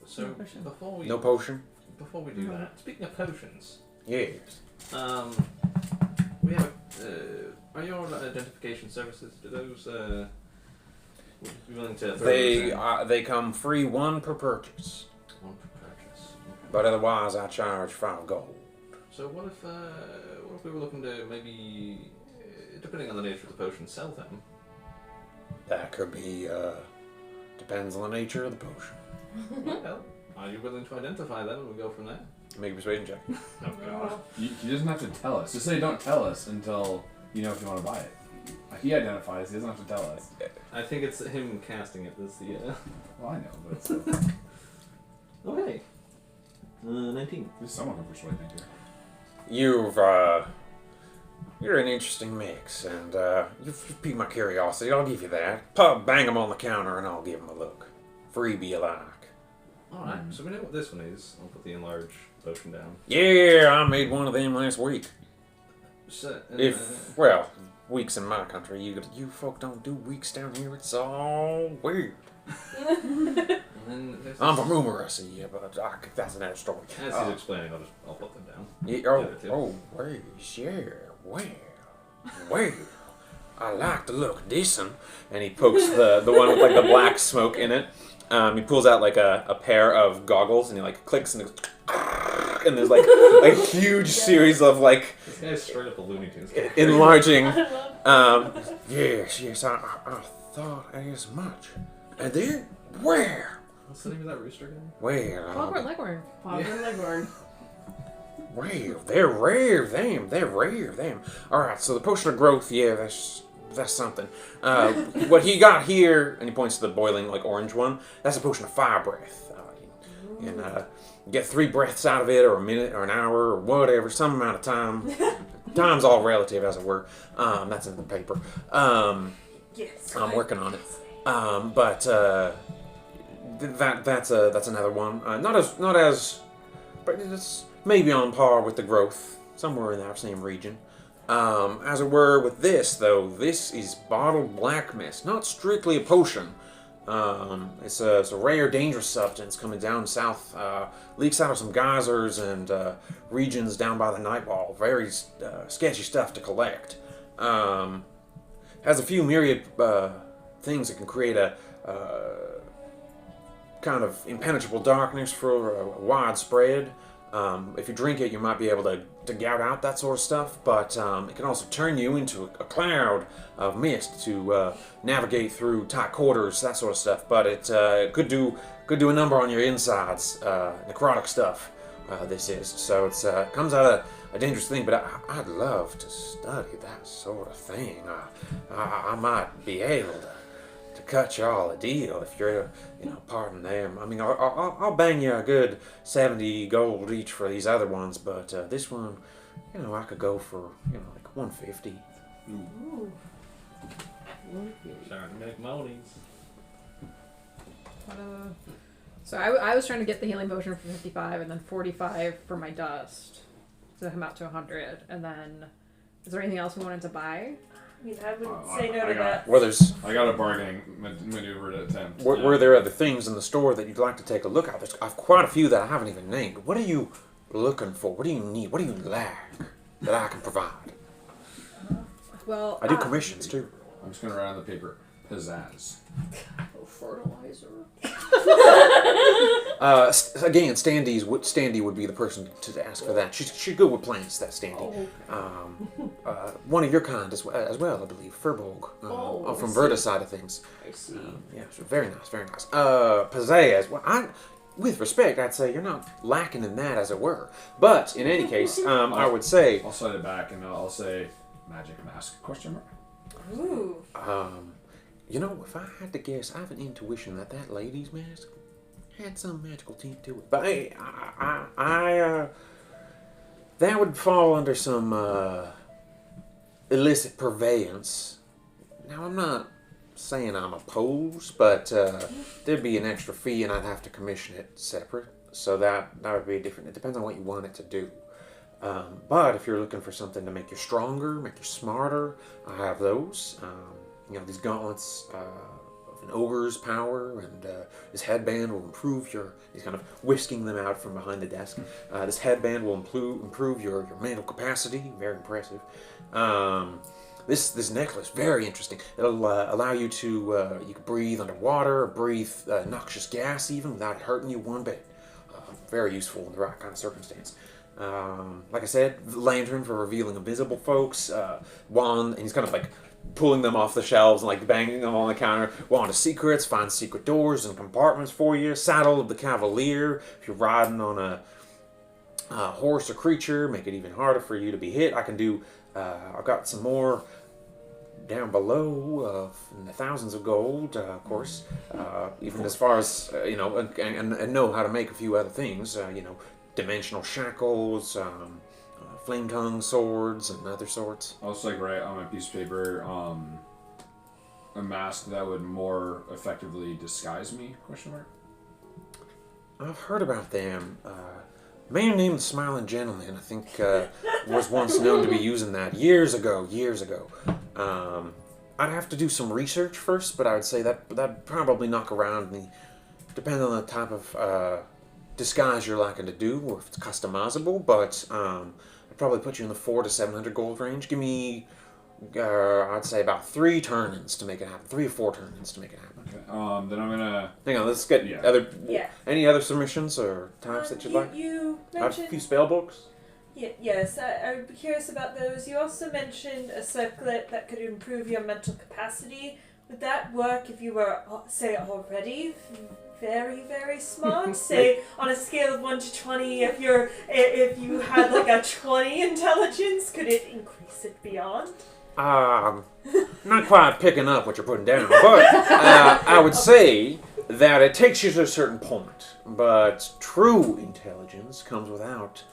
So No potion. No potion? Before we do that, speaking of potions, Yes. we have. Are your identification services? Do those? Would you be willing to? They come free, one per purchase. One per purchase. Okay. But otherwise, I charge 5 gold. So what if we were looking to maybe, depending on the nature of the potion, sell them? That could be, depends on the nature of the potion. Well, are you willing to identify them and we'll go from there? Make a persuasion check. Oh god. He doesn't have to tell us. Just say don't tell us until you know if you want to buy it. He identifies. He doesn't have to tell us. I think it's him casting it as the. Well, I know, but it's still. Okay. 19. There's someone who persuade me here. You're an interesting mix, and you've piqued my curiosity. I'll give you that. Bang them on the counter, and I'll give them a look. Freebie alike. Alright, so we know what this one is. I'll put the enlarged potion down. Yeah, I made one of them last week. So, Weeks in my country. You folk don't do weeks down here. It's all weird. and then there's I'm this- from Numeracy, but that's another story. As he's explaining, I'll put them down. Well, I like the look of this one. And he pokes the one with the black smoke in it. He pulls out a pair of goggles and he clicks and it goes, and there's a huge series of This guy's straight up a Looney Tunes. enlarging. Yes, I thought as much. And then where? What's the name of that rooster again? Well, Foghorn Leghorn. Foghorn Leghorn. well, they're rare, them. All right, so the potion of growth, yeah, that's something. What he got here, and he points to the boiling orange one. That's a potion of fire breath. And get 3 breaths out of it, or a minute, or an hour, or whatever, some amount of time. Time's all relative, as it were. That's in the paper. Yes. I'm working on it. But that's another one. Not as, but it's maybe on par with the growth, somewhere in that same region. As it were with this, though, this is bottled black mist, not strictly a potion. It's a rare, dangerous substance coming down south, leaks out of some geysers and regions down by the Nightball. Very sketchy stuff to collect. Has a few myriad things that can create a kind of impenetrable darkness for a wide spread. If you drink it, you might be able to gout out that sort of stuff, but it can also turn you into a cloud of mist to navigate through tight quarters, that sort of stuff. But it could do a number on your insides, necrotic stuff. This is so it's comes out of a dangerous thing. But I'd love to study that sort of thing. I might be able to cut y'all a deal if you're, pardon them. I mean, I'll bang you a good 70 gold each for these other ones, but this one, I could go for, 150. Ooh. Starting to make monies. So I was trying to get the healing potion for 55 and then 45 for my dust to come out to 100. And then, is there anything else we wanted to buy? I mean, I wouldn't say no to that. Well, I got a bargaining maneuver to attempt. were there other things in the store that you'd like to take a look at? I've quite a few that I haven't even named. What are you looking for? What do you need? What do you lack that I can provide? Well, I do commissions too. I'm just gonna write on the paper. Pizzazz. Oh, fertilizer. Again, Standy would be the person to ask for that. She's good with plants, that Standy. Oh. One of your kind as well, I believe. Furbolg, from Verta's side of things. I see. Yeah, so very nice, very nice. Pizzazz, well, with respect, I'd say you're not lacking in that, as it were. But, in any case, I would say... I'll slide it back and I'll say, magic mask, question mark. Ooh. You know, if I had to guess, I have an intuition that lady's mask had some magical tint to it. But that would fall under some illicit purveyance. Now, I'm not saying I'm opposed, but there'd be an extra fee and I'd have to commission it separate. So that would be different. It depends on what you want it to do. But if you're looking for something to make you stronger, make you smarter, I have those. These gauntlets of an ogre's power, and this headband will improve your... He's kind of whisking them out from behind the desk. This headband will improve your mental capacity. Very impressive. This necklace, very interesting. It'll allow you to... you can breathe underwater, breathe noxious gas even, without it hurting you one bit. Very useful in the right kind of circumstance. Like I said, lantern for revealing invisible folks. Wand, and he's kind of like pulling them off the shelves and like banging them on the counter. Wand of secrets, find secret doors and compartments for you. Saddle of the cavalier, if you're riding on a horse or creature, make it even harder for you to be hit. I can do, I've got some more down below in the thousands of gold, of course, even as far as, and know how to make a few other things, dimensional shackles, flame tongue swords, and other sorts. I'll just write on my piece of paper a mask that would more effectively disguise me, question mark. I've heard about them. A man named the Smiling Gentleman, I think, was once known to be using that years ago. I'd have to do some research first, but I would say that'd probably knock around me, depending on the type of disguise you're liking to do, or if it's customizable, but I'd probably put you in the 400 to 700 gold range. Give me, I'd say about 3 turn-ins to make it happen. 3 or 4 turn-ins to make it happen. Okay. Then I'm gonna... Hang on, let's get any other submissions or types that you'd like? You I have a mentioned... few spell books. Yes, I would be curious about those. You also mentioned a circlet that could improve your mental capacity. Would that work if you were, say, already very, very smart? Say, on a scale of 1 to 20, if you had like a 20 intelligence, could it increase it beyond? Not quite picking up what you're putting down, but I would say that it takes you to a certain point. But true intelligence comes without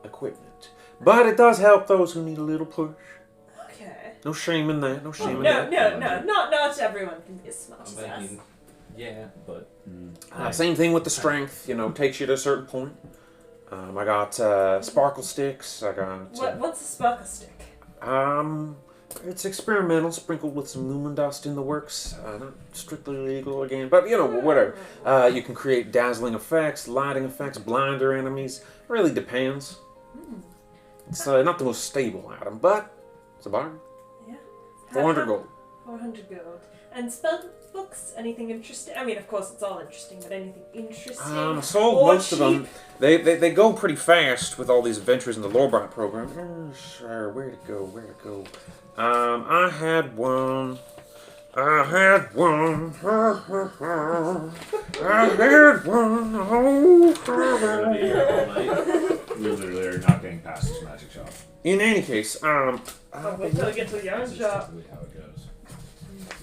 equipment. But it does help those who need a little push. Okay. No shame in that. No shame in No, that. not everyone can be as smart as I us. mean, yeah, but... Same thing with the strength. Takes you to a certain point. I got sparkle sticks. I got... What's a sparkle stick? It's experimental, sprinkled with some lumen dust in the works. Not strictly legal again, but whatever. You can create dazzling effects, lighting effects, blinder enemies. It really depends. It's not the most stable item, but it's a bargain. Yeah. 400 gold. 400 gold. And spell books? Anything interesting? I mean, of course, it's all interesting, but anything interesting? I sold or most cheap? of them. They go pretty fast with all these adventures in the Lorebright program. Sure, where'd it go? I had one. We literally are not getting past this magic shop. In any case, wait till we get to the yarn That's shop. typically how it goes.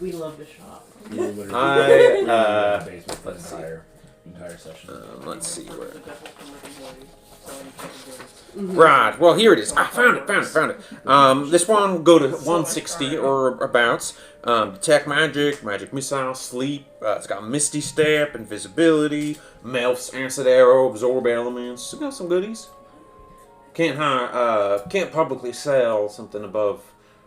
We love to shop. We literally basement for the entire session. let's see where. Right. Well, here it is. I found it. This one will go to 160 or abouts. Detect magic, magic missile, sleep. It's got misty step, invisibility, melts, acid arrow, absorb elements. It's got some goodies. Can't publicly sell something above,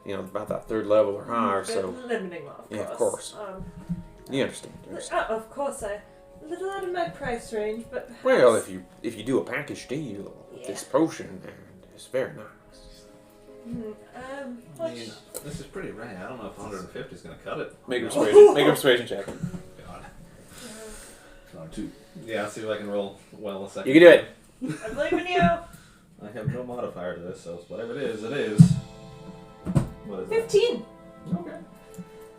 about that 3rd level or higher. So limiting law, of yeah, course. of course. You understand. Of course, a little out of my price range, but perhaps... Well, if you do a package deal with this potion, it's very nice. What? This is pretty rare. I don't know if 150 is going to cut it. Make a persuasion check. God. 2. Yeah, I'll see if I can roll well a second. You can do it. I believe in you. I have no modifier to this, so whatever it is, it is. What is 15. that? Okay.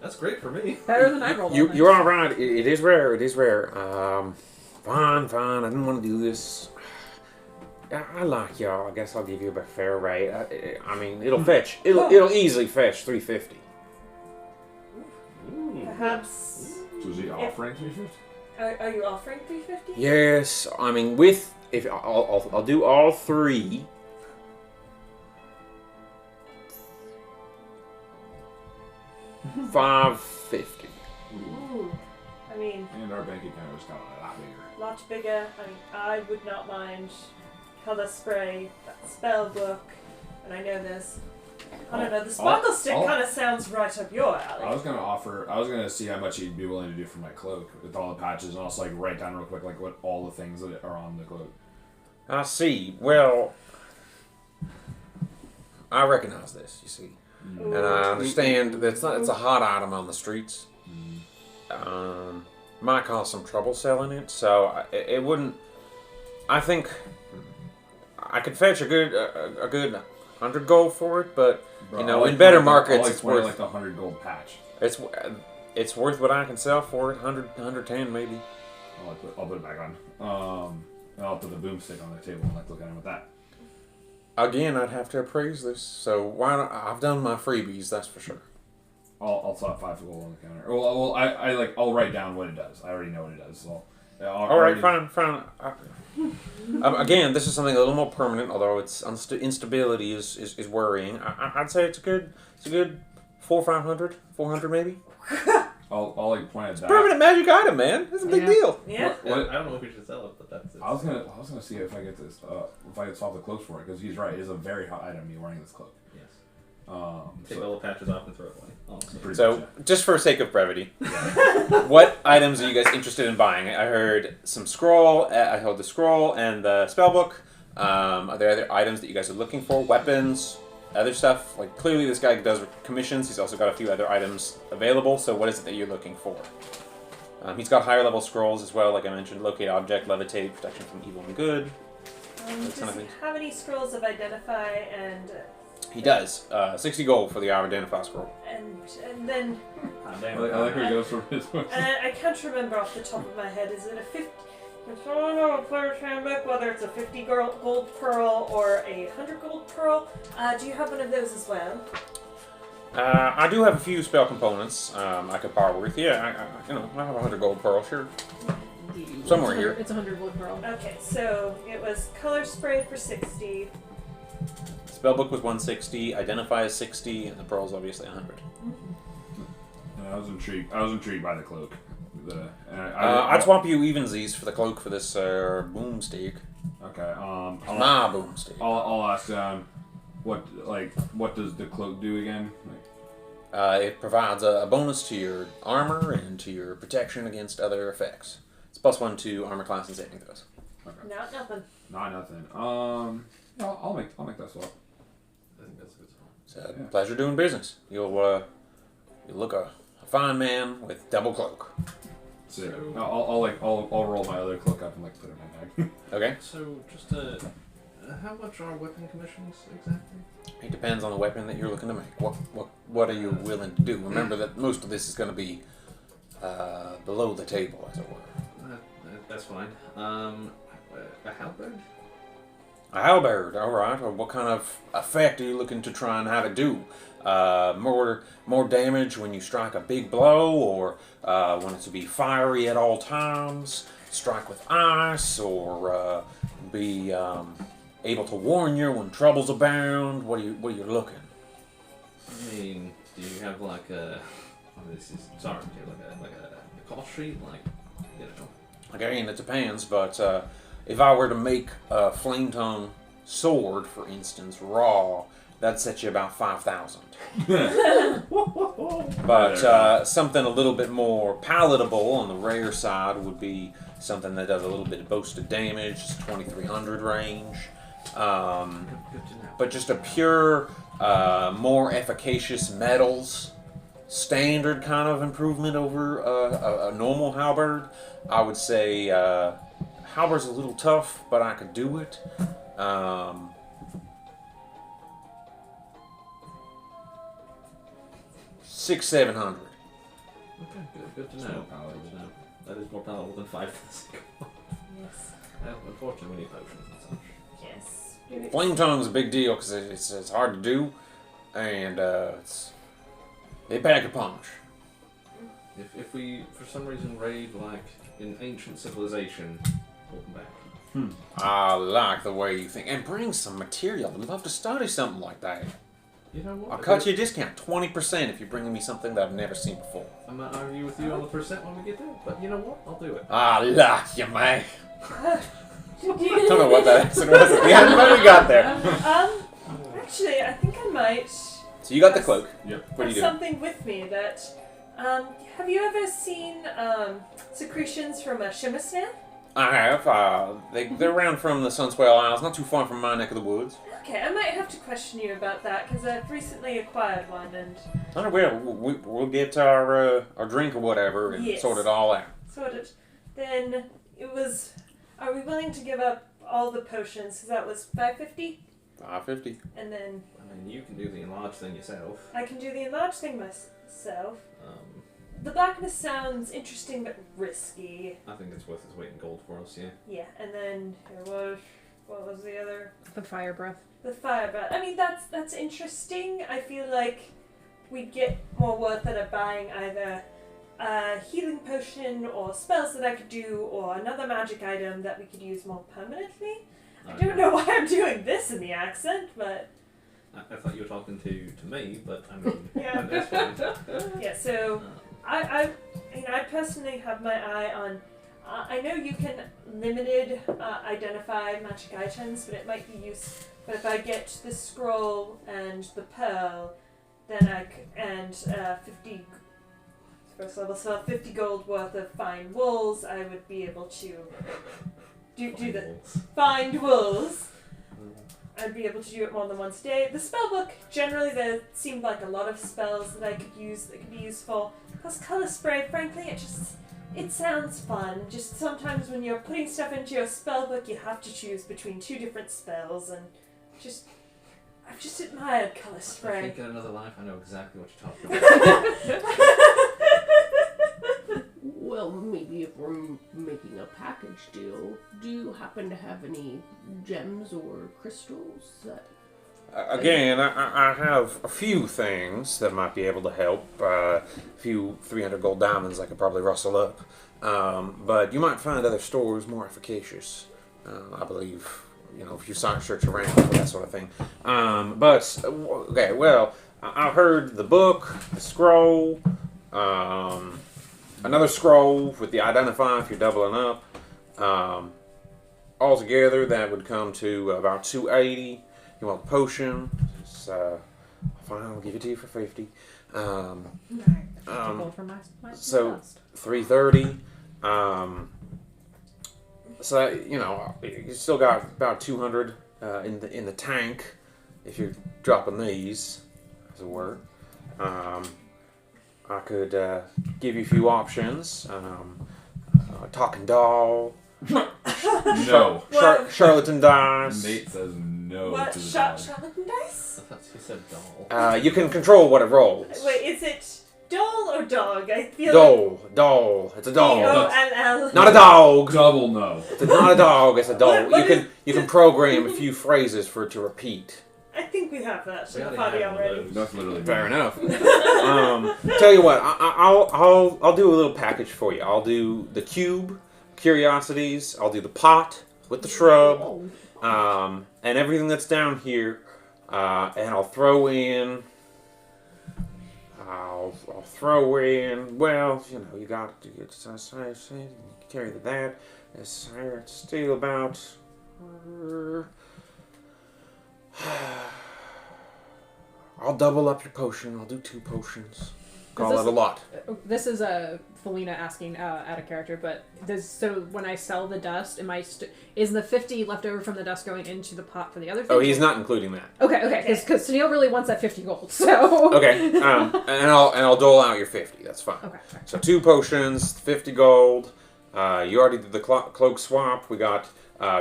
That's great for me. Better than I rolled. You're all right. It is rare. It is rare. Fine. I didn't want to do this. I like y'all. I guess I'll give you a fair rate. I mean, it'll fetch. It'll easily fetch 350. Perhaps. So is he offering 350? Are you offering 350? Yes. I mean, if I'll do all 3. $550. Ooh. I mean, And our bank account was kind of a lot bigger. lot bigger. I mean, I would not mind color spray, that spell book, and I know this. I don't know, the sparkle stick kind of sounds right up your alley. I was gonna see how much he'd be willing to do for my cloak with all the patches, and also write down real quick what all the things that are on the cloak. I see. Well, I recognize this. You see. Ooh. And I understand that it's a hot item on the streets. Might cause some trouble selling it, so it wouldn't. I think I could fetch a good 100 gold for it, but Bro, in better markets, it's worth like the 100 gold patch. It's worth what I can sell for it. 110 maybe. I'll put it back on. And I'll put the boomstick on the table and look at him with that. Again, I'd have to appraise this, so why not? I've done my freebies, that's for sure. I'll slap 5 gold on the counter. Well, I'll write down what it does. I already know what it does. So all right, fine. Again, this is something a little more permanent, although its instability is worrying. I'd say it's a good 400 or 500 maybe. I'll point at that. Permanent magic item, man. It's a big deal. Yeah. What? I don't know if we should sell it, but that's it. I was gonna see if I get this if I could swap the cloaks for it, because he's right. It is a very hot item. Me wearing this cloak. Yes. Take all the patches off and throw it away. So, just for sake of brevity, what items are you guys interested in buying? I heard some scroll. I heard the scroll and the spellbook. Are there other items that you guys are looking for? Weapons, other stuff? Like, clearly this guy does commissions. He's also got a few other items available. So what is it that you're looking for? He's got higher level scrolls as well, like I mentioned. Locate object, levitate, protection from evil and good. Does he have any scrolls of identify and... He does. 60 gold for the identify scroll. And then... I like where he goes for his voice. I can't remember off the top of my head. Is it a 50... I don't know a player's handbook, whether it's a 50 gold pearl or a 100 gold pearl. Do you have one of those as well? I do have a few spell components I could borrow with. Yeah, I have a 100 gold pearl, sure. Somewhere here. It's 100 gold pearl. Okay, so it was color spray for 60. Spellbook was 160, identify is 60, and the pearl's obviously 100. I was intrigued by the cloak. I'd swap you evensies for the cloak for this boomstick. Okay. My boomstick. I'll ask what does the cloak do again? It provides a bonus to your armor and to your protection against other effects. It's +1 to armor class and saving throws. Okay. Not nothing. Not nothing. I'll make that swap. I think that's a good song. It's a pleasure doing business. You'll look a fine man with double cloak. So I'll roll my other cloak up and put it in my bag. Okay. So just how much are weapon commissions exactly? It depends on the weapon that you're looking to make. What are you willing to do? Remember that most of this is going to be below the table, as it were. That's fine. A halberd? A halberd, all right. Well, what kind of effect are you looking to try and have it do? More damage when you strike a big blow, or want it to be fiery at all times? Strike with ice, or be able to warn you when troubles abound? What are you looking? I mean, do you have like a I mean, this is sorry, like a cost sheet, like you know. Again, it depends, but if I were to make a flame tongue sword, for instance, raw, that'd set you about 5,000. But something a little bit more palatable on the rare side would be something that does a little bit of boosted damage, 2,300 range. Good to know. But just a pure, more efficacious metals, standard kind of improvement over a normal halberd. I would say halberd's a little tough, but I could do it. 600-700. Okay, good to know. That is more palatable than 5,000. Yes. Unfortunately, we need potions and such. Yes. Flame tongue's a big deal because it's hard to do, and they pack a punch. If we, for some reason, raid like in ancient civilization, we'll come back. I like the way you think, and bring some material. I'd love to study something like that. You know what? I'll cut you a discount, 20% if you're bringing me something that I've never seen before. I might argue with you on the percent when we get there, but you know what? I'll do it. I like you, man. Don't know what that accent was at the end, but we got there. Actually, I think I might So you got the cloak. Yep. What do have you do? something with me that. Have you ever seen secretions from a shimmer snail? I have. They're around from the Sunswell Isles, not too far from my neck of the woods. Okay, I might have to question you about that because I've recently acquired one and Oh, well, we'll get our drink or whatever and Yes. sort it all out. sort of. Then it was. Are we willing to give up all the potions? Because that was $550, $550. and then I mean, you can do the enlarged thing yourself. I can do the enlarged thing myself. Um, The blackness sounds interesting but risky. I think it's worth its weight in gold for us, yeah. Yeah, and then what was the other? The fire breath. The fire breath. I mean, that's interesting. I feel like we'd get more worth out of buying either a healing potion or spells that I could do or another magic item that we could use more permanently. I don't know why I'm doing this in the accent, but I thought you were talking to me, but I mean, Yeah. that's fine. yeah. So I personally have my eye on. I know you can limited identify magic items, but it might be useful. But if I get the scroll and the pearl, then and 50 first level spell, 50 gold worth of fine wools, I would be able to do the find wools. I'd be able to do it more than once a day. The spell book, generally there seemed like a lot of spells that I could use that could be useful. Plus color spray, frankly, it sounds fun. Just sometimes when you're putting stuff into your spell book, you have to choose between two different spells, and I've just admired color I spray. think in another life I know exactly what you're talking about. Well, maybe if we're making a package deal, do you happen to have any gems or crystals that... Again, I have a few things that might be able to help. A few 300 gold diamonds I could probably rustle up. But you might find other stores more efficacious, I believe. You know, if you search around for that sort of thing. But, okay, well, I've heard the book, the scroll, another scroll with the identify if you're doubling up. Altogether, that would come to about 280. You want the potion? It's, fine, I'll give it to you for 50. Gold for my So dust. 330. So that, you know, you still got about 200 in the tank if you're dropping these, as it were. I could give you a few options. Talking doll. No. Charlatan dice. Nate says no What? to the dog. Charlatan dice? I thought you said doll. You can control what it rolls. Wait, is it doll or dog? I feel Doll. It's a dog. D-O-L-L. Not a dog. Double no. It's not a dog. It's a doll. What You can program a few phrases for it to repeat. I think we have that We in the already party have one of already. those. That's literally Fair enough. Tell you what, I'll do a little package for you. I'll do the cube, curiosities. I'll do the pot with the shrub, and everything that's down here. And I'll throw in I'll throw in. Well, you got to get carry that. It's still about. I'll double up your potion. I'll do 2 potions. Call it a lot. This is Felina asking out of character, but so when I sell the dust, is the 50 left over from the dust going into the pot for the other 50? Oh, he's not including that. Okay, because Sunil really wants that 50 gold, so... Okay, and I'll dole out your 50, that's fine. Okay. So 2 potions, 50 gold, you already did the cloak swap, we got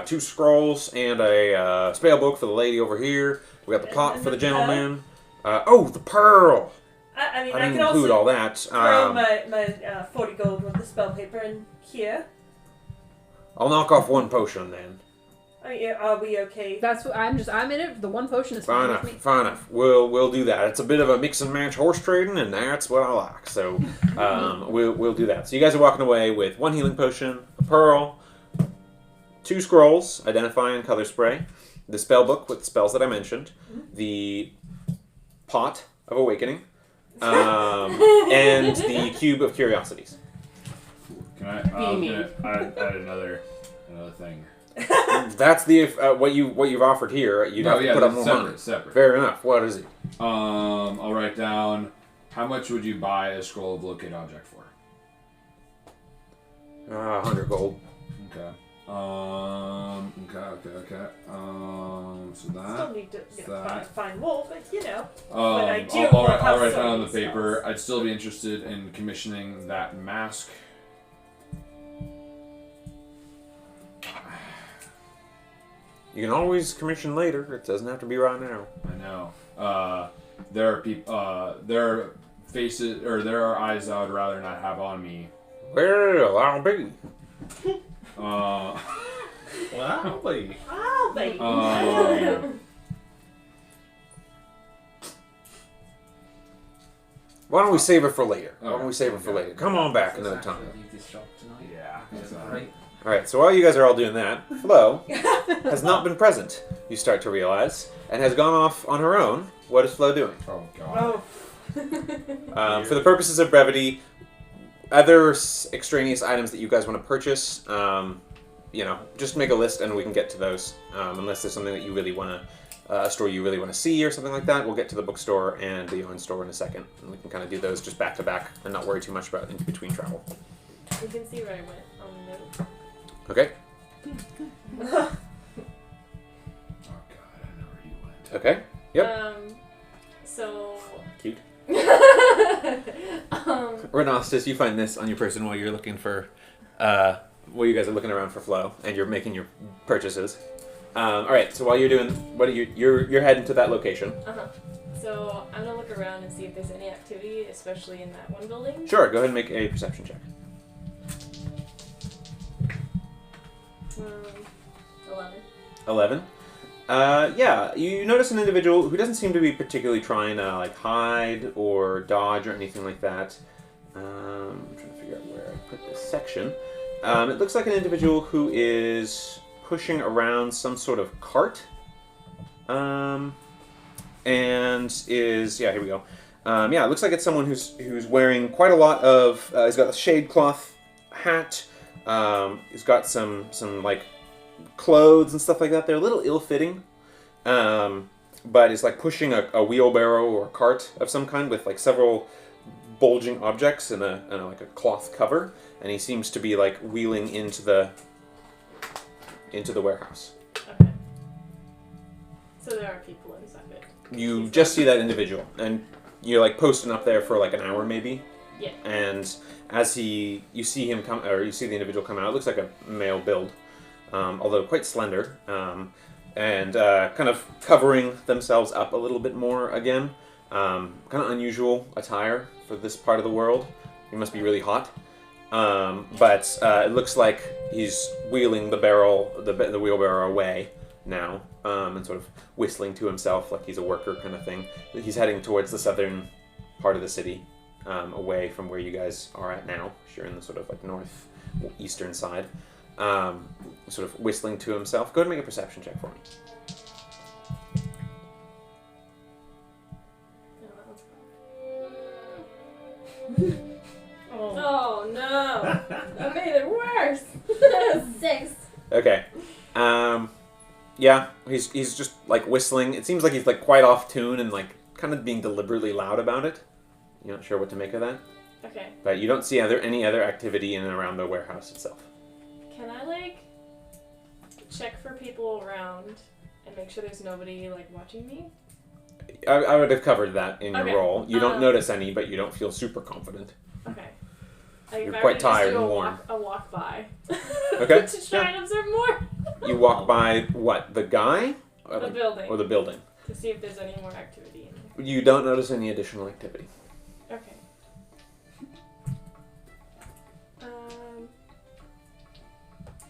2 scrolls and a spell book for the lady over here, we got the pot for the gentleman. The pearl! I mean, I I didn't could include also all that. throw my 40 gold with the spell paper in here. I'll knock off 1 potion then. I mean, are we okay? That's what I'm in it. The 1 potion is fine with me. Fine enough. We'll do that. It's a bit of a mix and match horse trading, and that's what I like. So we'll do that. So you guys are walking away with 1 healing potion, a pearl, 2 scrolls identifying color spray, the spell book with the spells that I mentioned, the pot of awakening, and the cube of curiosities. Can I add another thing? That's the what you've offered here. You'd have to put up more money. Separate. Fair enough. What is it? I'll write down. How much would you buy a scroll of locate object for? 100 gold. Okay. Okay. So that. Still need to find wool, but I'll write down on the paper. I'd still be interested in commissioning that mask. You can always commission later. It doesn't have to be right now. I know. There are people. There are faces, or there are eyes I would rather not have on me. Well, I'll be. Well, I'll be. Why don't we save it for later? Okay. Come on back another time. Leave this shop tonight. Yeah. Right. Alright, so while you guys are all doing that, Flo has not been present, you start to realize, and has gone off on her own. What is Flo doing? Oh God. For the purposes of brevity, other extraneous items that you guys want to purchase, just make a list and we can get to those. Unless there's something that you really want to, a store you really want to see or something like that, we'll get to the bookstore and the yarn store in a second. And we can kind of do those just back to back and not worry too much about in-between travel. You can see where I went on the note. Okay? Oh God, I know where you went. Okay? Yep. So. Cute. Renostis, you find this on your person while you're looking for, while you guys are looking around for Flo and you're making your purchases. Alright, so while you're doing, you're heading to that location. So I'm gonna look around and see if there's any activity, especially in that one building. Sure, go ahead and make a perception check. 11. Yeah, you notice an individual who doesn't seem to be particularly trying to hide or dodge or anything like that. I'm trying to figure out where I put this section. It looks like an individual who is pushing around some sort of cart. And is, here we go. It looks like it's someone who's wearing quite a lot of, he's got a shade cloth hat. He's got some clothes and stuff like that. They're a little ill-fitting, but it's pushing a wheelbarrow or a cart of some kind with several bulging objects and a cloth cover, and he seems to be wheeling into the warehouse. Okay. So there are people inside it. You just see that individual, and you're posting up there for an hour maybe. Yeah. And as you see him come, or you see the individual come out, it looks like a male build. Although quite slender, and kind of covering themselves up a little bit more again. Kind of unusual attire for this part of the world. He must be really hot. But it looks like he's wheeling the wheelbarrow away now, and sort of whistling to himself like he's a worker kind of thing. He's heading towards the southern part of the city, away from where you guys are at now. You're in the sort of northeastern side. Sort of whistling to himself. Go ahead and make a perception check for me. No, that one's fine. Oh no! That made it worse. 6. Okay. Yeah, he's just like whistling. It seems like he's like quite off tune and like kind of being deliberately loud about it. You're not sure what to make of that, Okay. but you don't see any other activity in and around the warehouse itself. Can I like check for people around and make sure there's nobody like watching me? I would have covered that in your Okay. roll. You don't notice any, but you don't feel super confident. Okay. Like, You're if I quite were to just tired do and warm. A walk by. Okay, To try and observe more. You walk by what? The guy? Or The building. Or the building. To see if there's any more activity in there. You don't notice any additional activity. Okay.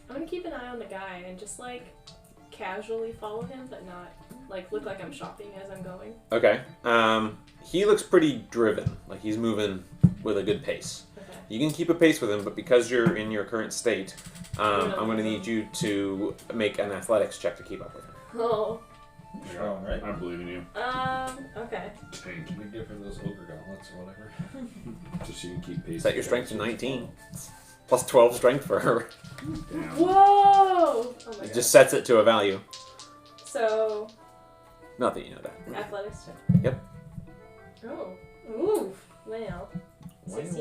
I'm gonna keep an eye on the guy and just like casually follow him, but not like look like I'm shopping as I'm going. Okay. He looks pretty driven. Like he's moving with a good pace. Okay. You can keep a pace with him, but because you're in your current state, I'm going to need you to make an athletics check to keep up with him. Oh. Strong, right? I believe in you. Okay. Tank. Can we give her those ogre gauntlets or whatever? Just so you can keep pace. Set your strength to 19. Plus 12 strength for her. Damn. Whoa! Oh my It god. just sets it to a value. So, Not that you know that. athletics check. Yep. Oh. Ooh. Well. Wait.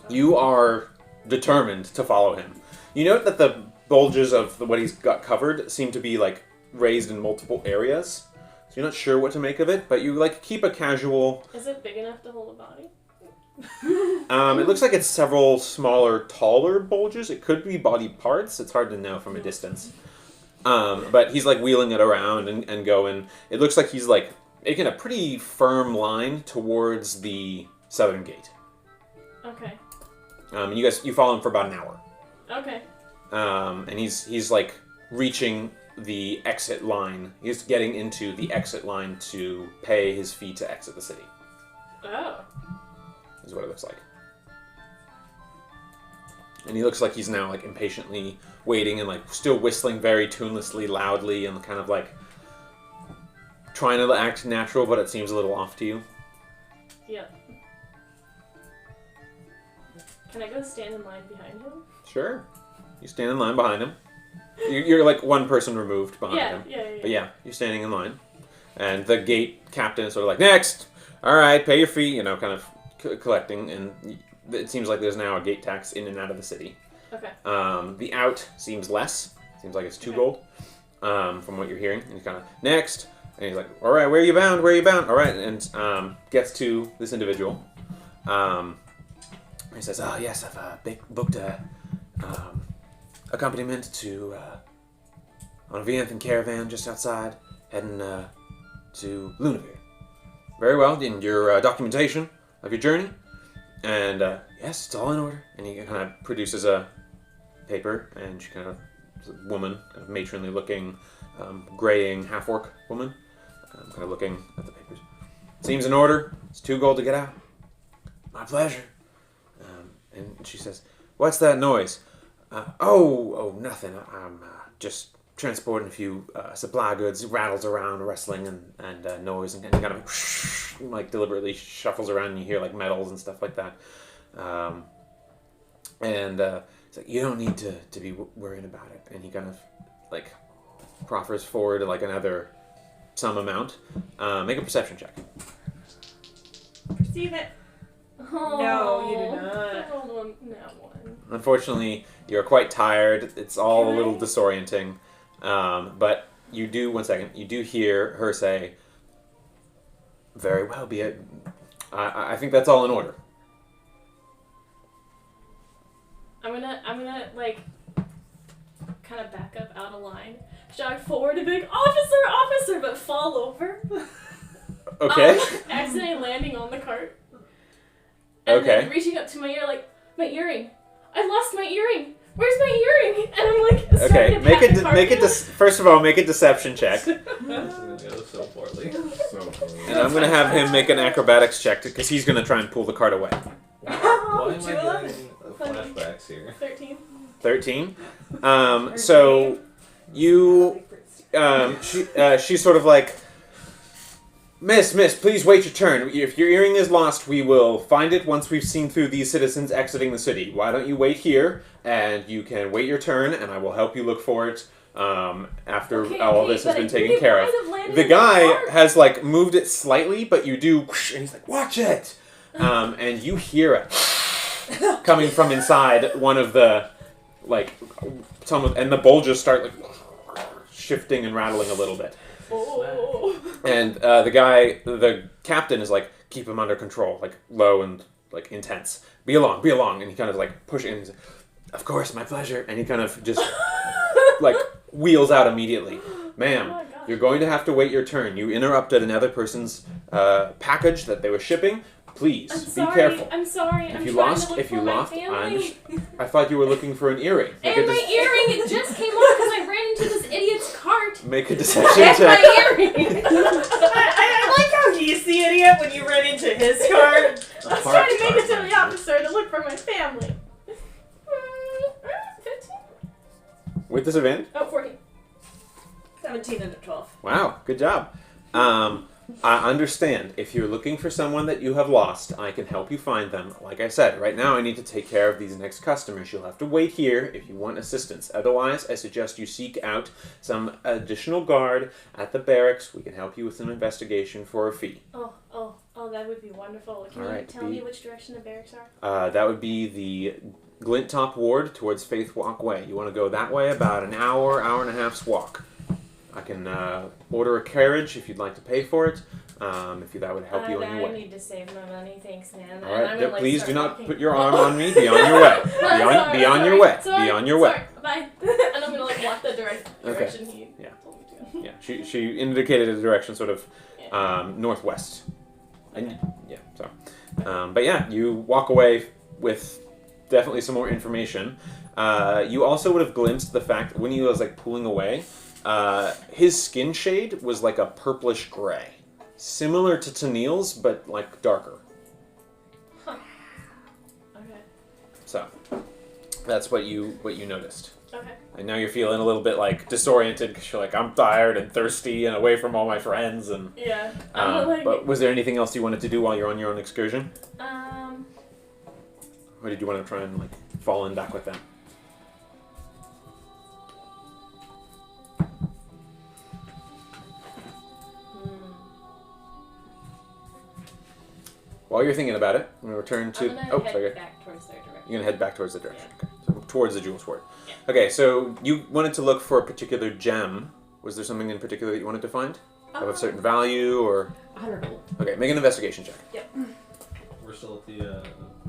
You are determined to follow him. You note that the bulges of what he's got covered seem to be like raised in multiple areas. So you're not sure what to make of it, but you like keep a casual. Is it big enough to hold a body? It looks like it's several smaller, taller bulges. It could be body parts. It's hard to know from a distance. But he's like wheeling it around and going. It looks like he's like making a pretty firm line towards the southern gate. Okay. You follow him for about an hour. Okay. And he's like reaching the exit line. He's getting into the exit line to pay his fee to exit the city. Oh. Is what it looks like. And he looks like he's now like impatiently waiting and like still whistling very tunelessly, loudly, and kind of like trying to act natural, but it seems a little off to you. Yep. Can I go stand in line behind him? Sure. You stand in line behind him. You're like one person removed behind him. Yeah. But yeah, you're standing in line. And the gate captain is sort of like, next! Alright, pay your fee, kind of collecting. And it seems like there's now a gate tax in and out of the city. Okay. The out seems less. Seems like it's 2 gold from what you're hearing. And he's kind of, next! And he's like, alright, where are you bound? Where are you bound? Alright, and gets to this individual. He says, oh yes, I've booked a accompaniment to on a Vianthan caravan just outside, heading to Lunavir. Very well, in your documentation of your journey, and yes, it's all in order. And he kind of produces a paper, and she kind of, it's a woman, kind of matronly looking, graying half-orc woman, kind of looking at the papers. Seems in order. It's 2 gold to get out. My pleasure. And she says, what's that noise? Nothing. I'm just transporting a few supply goods. Rattles around, rustling and noise, and kind of like deliberately shuffles around, and you hear like metals and stuff like that. It's like, you don't need to be worrying about it. And he kind of like proffers forward like some amount. Make a perception check. Perceive it. Oh, No, you do not. I rolled one. Unfortunately, you're quite tired. It's all a little disorienting. But you do, one second, you do hear her say, very well, be it. I think that's all in order. I'm gonna like kind of back up out of line, jog forward and be like, officer, but fall over. Okay. Accidentally landing on the cart. And then reaching up to my ear like, my earring. I lost my earring. Where's my earring? And I'm like, Okay, make it first of all, make a deception check. It's gonna go so poorly. And I'm going to have him make an acrobatics check because he's going to try and pull the cart away. Why am I getting flashbacks here? 13. 13. So you, she's sort of like, Miss, please wait your turn. If your earring is lost, we will find it once we've seen through these citizens exiting the city. Why don't you wait here, and you can wait your turn, and I will help you look for it after all this has been taken care of. The guy has, like, moved it slightly, but you do, and he's like, watch it! And you hear it coming from inside one of the, like, and the bulges start, like, shifting and rattling a little bit. Oh. And the captain is like, keep him under control, like low and like intense. Be along. And he kind of like pushing. And he's like, of course, my pleasure. And he kind of just like wheels out immediately. Ma'am, you're going to have to wait your turn. You interrupted another person's package that they were shipping. Please be careful. I'm sorry. If you lost, I thought you were looking for an earring. And my earring, it just came off because I ran into this idiot's cart. Make a deception Get check. my earring. I like how he's the idiot when you ran into his car. I was trying to make it to the officer to look for my family. 15? With disadvantage? Oh, 14. 17 under 12. Wow, good job. I understand. If you're looking for someone that you have lost, I can help you find them. Like I said, right now I need to take care of these next customers. You'll have to wait here if you want assistance. Otherwise, I suggest you seek out some additional guard at the barracks. We can help you with some investigation for a fee. Oh, that would be wonderful. Can All you right, tell me which direction the barracks are? That would be the Glint Top Ward towards Faith Walk Way. You want to go that way about an hour and a half's walk. I can order a carriage if you'd like to pay for it. That would help you on your way. I need to save my money, thanks, man. All right, I'm please do not put your arm on me. Be on your way. Be on your way. Be on your way. Bye. And I'm gonna like walk the direction he told me to. Yeah, she indicated a direction sort of northwest. And but yeah, you walk away with definitely some more information. You also would have glimpsed the fact when he was like pulling away. His skin shade was like a purplish gray, similar to Tennille's, but like darker. Huh. Okay. So that's what you noticed. Okay. And now you're feeling a little bit like disoriented because you're like, I'm tired and thirsty and away from all my friends and. Yeah. But was there anything else you wanted to do while you're on your own excursion? Or did you want to try and like fall in back with them? While you're thinking about it, I'm going to return to... Back towards their direction. You're going to head back towards the direction. Yeah. Okay. So towards the Jewel Sword. Yeah. Okay, so you wanted to look for a particular gem. Was there something in particular that you wanted to find? Of a certain value, or... 100 gold. Okay, make an investigation check. Yep. We're still at the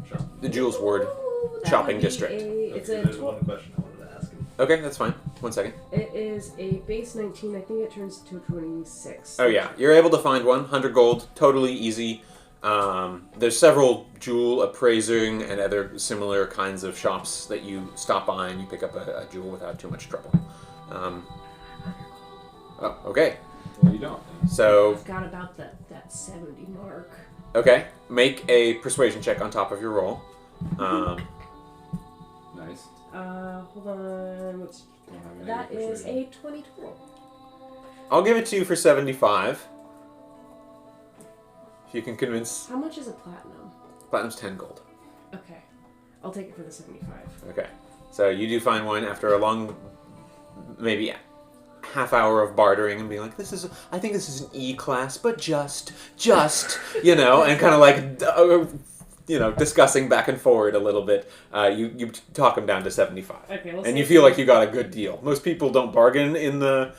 shop. The Jewel Sword That shopping would be district. It's Okay, a there's one question I wanted to ask him. Okay, that's fine. 1 second. It is a base 19. I think it turns to 26. Oh yeah, you're able to find one. 100 gold, totally easy. There's several jewel appraising and other similar kinds of shops that you stop by and you pick up a jewel without too much trouble. Okay. Well, you don't. So, I've got about that 70 mark. okay, make a persuasion check on top of your roll. Nice. Hold on. What's Don't have any that? Is persuasion. a 20 total. I'll give it to you for 75. If you can convince... How much is a platinum? Platinum's 10 gold. Okay. I'll take it for the 75. Okay. So you do find one after a long, maybe half hour of bartering and being like, I think this is an E class, but just, you know, and kind of like, discussing back and forward a little bit. You talk them down to 75. Okay, and you feel like you got a good deal. Most people don't bargain in the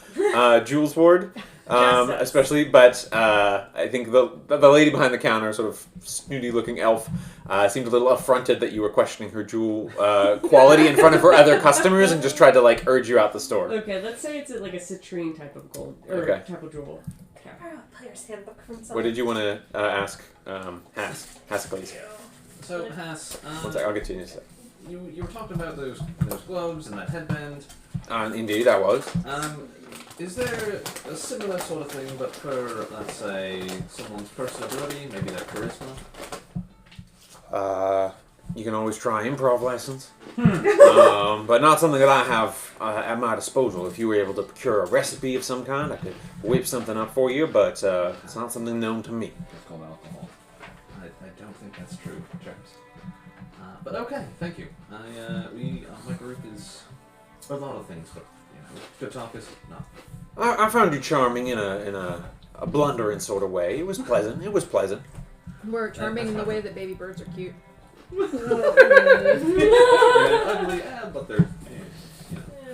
Jewels Ward. Especially, but I think the lady behind the counter, sort of snooty-looking elf, seemed a little affronted that you were questioning her jewel quality in front of her other customers, and just tried to like urge you out the store. Okay, let's say it's like a citrine type of gold or Okay. type of jewel. Can I borrow a player's handbook from someone? What did you want to ask Haskell's? So, Haas, One sec, I'll get to you in a sec. you were talking about those gloves and that headband. Indeed, I was. Is there a similar sort of thing, but for, let's say, someone's personality, maybe their charisma? You can always try improv lessons. But not something that I have at my disposal. If you were able to procure a recipe of some kind, I could whip something up for you, but it's not something known to me. It's called alcohol. I don't think that's true, James. But okay, thank you. My group is a lot of things, but good talk is not. I found you charming in a blundering sort of way. It was pleasant. It was pleasant. We're charming in the way that baby birds are cute. They're ugly, but they're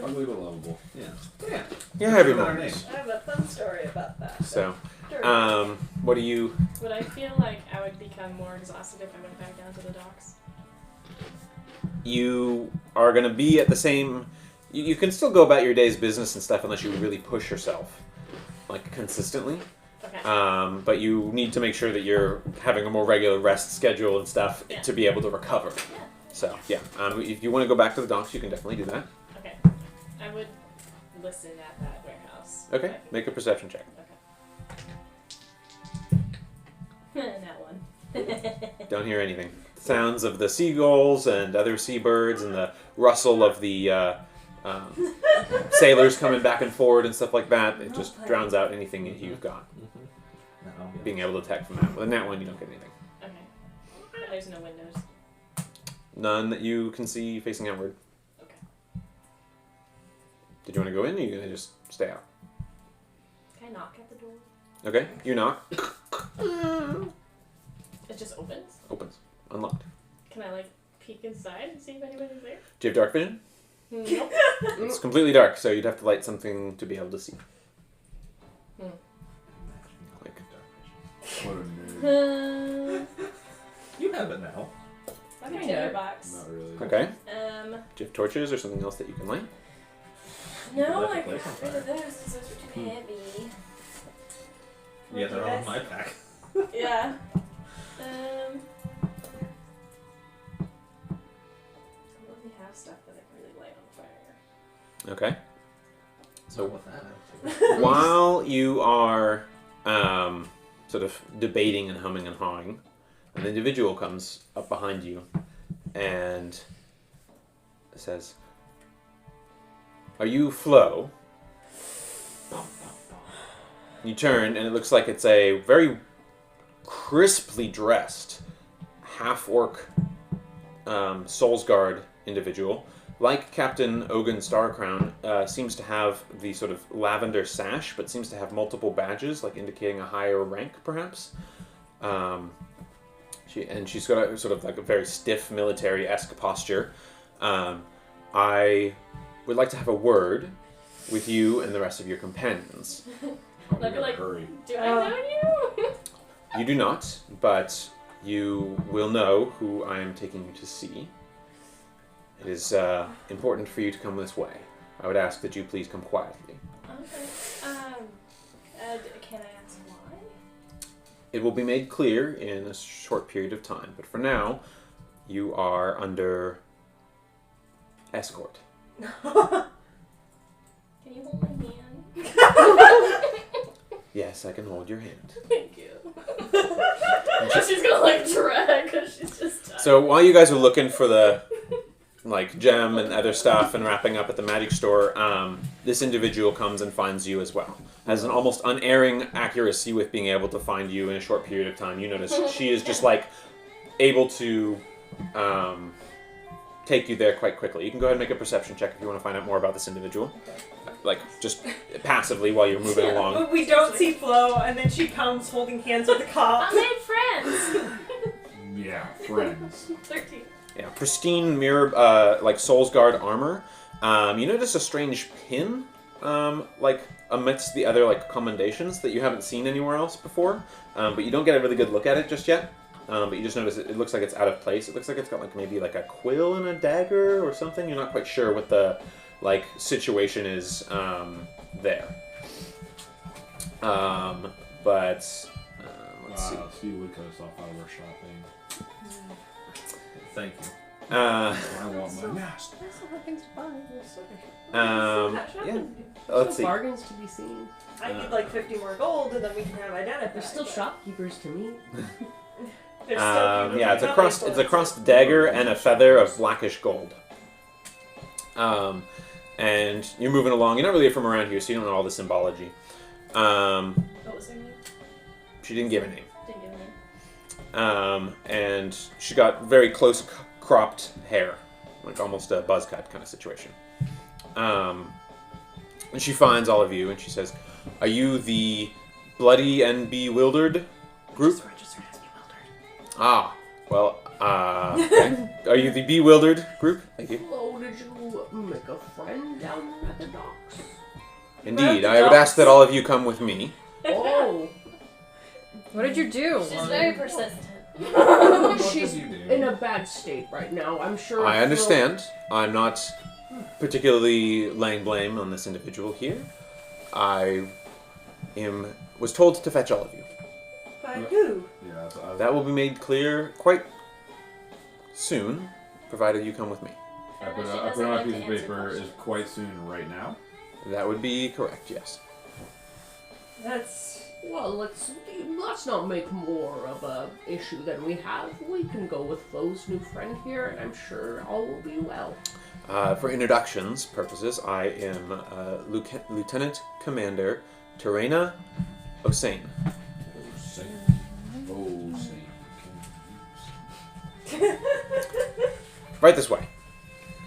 Ugly but lovable. yeah. You have your Better moments. I have a fun story about that. So, Sure. what do you? Would I feel like I would become more exhausted if I went back down to the docks? You are going to be at the same. You can still go about your day's business and stuff unless you really push yourself, like consistently. Okay. But you need to make sure that you're having a more regular rest schedule and stuff to be able to recover. Yeah. So yeah, if you want to go back to the docks, you can definitely do that. Okay. I would listen at that warehouse. Okay, make a perception check. Okay. That one. Don't hear anything. Sounds of the seagulls and other seabirds and the rustle of the sailors coming back and forward and stuff like that. It just drowns out anything that you've got. Being able to detect from that. But in that one, you don't get anything. Okay. There's no windows. None that you can see facing outward. Okay. Did you want to go in or are you going to just stay out? Can I knock at the door? Okay, you knock. It just opens? Opens. Unlocked. Can I, peek inside and see if anybody's there? Do you have dark vision? Nope. It's completely dark, so you'd have to light something to be able to see. Like, What a nerd. You have it now. I'm in Yeah. your box. Not really. okay. Do you have torches or something else that you can light? No, Let I the place got on rid of fire. those because those were too heavy. Yeah, they're all in my pack. Yeah. Let me have stuff that I can really light on fire. Okay. So So with that, while you are sort of debating and humming and hawing, an individual comes up behind you and says, "Are you Flo?" You turn, and it looks like it's a very crisply dressed half-orc Soulsguard individual. Like Captain Ogun Starcrown, seems to have the sort of lavender sash, but seems to have multiple badges, like indicating a higher rank, perhaps. She's got a sort of like a very stiff military-esque posture. I would like to have a word with you and the rest of your companions. I'd be like, hurry. do I know you? You do not, but you will know who I am taking you to see. It is important for you to come this way. I would ask that you please come quietly. Okay. Can I ask why? It will be made clear in a short period of time, but for now, you are under escort. Can you hold my hand? Yes, I can hold your hand. Thank you. She's gonna drag because she's just tired. So while you guys are looking for the gem and other stuff and wrapping up at the magic store, this individual comes and finds you as well. Has an almost unerring accuracy with being able to find you in a short period of time. You notice she is just able to take you there quite quickly. You can go ahead and make a perception check if you want to find out more about this individual. Just passively while you're moving along. But we don't see Flo, and then she comes holding hands with the cop. I made friends. Yeah, friends. 13. Yeah, pristine mirror, Soulsguard armor. You notice a strange pin, amidst the other commendations that you haven't seen anywhere else before. But you don't get a really good look at it just yet. But you just notice it looks like it's out of place. It looks like it's got maybe a quill and a dagger or something. You're not quite sure what the situation is there. But let's see. Wow, Steve would cut us off while we're shopping. thank you. I want my mask. I still have things to buy. Yeah. Let's see. Bargains to be seen. I need 50 more gold, and then we can have identified. There's still shopkeepers to meet. They're still Yeah, it's a crossed dagger and a feather of blackish gold. And you're moving along. You're not really from around here, so you don't know all the symbology. What was her name? She didn't give a name. Didn't give a name. And she got very close cropped hair, like almost a buzz cut kind of situation. And she finds all of you, and she says, "Are you the Bloody and Beewildered group?" Registered as Beewildered. Ah, well, okay. Are you the Beewildered group? Thank you. Oh, did you make a friend down at the docks? Indeed, I would ask that all of you come with me. Oh. What did you do? She's very persistent. She's did you do? in a bad state right now. I'm sure. I understand. I'm not particularly laying blame on this individual here. I was told to fetch all of you. By who? Yeah, That will be made clear quite soon, provided you come with me. I put on a piece of paper is quite soon right now. That would be correct, yes. That's. Well, let's not make more of a issue than we have. We can go with Flo's new friend here, and I'm sure all will be well. For introductions purposes, I am Lieutenant Commander Terena Osane. Right this way.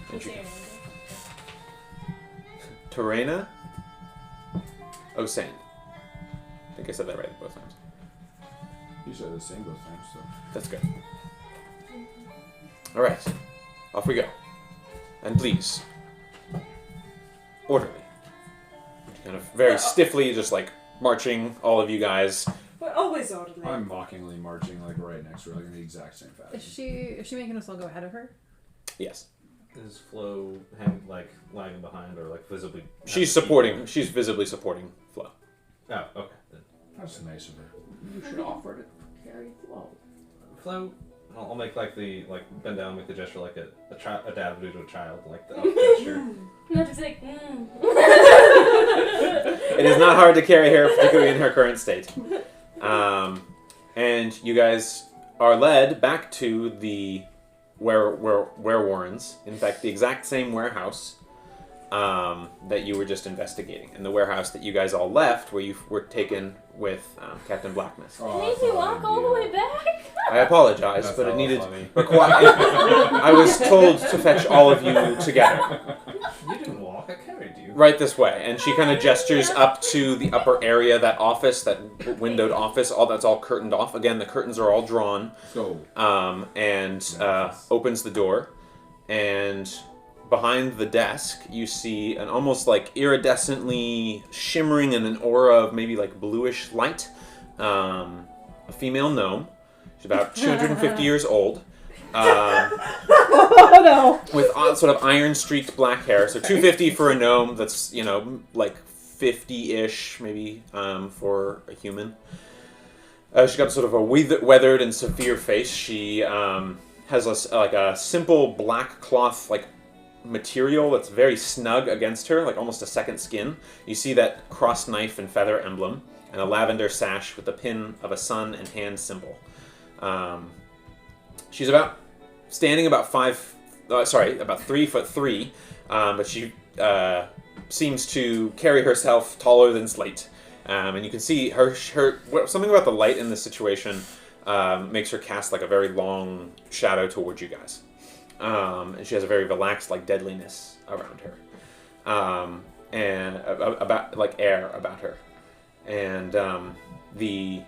What's your name? Terena Osane. I think I said that right both times. You said the same both times, so. That's good. Alright. Off we go. And please. Orderly. Kind of very stiffly, just like marching all of you guys. We're always orderly. I'm mockingly marching like right next to her, like in the exact same fashion. Is she making us all go ahead of her? Yes. Is Flo lagging behind or like visibly? She's visibly supporting Flo. Oh, okay. Then. That's nice of her. You should offer to carry Flo. Flo, I'll make bend down, make the gesture like a dad would do to a child, like the gesture. Not just like, It is not hard to carry her, particularly in her current state. And you guys are led back to the Werewarrens. In fact, the exact same warehouse that you were just investigating, and the warehouse that you guys all left, where you were taken with Captain Blackness. you made me walk all the way back? I apologize, That's but it all needed. funny. I was told to fetch all of you together. You didn't walk, I carried you. Right this way, and she kind of gestures up to the upper area, that office, that windowed office. That's all curtained off. Again, the curtains are all drawn. So. And opens the door, and behind the desk you see an almost like iridescently shimmering in an aura of maybe like bluish light. A female gnome. She's about 250 years old. Oh no! With sort of iron-streaked black hair. So 250 for a gnome. That's, like 50-ish maybe for a human. She's got sort of a weathered and severe face. She has a simple black cloth material that's very snug against her, like almost a second skin. You see that cross knife and feather emblem, and a lavender sash with the pin of a sun and hand symbol. She's standing about 3'3", but she seems to carry herself taller than Slate. And you can see her something about the light in this situation makes her cast like a very long shadow towards you guys. And she has a very relaxed deadliness around her. And about air about her. And the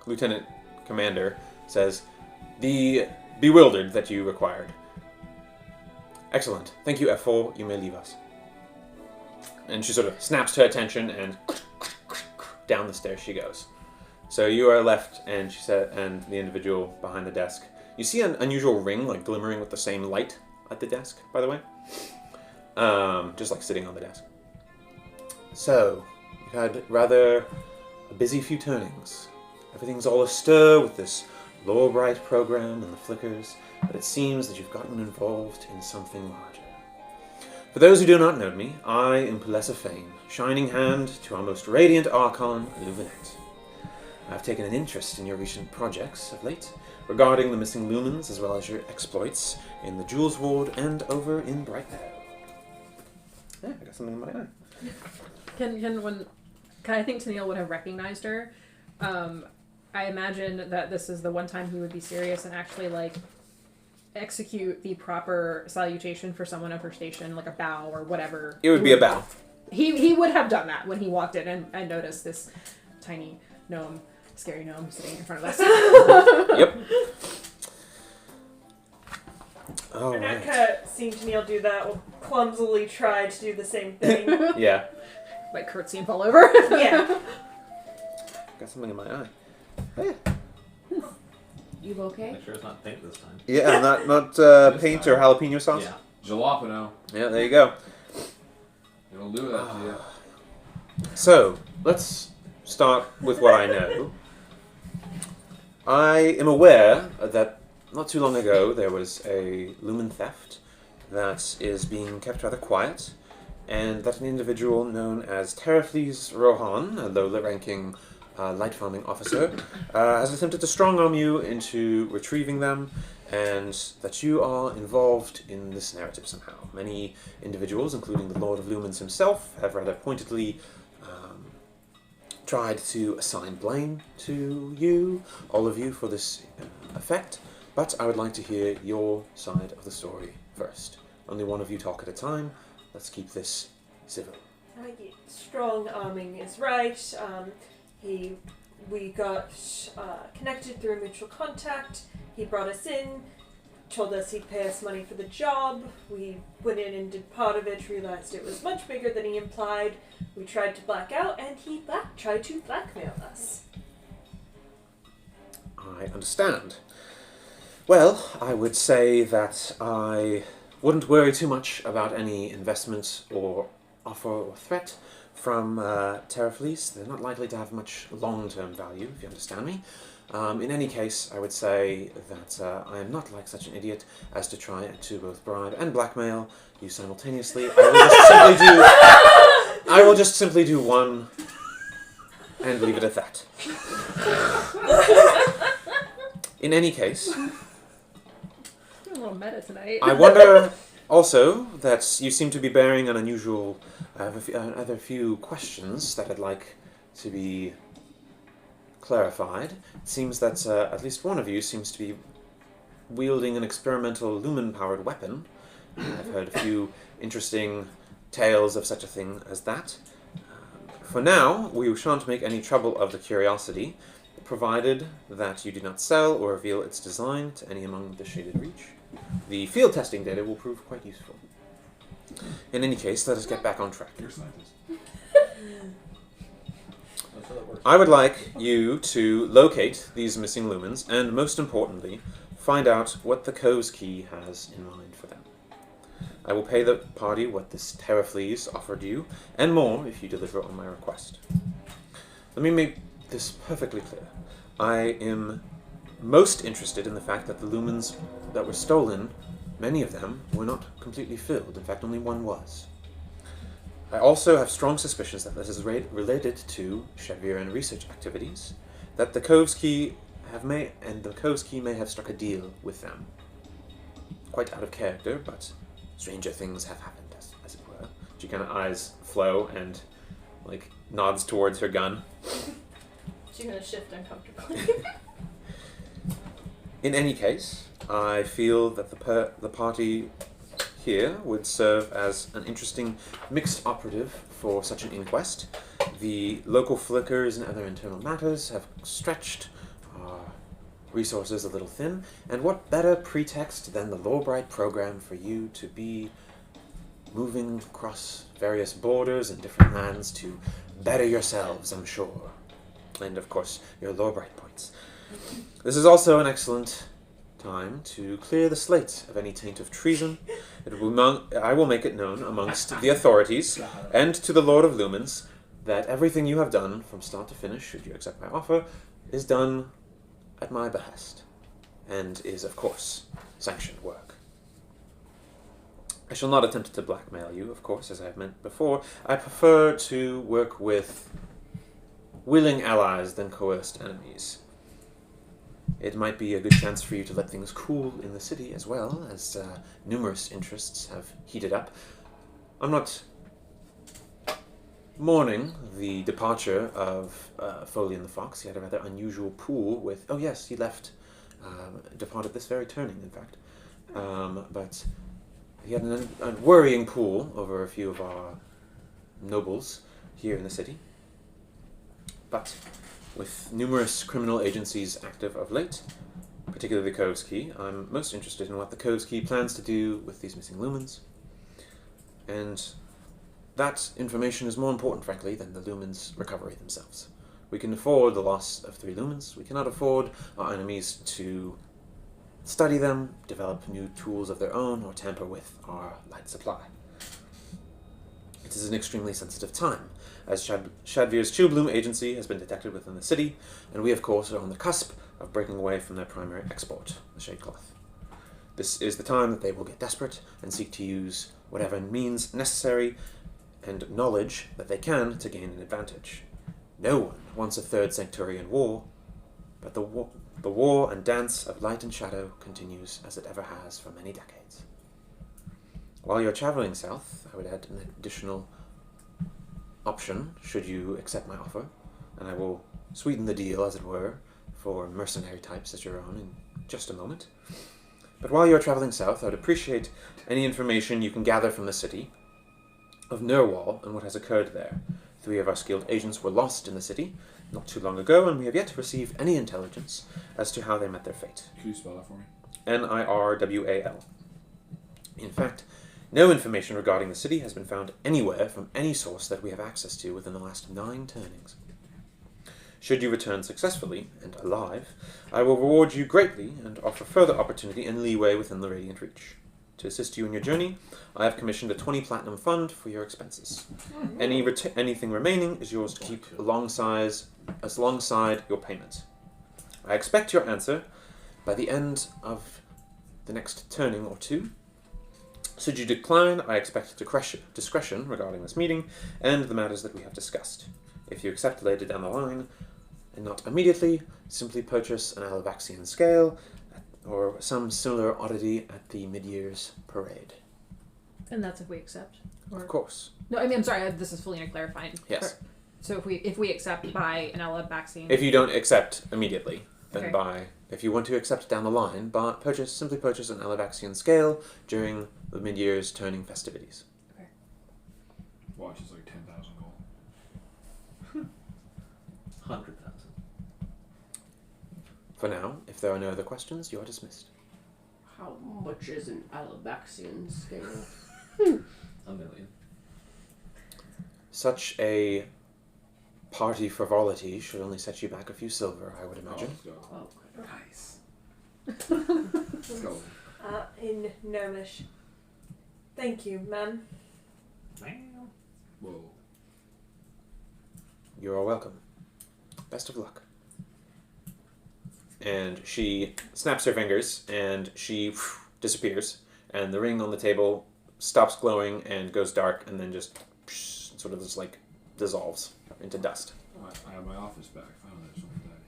Lieutenant Commander says, "The Beewildered that you required. Excellent. Thank you, F4. You may leave us." And she sort of snaps to attention, and down the stairs she goes. So you are left, and she said, and the individual behind the desk. You see an unusual ring, glimmering with the same light at the desk, by the way. Just sitting on the desk. So, you've had rather a busy few turnings. Everything's all astir with this Lorebright program and the flickers, but it seems that you've gotten involved in something larger. For those who do not know me, I am Puleesa Fayne, shining hand to our most radiant Archon, Illuminate. I've taken an interest in your recent projects of late, regarding the missing lumens as well as your exploits in the Jewels Ward and over in Brightdale. Yeah, I got something in my eye. I think Tennille would have recognized her. I imagine that this is the one time he would be serious and actually like execute the proper salutation for someone of her station, like a bow or whatever. It would be a bow. He would have done that when he walked in and noticed this tiny gnome, scary gnome sitting in front of us. Yep. Oh, And right. Akka, seeing Tennille do that, will clumsily try to do the same thing. Yeah. Like curtsy and fall over. Yeah. Got something in my eye. Hey. You okay? Make sure it's not pink this time. Yeah, not paint or jalapeno sauce. Yeah. Jalapeno. Yeah, there you go. It'll do that to you. So, let's start with what I know. I am aware that not too long ago there was a lumen theft that is being kept rather quiet, and that an individual known as Terafles Rohan, a low-ranking light farming officer, has attempted to strong-arm you into retrieving them, and that you are involved in this narrative somehow. Many individuals, including the Lord of Lumens himself, have rather pointedly tried to assign blame to you, all of you, for this effect, but I would like to hear your side of the story first. Only one of you talk at a time. Let's keep this civil. Strong arming is right. We got connected through a mutual contact. He brought us in, told us he'd pay us money for the job. We went in and did part of it, realized it was much bigger than he implied. We tried to black out, and he tried to blackmail us. I understand. Well, I would say that I wouldn't worry too much about any investment or offer or threat from Terafles. They're not likely to have much long-term value, if you understand me. In any case, I would say that I am not like such an idiot as to try to both bribe and blackmail you simultaneously. I will just simply do one and leave it at that. In any case, A little meta tonight. I wonder also that you seem to be bearing an unusual. I have a few questions that I'd like to be clarified. It seems that at least one of you seems to be wielding an experimental lumen-powered weapon. I've heard a few interesting tales of such a thing as that. For now, we shan't make any trouble of the curiosity, provided that you do not sell or reveal its design to any among the Shaded Reach. The field testing data will prove quite useful. In any case, let us get back on track. You're a scientist. That's how that works. I would like you to locate these missing lumens, and most importantly, find out what the Co's key has in mind for them. I will pay the party what this Terafles offered you, and more if you deliver on my request. Let me make this perfectly clear. I am most interested in the fact that the lumens that were stolen, many of them, were not completely filled. In fact, only one was. I also have strong suspicions that this is related to Cheviran research activities, that the Cove's Key may have struck a deal with them. Quite out of character, but stranger things have happened, as it were. She kind of eyes flow and nods towards her gun. She's gonna shift uncomfortably. In any case, I feel that the party here would serve as an interesting mixed operative for such an inquest. The local flickers and other internal matters have stretched our resources a little thin, and what better pretext than the Lorebright program for you to be moving across various borders and different lands to better yourselves, I'm sure. And of course, your Lorebright points. This is also an excellent time to clear the slate of any taint of treason. I will make it known amongst the authorities and to the Lord of Lumens that everything you have done from start to finish, should you accept my offer, is done at my behest and is, of course, sanctioned work. I shall not attempt to blackmail you, of course, as I have meant before. I prefer to work with willing allies than coerced enemies. It might be a good chance for you to let things cool in the city as well, as numerous interests have heated up. I'm not mourning the departure of Foley and the Fox. He had a rather unusual pool with... Oh yes, he left, departed this very turning, in fact. But he had a worrying pool over a few of our nobles here in the city. But with numerous criminal agencies active of late, particularly the Coves Key, I'm most interested in what the Coves Key plans to do with these missing lumens. And that information is more important, frankly, than the lumens' recovery themselves. We can afford the loss of 3 lumens. We cannot afford our enemies to study them, develop new tools of their own, or tamper with our light supply. It is an extremely sensitive time, as Shadvir's Chillbloom agency has been detected within the city, and we, of course, are on the cusp of breaking away from their primary export, the Shadecloth. This is the time that they will get desperate and seek to use whatever means necessary and knowledge that they can to gain an advantage. No one wants a third Sancturian war, but the war and dance of light and shadow continues as it ever has for many decades. While you're traveling south, I would add an additional option, should you accept my offer, and I will sweeten the deal, as it were, for mercenary types as your own in just a moment. But while you're traveling south, I would appreciate any information you can gather from the city of Nerwall and what has occurred there. 3 of our skilled agents were lost in the city not too long ago, and we have yet to receive any intelligence as to how they met their fate. Can you spell that for me? Nirwal. In fact, no information regarding the city has been found anywhere from any source that we have access to within the last 9 turnings. Should you return successfully and alive, I will reward you greatly and offer further opportunity and leeway within the Radiant Reach. To assist you in your journey, I have commissioned a 20 platinum fund for your expenses. Anything remaining is yours to keep alongside your payment. I expect your answer by the end of the next turning or 2. Should you decline, I expect discretion regarding this meeting and the matters that we have discussed. If you accept later down the line, and not immediately, simply purchase an Alabaxian scale or some similar oddity at the Midyear's parade. And that's if we accept? Or... Of course. No, I mean, I'm sorry, this is Felina clarifying. Yes. So if we accept by an Alabaxian... If you don't accept immediately, then Okay. if you want to accept down the line, simply purchase an Alabaxian scale during the Midyear's turning festivities. Watch is like 10,000 gold. 100,000. For now, if there are no other questions, you are dismissed. How much is an Alabaxian scale? 1 million. Such a party frivolity should only set you back a few silver, I would imagine. Let's go. Oh, Nice. Let's go. In Gnomish. Thank you, ma'am. Whoa. You are welcome. Best of luck. And she snaps her fingers, and she disappears, and the ring on the table stops glowing and goes dark, and then just sort of just like dissolves into dust. I have my office back. Finally, there's someone died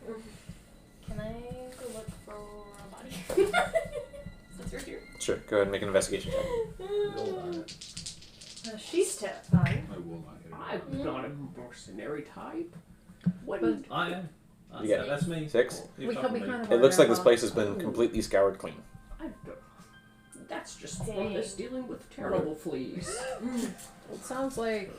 here. Can I go look for a body? Since we're here. Sure, go ahead and make an investigation check. She's terrifying. I will not hit it. I'm not a mercenary type. What? But- I am. You get That's me. 6? You We talking kind to me. of It looks like this are, place has been completely scoured clean. I don't. That's just fungus dealing with terrible fleas. It sounds like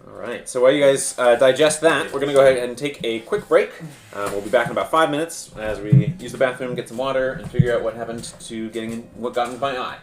Alright, so while you guys digest that, we're going to go ahead and take a quick break. We'll be back in about 5 minutes as we use the bathroom, get some water, and figure out what happened to what got into my eye.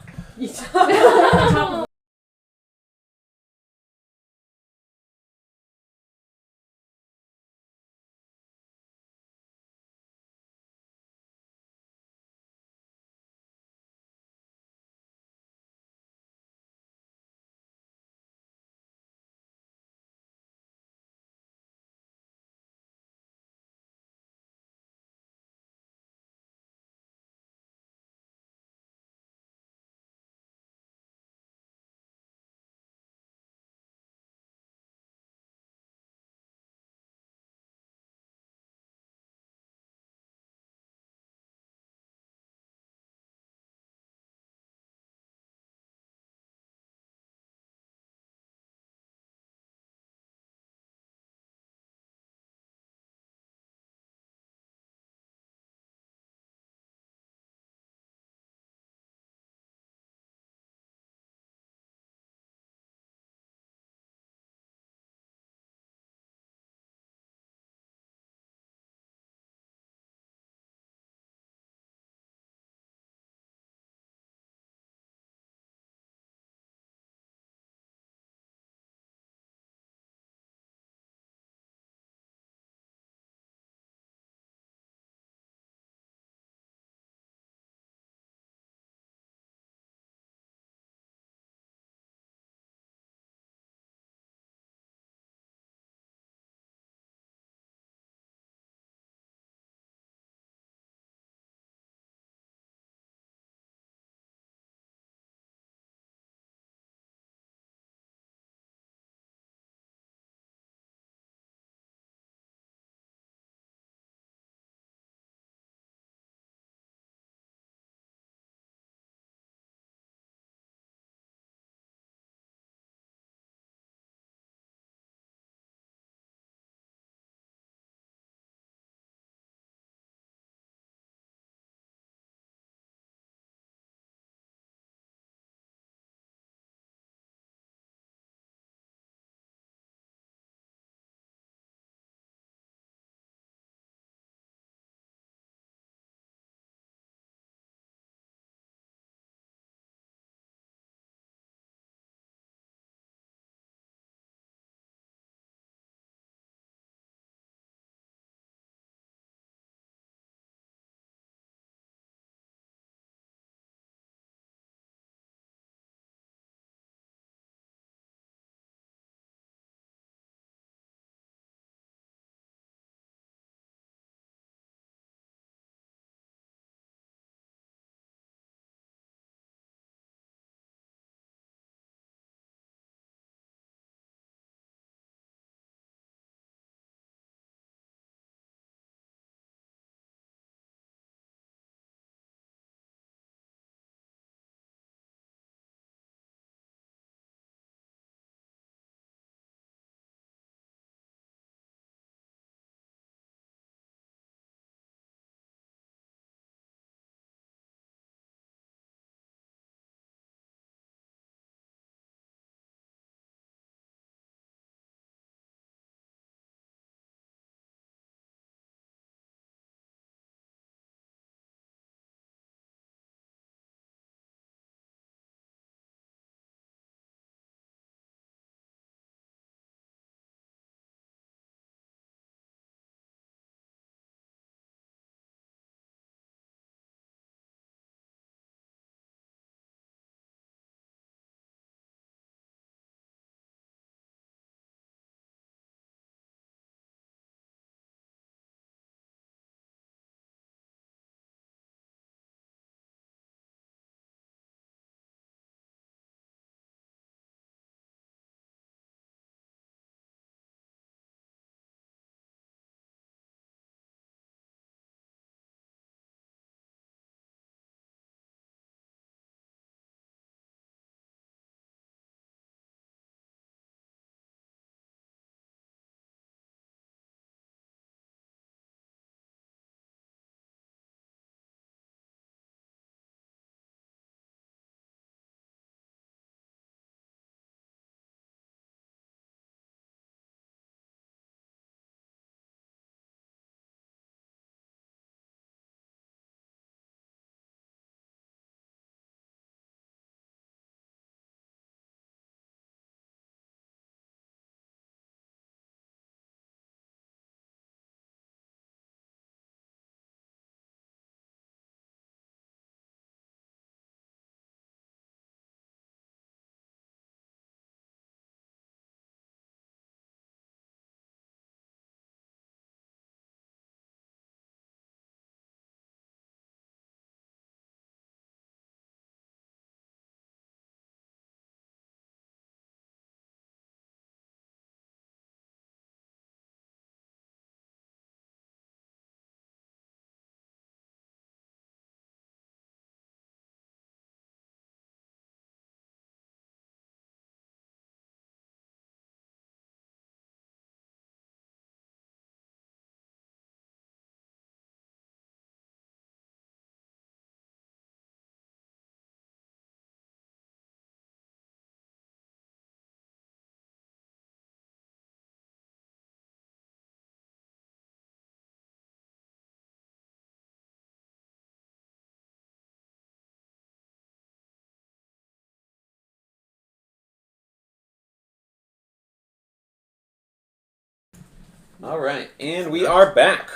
All right, and we are back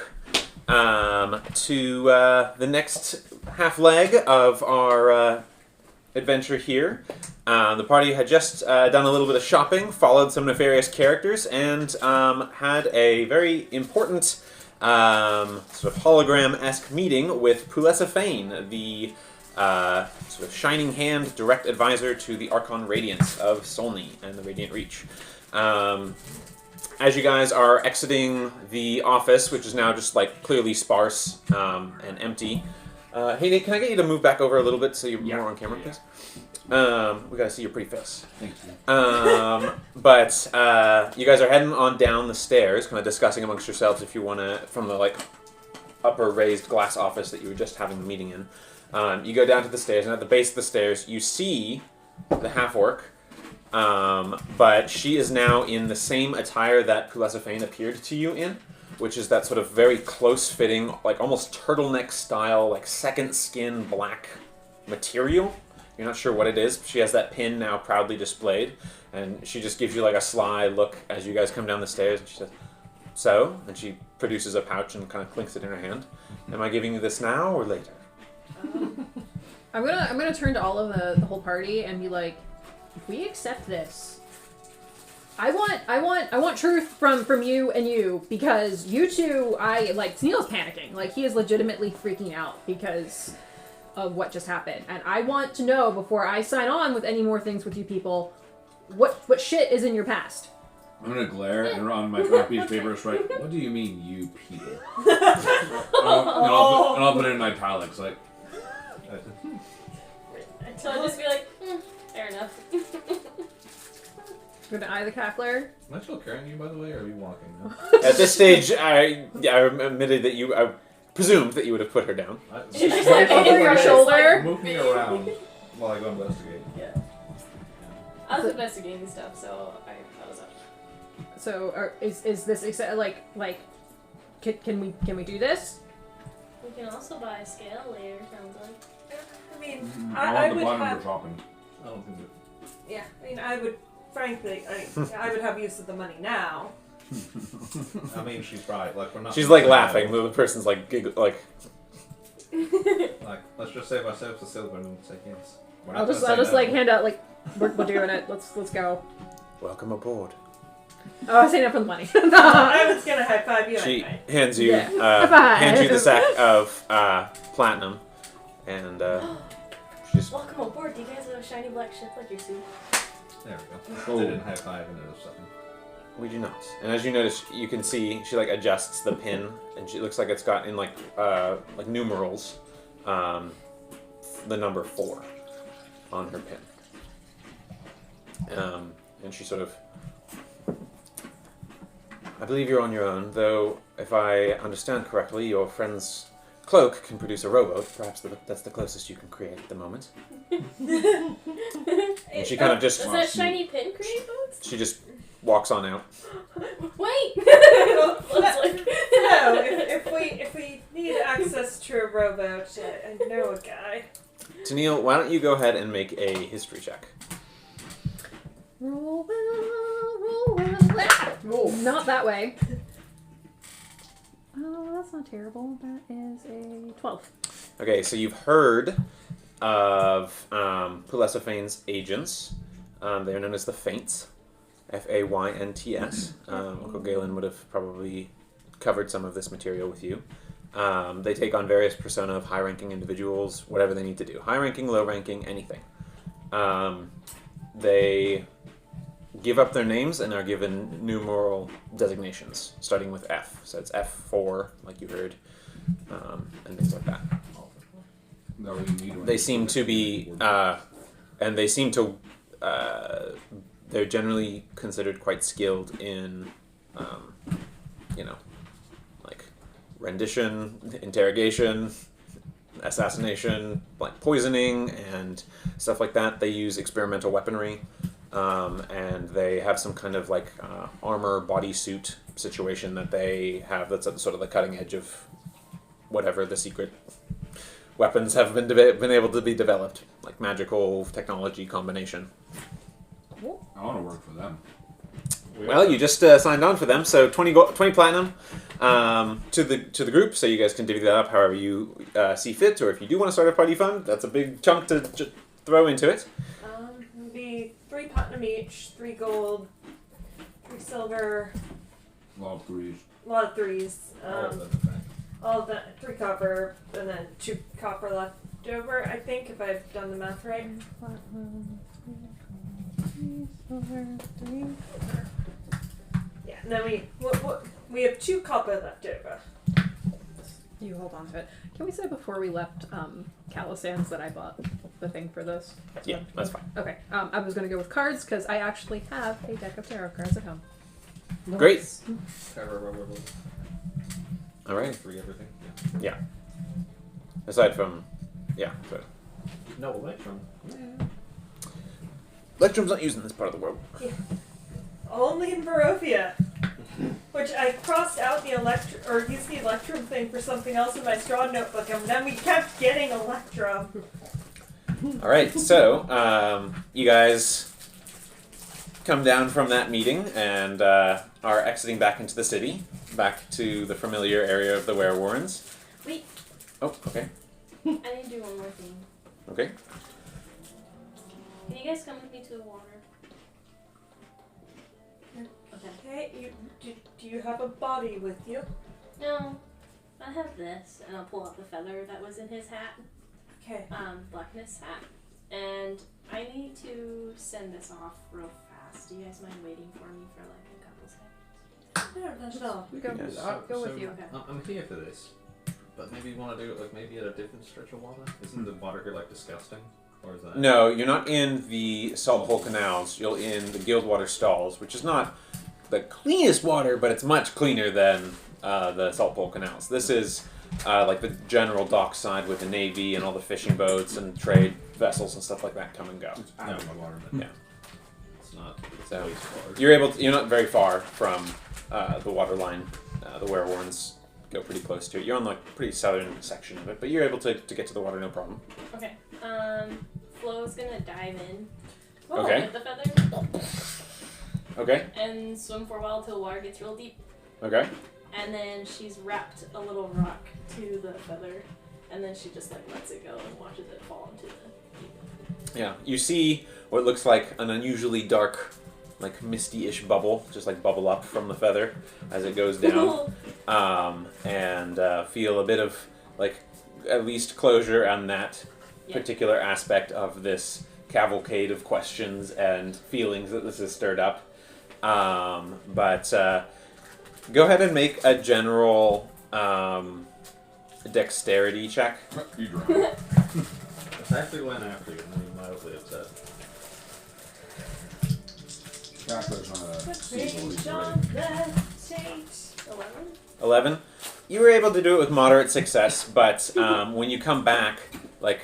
to the next half leg of our adventure here. The party had just done a little bit of shopping, followed some nefarious characters, and had a very important sort of hologram-esque meeting with Puleesa Fayne, the sort of shining hand direct advisor to the Archon Radiance of Solney and the Radiant Reach. As you guys are exiting the office, which is now just like clearly sparse and empty, hey, can I get you to move back over a little bit so you're more on camera, please? We gotta see your pretty face. Thank you. But you guys are heading on down the stairs, kind of discussing amongst yourselves if you want to, from the like upper raised glass office that you were just having the meeting in. You go down to the stairs, and at the base of the stairs, you see the half-orc. But she is now in the same attire that Puleesa Fayne appeared to you in, which is that sort of very close-fitting, like almost turtleneck style, like second skin black material. You're not sure what it is. She has that pin now proudly displayed, and she just gives you like a sly look as you guys come down the stairs, and she says, "So?" And she produces a pouch and kind of clinks it in her hand. "Am I giving you this now or later?" I'm gonna turn to all of the whole party and be like, if we accept this, I want truth from you and you, because you two, Neil's panicking. Like, he is legitimately freaking out because of what just happened. And I want to know, before I sign on with any more things with you people, what shit is in your past. I'm gonna glare and on my piece of paper write, "What do you mean, you people?" and I'll put it in italics, like. So I'll just be like, fair enough. We're gonna eye the cackler. Am I still carrying you, by the way, or are you walking now? At this stage, I admitted that I presumed that you would have put her down. She's just like over your shoulder. Move me around while I go investigate. Yeah. I was investigating stuff, so I was up. So, is this can we do this? We can also buy a scale later, sounds like. I mean, I I want the would bottom have. for shopping. I don't think that. Yeah, I mean, I would. Frankly, I would have use of the money now. I mean, she's right. Like, we're not. She's like laughing. The person's like like. Like, let's just save ourselves the silver and say yes. We're not I'll gonna just say no. like hand out like we're doing it. Let's go. Welcome aboard. Oh, I saved up for the money. I was gonna high five you She anyway. hands you Bye. hands you the sack of platinum, and she just Welcome aboard. Do you guys have a shiny black ship like your suit? There we go. Oh. They didn't high five and it was something. we do not. And as you notice, you can see she like adjusts the pin, and she looks like it's got in like numerals, the number 4 on her pin. And she sort of. I believe you're on your own, though if I understand correctly, your friend's cloak can produce a rowboat. Perhaps that's the closest you can create at the moment. And she kind of just... Does that shiny pin create boats? She just walks on out. Wait! No, if we need access to a rowboat, I know a guy. Tennille, why don't you go ahead and make a history check? Roll well. Oh, not that way. Oh, that's not terrible. That is a 12. Okay, so you've heard of Puleesa Fayne's agents. They are known as the Faints. Fayns. Uncle Galen would have probably covered some of this material with you. They take on various persona of high-ranking individuals, whatever they need to do. High-ranking, low-ranking, anything. They give up their names and are given numeral designations, starting with F. So it's F4, like you heard, and things like that. No, you need one. They seem to be, and they seem to, they're generally considered quite skilled in, like rendition, interrogation, assassination, like poisoning, and stuff like that. They use experimental weaponry, and they have some kind of like armor bodysuit situation that they have that's at sort of the cutting edge of whatever the secret weapons have been able to be developed, like magical technology combination. I want to work for them. Well, you just signed on for them, so 20 platinum to the group, so you guys can divvy that up however you see fit, or if you do want to start a party fund, that's a big chunk to throw into it. It'll be 3 platinum each, 3 gold, 3 silver. A lot of threes. A lot of threes. All of them, in fact. All of that, 3 copper, and then 2 copper left over, I think, if I've done the math right. Yeah, and then we have 2 copper left over. You hold on to it. Can we say before we left Calisans that I bought the thing for this? Yeah, that's fine. Okay. I was going to go with cards because I actually have a deck of tarot cards at home. Great. Rubber. All right. 3 everything. Yeah. Aside from, yeah. So. No electrum. Electrum's not used in this part of the world. Yeah. Only in Barovia. Which I crossed out the used the electrum thing for something else in my straw notebook, and then we kept getting electrum. All right. So you guys come down from that meeting and are exiting back into the city, back to the familiar area of the Werewarrens. Wait, Oh, okay. I need to do one more thing. Okay. Can you guys come with me to the water? Okay. Okay, do you have a body with you? No, I have this, and I'll pull out the feather that was in his hat. Okay. Blackness hat. And I need to send this off real fast. Do you guys mind waiting for me for like a couple seconds? No, not at all. We go. Yes. I'll go with So, you. Okay. I'm here for this, but maybe you want to do it like maybe at a different stretch of water. Isn't the water here like disgusting, or is that? No, you're not in the salt hole canals. You're in the Guildwater stalls, which is not the cleanest water, but it's much cleaner than the salt hole canals. This is like the general dock side with the navy and all the fishing boats and trade vessels and stuff like that come and go. It's out of my water, but Yeah. It's not So wastewater. you're not very far from the water line. The Werewarrens go pretty close to it. You're on the pretty southern section of it, but you're able to get to the water no problem. Okay. Flo's gonna dive in Okay. with the feather Okay. and swim for a while till the water gets real deep. Okay. And then she's wrapped a little rock to the feather, and then she just like lets it go and watches it fall into the. Yeah. You see what looks like an unusually dark, like misty-ish bubble, just like bubble up from the feather as it goes down, and feel a bit of like at least closure on that Yeah. particular aspect of this cavalcade of questions and feelings that this has stirred up. But go ahead and make a general dexterity check. you drown. It's actually went after you, and then you're mildly upset. Cactus on a Put seasonal range reach on already. the taint. 11. 11. You were able to do it with moderate success, but when you come back, like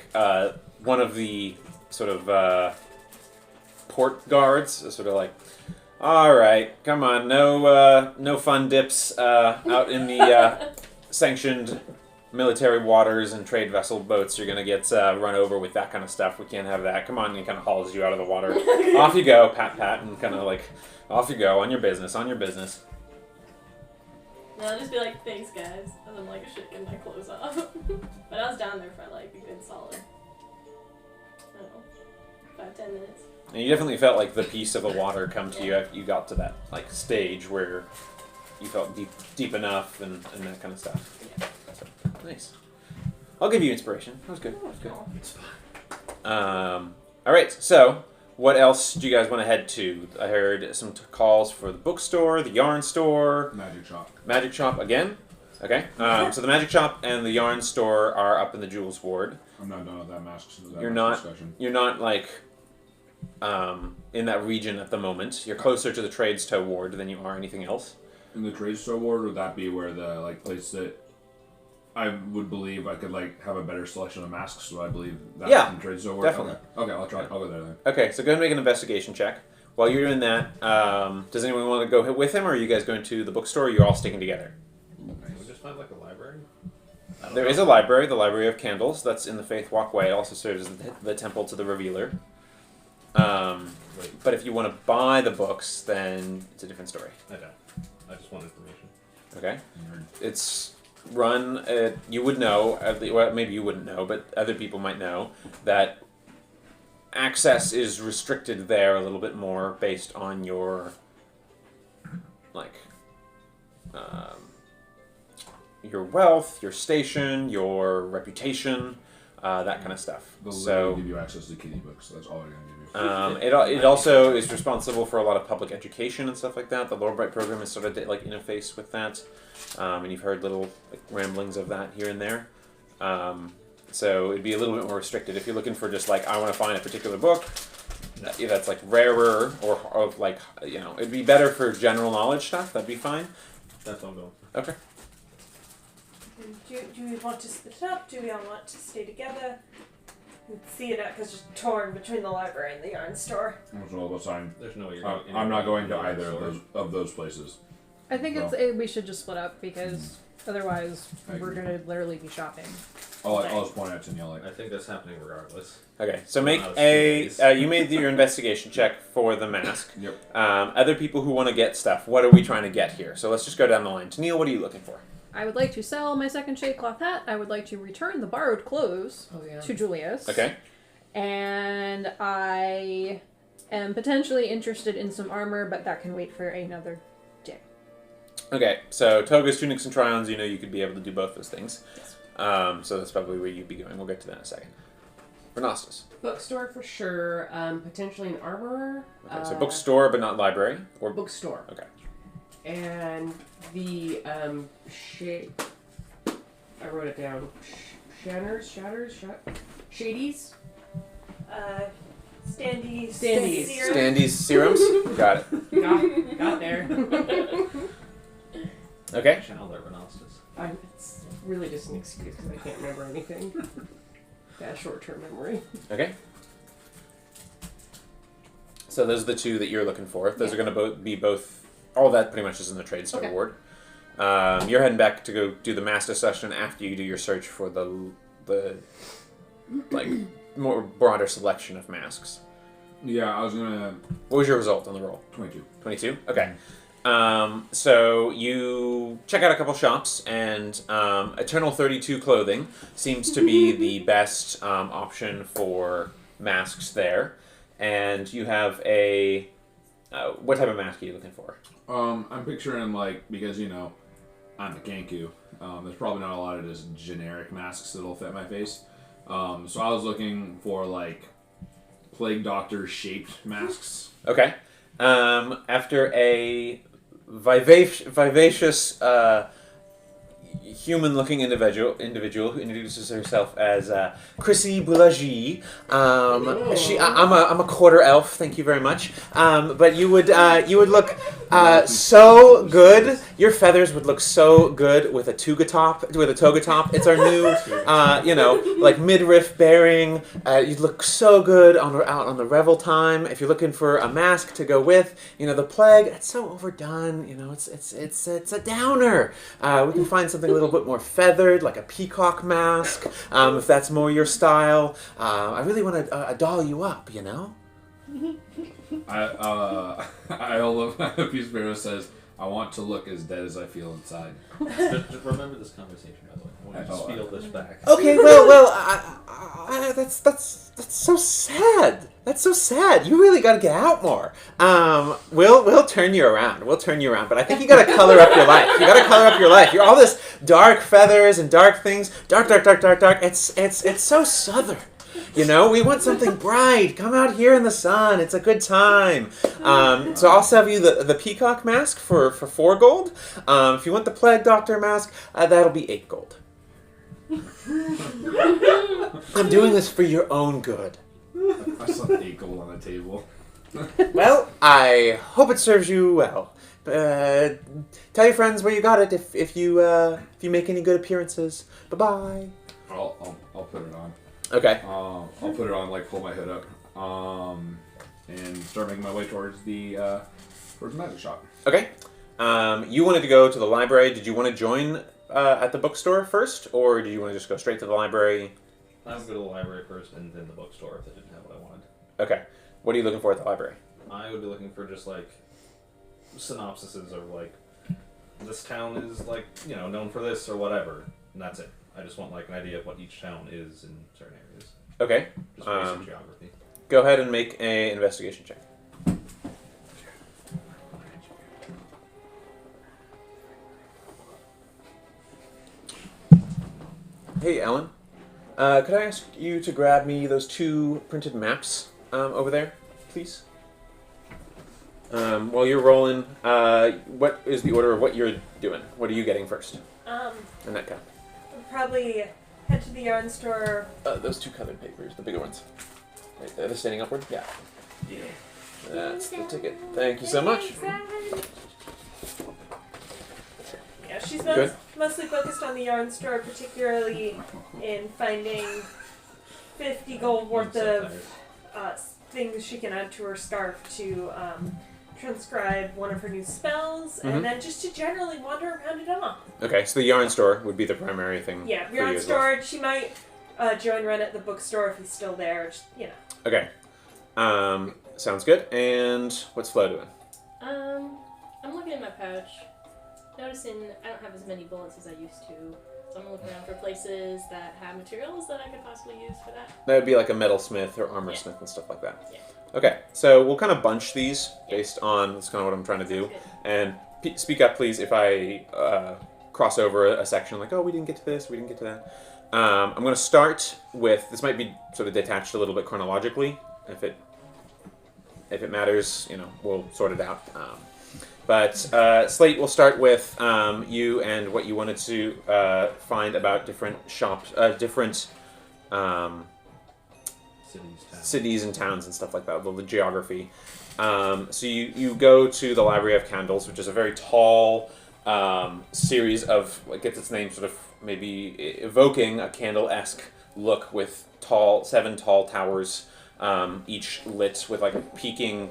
one of the sort of port guards is sort of like, all right, come on, no fun dips out in the sanctioned military waters and trade vessel boats. You're gonna get run over with that kind of stuff. We can't have that. Come on, and he kind of hauls you out of the water. Off you go, pat, and kind of like, off you go, on your business. And I'll just be like, thanks guys, and I'm like shaking my clothes off. But I was down there for like a good solid, I don't know, 5-10 minutes. And you definitely felt like the peace of the water come to you after you got to that like stage where you felt deep enough and that kind of stuff. Yeah. So, nice. I'll give you inspiration. That was good. It's fine. All right. So, what else do you guys want to head to? I heard some calls for the bookstore, the yarn store, Magic shop. again. Okay. So the magic shop and the yarn store are up in the jewels ward. I'm not done with that mask. You're mask not. discussion. You're not like in that region at the moment. You're closer to the trades tow ward than you are anything else. In the trade store ward, would that be where the like place that I would believe I could like have a better selection of masks? So I believe that's Yeah, in the trade store ward. definitely. Okay, I'll try. I'll go there then. Okay, so go ahead and make an investigation check. While you're doing that, does anyone want to go with him, or are you guys going to the bookstore, or you're all sticking together? Can we just find like a library? There is a library, the Library of Candles, that's in the Faith Walkway. It also serves as the temple to the Revealer. Where Wait, But if you want to buy the books, then it's a different story. I don't. I just want information. Okay. It's run. You would know. Well, maybe you wouldn't know, but other people might know that access is restricted there a little bit more based on your your wealth, your station, your reputation, that kind of stuff. They'll So give you access to kitty books. That's all they're gonna give you. it also is responsible for a lot of public education and stuff like that. The Lore Bright program is sort of like interface with that, and you've heard little ramblings of that here and there. So it'd be a little bit more restricted if you're looking for just like I want to find a particular book that's like rarer or of like it'd be better for general knowledge stuff. That'd be fine. That's all going. Okay. Do we want to split it up? Do we all want to stay together? See it because just torn between the library and the yarn store. That's all the sign. There's no way you're going. I'm not going to either of those places. I think we should just split up because otherwise we're gonna literally be shopping. I'll just point out to Neil like I think that's happening regardless. Okay. So make Wow, you made your investigation check for the mask. Yep. Other people who want to get stuff. What are we trying to get here? So let's just go down the line. Tennille, what are you looking for? I would like to sell my second shade cloth hat. I would like to return the borrowed clothes to Julius. Okay. And I am potentially interested in some armor, but that can wait for another day. Okay, so togas, tunics, and try-ons, you could be able to do both those things. So that's probably where you'd be going. We'll get to that in a second. Renastus. Bookstore for sure. Potentially an armorer. Okay, so bookstore, but not library? Or Bookstore. Okay. And the I wrote it down. Shadies. Standees. Standees. Standees serums? Got it. Got there. Okay. Channel there, Renastus. It's really just an excuse because I can't remember anything. Bad short-term memory. Okay. So those are the two that you're looking for. Those are going to be both. All that pretty much is in the trade store ward. You're heading back to go do the master session after you do your search for the more broader selection of masks. Yeah, I was gonna. What was your result on the roll? 22. 22? Okay. So you check out a couple shops, and Eternal 32 Clothing seems to be the best option for masks there. And you have a... what type of mask are you looking for? I'm picturing because I'm a Ganku. There's probably not a lot of just generic masks that'll fit my face. So I was looking for Plague Doctor shaped masks. Okay. After a vivacious human-looking individual who introduces herself as Chrissy Boulagie. I'm a quarter elf. Thank you very much. But you would look so good. Your feathers would look so good with a toga top. It's our new midriff bearing. You'd look so good out on the revel time. If you're looking for a mask to go with, the plague. It's so overdone. It's a downer. We can find something a little bit more feathered, like a peacock mask, if that's more your style. I really want to doll you up, I love how Peace Sparrow says, "I want to look as dead as I feel inside." Just remember this conversation, by the way. I want to just feel this back. Okay, well, that's so sad. That's so sad. You really got to get out more. We'll turn you around. But I think you got to color up your life. You're all this dark feathers and dark things. Dark. It's so southern. We want something bright. Come out here in the sun. It's a good time. So I'll sell you the peacock mask for 4 gold. If you want the plague doctor mask, that'll be 8 gold. I'm doing this for your own good. I saw 8 gold on the table. Well, I hope it serves you well. Tell your friends where you got it if you make any good appearances. Bye-bye. I'll put it on. Okay. I'll put it on, pull my hood up, and start making my way towards the magic shop. Okay. You wanted to go to the library. Did you want to join at the bookstore first, or did you want to just go straight to the library? I would go to the library first and then the bookstore if they didn't have what I wanted. Okay. What are you looking for at the library? I would be looking for just like synopsises of like this town is like known for this or whatever, and that's it. I just want like an idea of what each town is in certain areas. Okay. Just basic geography. Go ahead and make an investigation check. Hey, Alan. Could I ask you to grab me those 2 printed maps over there, please? While you're rolling, what is the order of what you're doing? What are you getting first? Annette. Probably head to the yarn store. Those 2 colored papers, the bigger ones. Right there, they're standing upward? Yeah. That's the ticket. Thank you so much. Yeah, she's Good. mostly focused on the yarn store, particularly in finding 50 gold worth of things she can add to her scarf to transcribe one of her new spells, and then just to generally wander around it all. Okay, so the yarn store would be the primary thing. Yeah, for yarn you as store. well. She might join Ren at the bookstore if he's still there. Just, Okay. Sounds good. And what's Flo doing? I'm looking in my pouch, noticing I don't have as many bullets as I used to, so I'm looking around for places that have materials that I could possibly use for that. That would be like a metalsmith or armor smith and stuff like that. Yeah. Okay, so we'll kind of bunch these based on, that's kind of what I'm trying to do. Sounds And speak up, please, if I cross over a section like, oh, we didn't get to this, we didn't get to that. I'm going to start with, this might be sort of detached a little bit chronologically. If it matters, we'll sort it out. But Slate, we'll start with you and what you wanted to find about different shops, different cities and towns and stuff like that, the geography. So you go to the Library of Candles, which is a very tall series of, like, gets its name sort of maybe evoking a candle-esque look with 7 tall towers, each lit with like a peaking,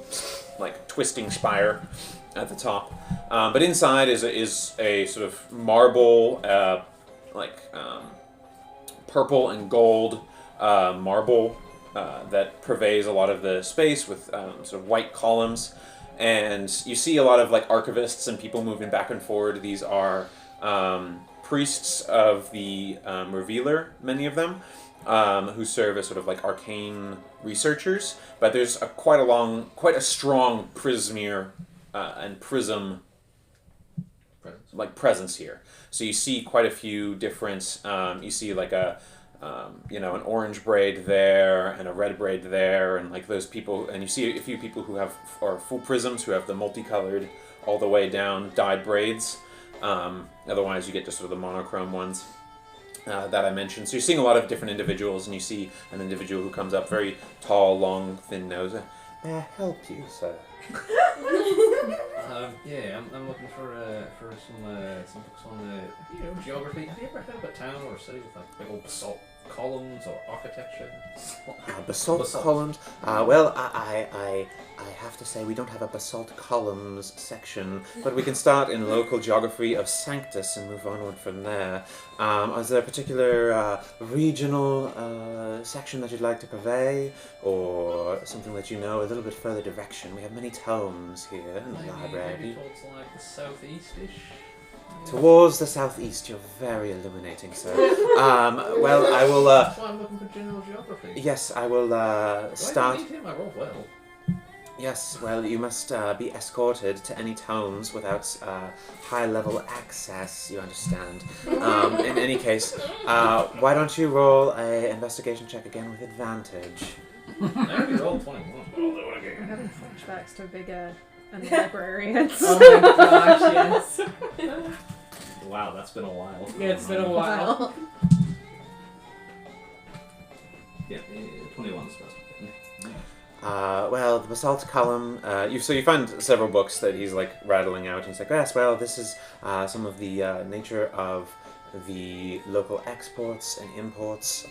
like twisting spire at the top. But inside is a sort of marble, purple and gold marble that pervades a lot of the space with sort of white columns. And you see a lot of like archivists and people moving back and forward. These are priests of the Revealer, many of them, who serve as sort of like arcane researchers. But there's quite a strong prismere and prism presence here. So you see quite a few different. You see like an orange braid there and a red braid there, and like those people, and you see a few people who are full prisms who have the multicolored all the way down dyed braids. Otherwise, you get just sort of the monochrome ones that I mentioned. So you're seeing a lot of different individuals, and you see an individual who comes up, very tall, long, thin nose. May I help you, sir? I'm looking for some books on geography. Have you ever heard of a town or a city with like big old basalt columns or architecture? Basalt columns? Well, I have to say we don't have a basalt columns section, but we can start in local geography of Sanctus and move onward from there. Is there a particular regional section that you'd like to purvey, or something that you know a little bit further direction? We have many tomes here in the library. Maybe towards like the southeast-ish? Towards the southeast, you're very illuminating, sir. Well, I will. That's why I'm looking for general geography. Yes, I will start. Do I need him? I roll well. Yes, well, you must be escorted to any tomes without high-level access, you understand. In any case, why don't you roll an investigation check again with advantage? I already rolled 21, but I'll do it I'm again. having flashbacks to Big and the librarians. Oh my gosh, yes. Wow, that's been a while. Yeah, it's been a while. Yeah, 21 is best. Well, the basalt column. You find several books that he's like rattling out. And he's like, yes, well, this is some of the nature of the local exports and imports,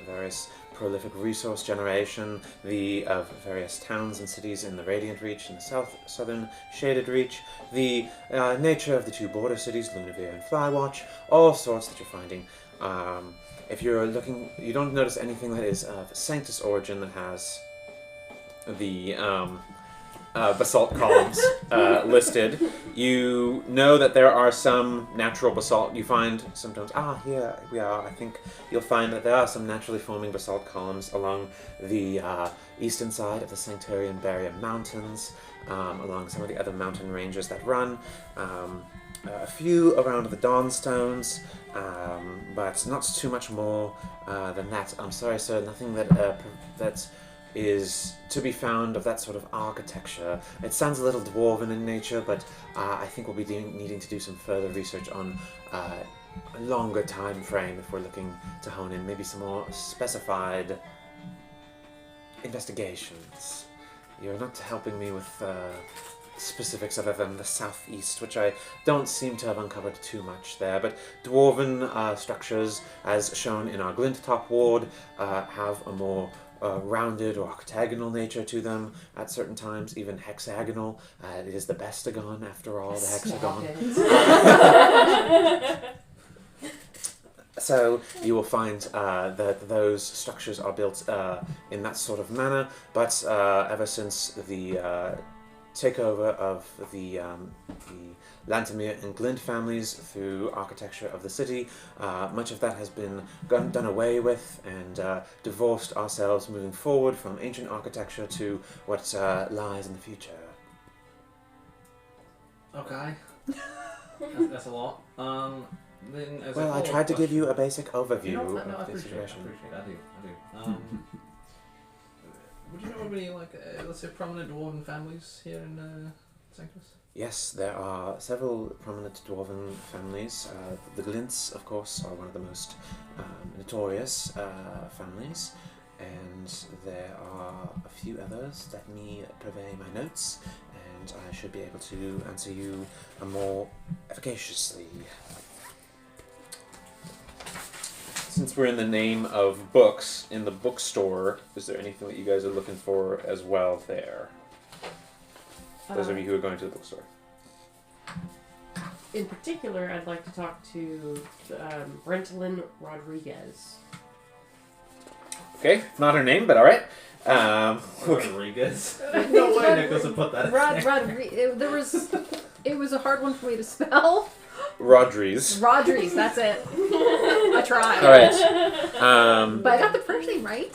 various prolific resource generation, of various towns and cities in the Radiant Reach and the southern Shaded Reach, the nature of the 2 border cities, Lunavir and Flywatch, all sorts that you're finding. If you're looking, you don't notice anything that is of Sanctus origin that has the basalt columns listed. You know that there are some natural basalt. You find sometimes, here we are. I think you'll find that there are some naturally forming basalt columns along the eastern side of the Sanctorian Barrier Mountains, along some of the other mountain ranges that run. A few around the Dawnstones, but not too much more than that. I'm sorry, sir, nothing that is to be found of that sort of architecture. It sounds a little dwarven in nature, but I think we'll be needing to do some further research on a longer time frame if we're looking to hone in maybe some more specified investigations. You're not helping me with specifics other than the southeast, which I don't seem to have uncovered too much there, but dwarven structures, as shown in our Glint Top ward, have a more rounded or octagonal nature to them at certain times, even hexagonal. It is the bestagon, after all, the hexagon. So you will find that those structures are built in that sort of manner, but ever since the takeover of the Lantamir and Glint families through architecture of the city, much of that has been done away with and divorced ourselves moving forward from ancient architecture to what lies in the future. Okay. That's a lot. Then as Well, I tried to give you a basic overview I of the appreciate it. situation. I do. Would you know of any, let's say, prominent dwarven families here in Sanctus? Yes, there are several prominent dwarven families. The Glints, of course, are one of the most notorious families, and there are a few others. Let me purvey my notes, and I should be able to answer you more efficaciously. Since we're in the name of books, in the bookstore, is there anything that you guys are looking for as well there? Those of you who are going to the bookstore. In particular, I'd like to talk to Brentalyn Rodriguez. Okay, not her name, but alright. Rodriguez. No way Nicholas would put that It was a hard one for me to spell. Rodriguez. Rodriguez, that's it. I tried. Alright. But I got the first name right.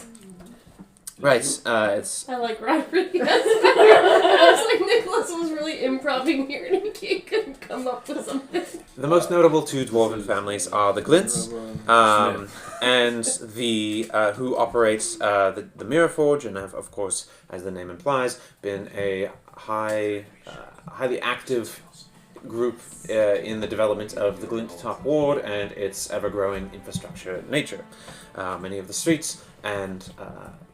Right, it's... I like Rodriguez. I was like, Nicholas was really improving here and he couldn't come up with something. The most notable two dwarven families are the Glints, and the who operates the Mirror Forge, and have, of course, as the name implies, been a highly active group in the development of the Glint Top ward and its ever-growing infrastructure nature. Many of the streets and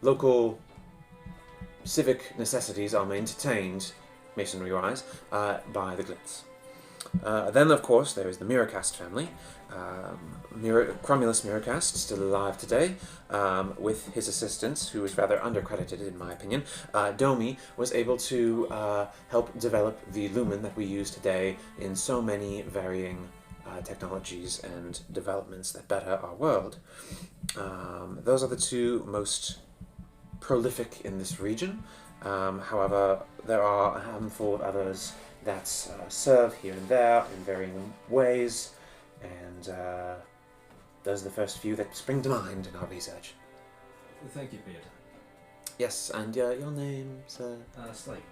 local civic necessities are maintained, masonry-wise, by the Glints. Then, of course, there is the Miracast family. Cromulus Miracast, still alive today, with his assistant, who is rather undercredited in my opinion. Domi was able to help develop the lumen that we use today in so many varying technologies and developments that better our world. Those are the two most prolific in this region. However, there are a handful of others that serve here and there in varying ways, and those are the first few that spring to mind in our research. Thank you for your time. Yes, and your name, sir? Slate.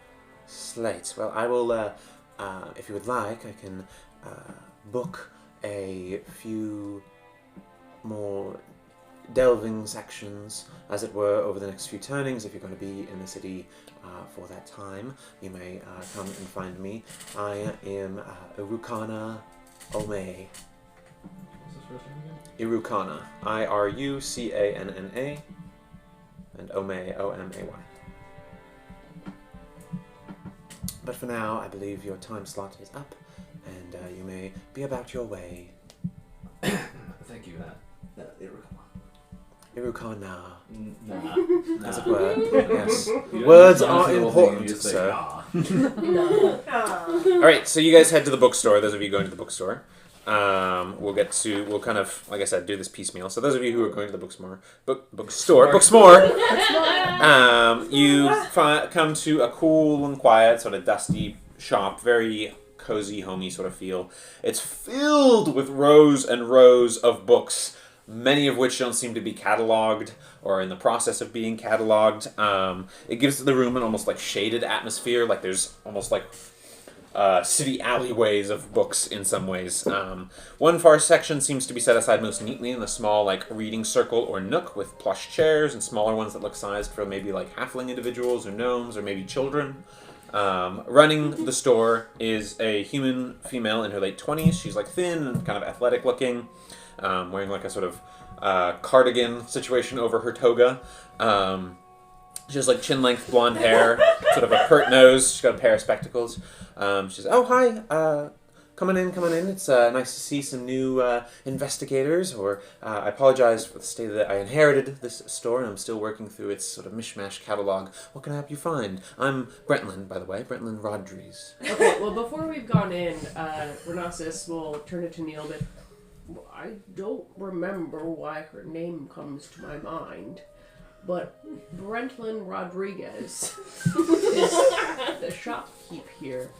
Slate. Well, I will, if you would like, I can book a few more delving sections, as it were, over the next few turnings. If you're going to be in the city for that time, you may come and find me. I am Irukana Ome. What's his first name again? Irukana. Irucanna. And Ome, O-M-A-Y. But for now, I believe your time slot is up, and you may be about your way. Thank you, Irukana. Nah. As it were. Yes. You Words don't are say the whole thing, important, you just say, sir. "Ah." Alright, so you guys head to the bookstore, those of you going to the bookstore. we'll kind of, like I said, do this piecemeal. So those of you who are going to the bookstore, you come to a cool and quiet, sort of dusty shop, very cozy, homey sort of feel. It's filled with rows and rows of books, many of which don't seem to be cataloged or are in the process of being cataloged. It gives the room an almost like shaded atmosphere, like there's almost like city alleyways of books in some ways. One far section seems to be set aside most neatly in a small like reading circle or nook with plush chairs and smaller ones that look sized for maybe like halfling individuals or gnomes or maybe children. Running the store is a human female in her late 20s. She's like thin and kind of athletic looking, wearing like a sort of cardigan situation over her toga. She has like chin-length blonde hair, sort of a pert nose. She's got a pair of spectacles. She says, "Oh, hi. Come on in. It's nice to see some new investigators." Or I apologize for the state that I inherited this store and I'm still working through its sort of mishmash catalog. What can I help you find? I'm Brentlin, by the way. Brentlin Rodriguez. Okay, well, before we've gone in, Renasis will turn it to Neil, but I don't remember why her name comes to my mind. But Brentlin Rodriguez is the shopkeep here.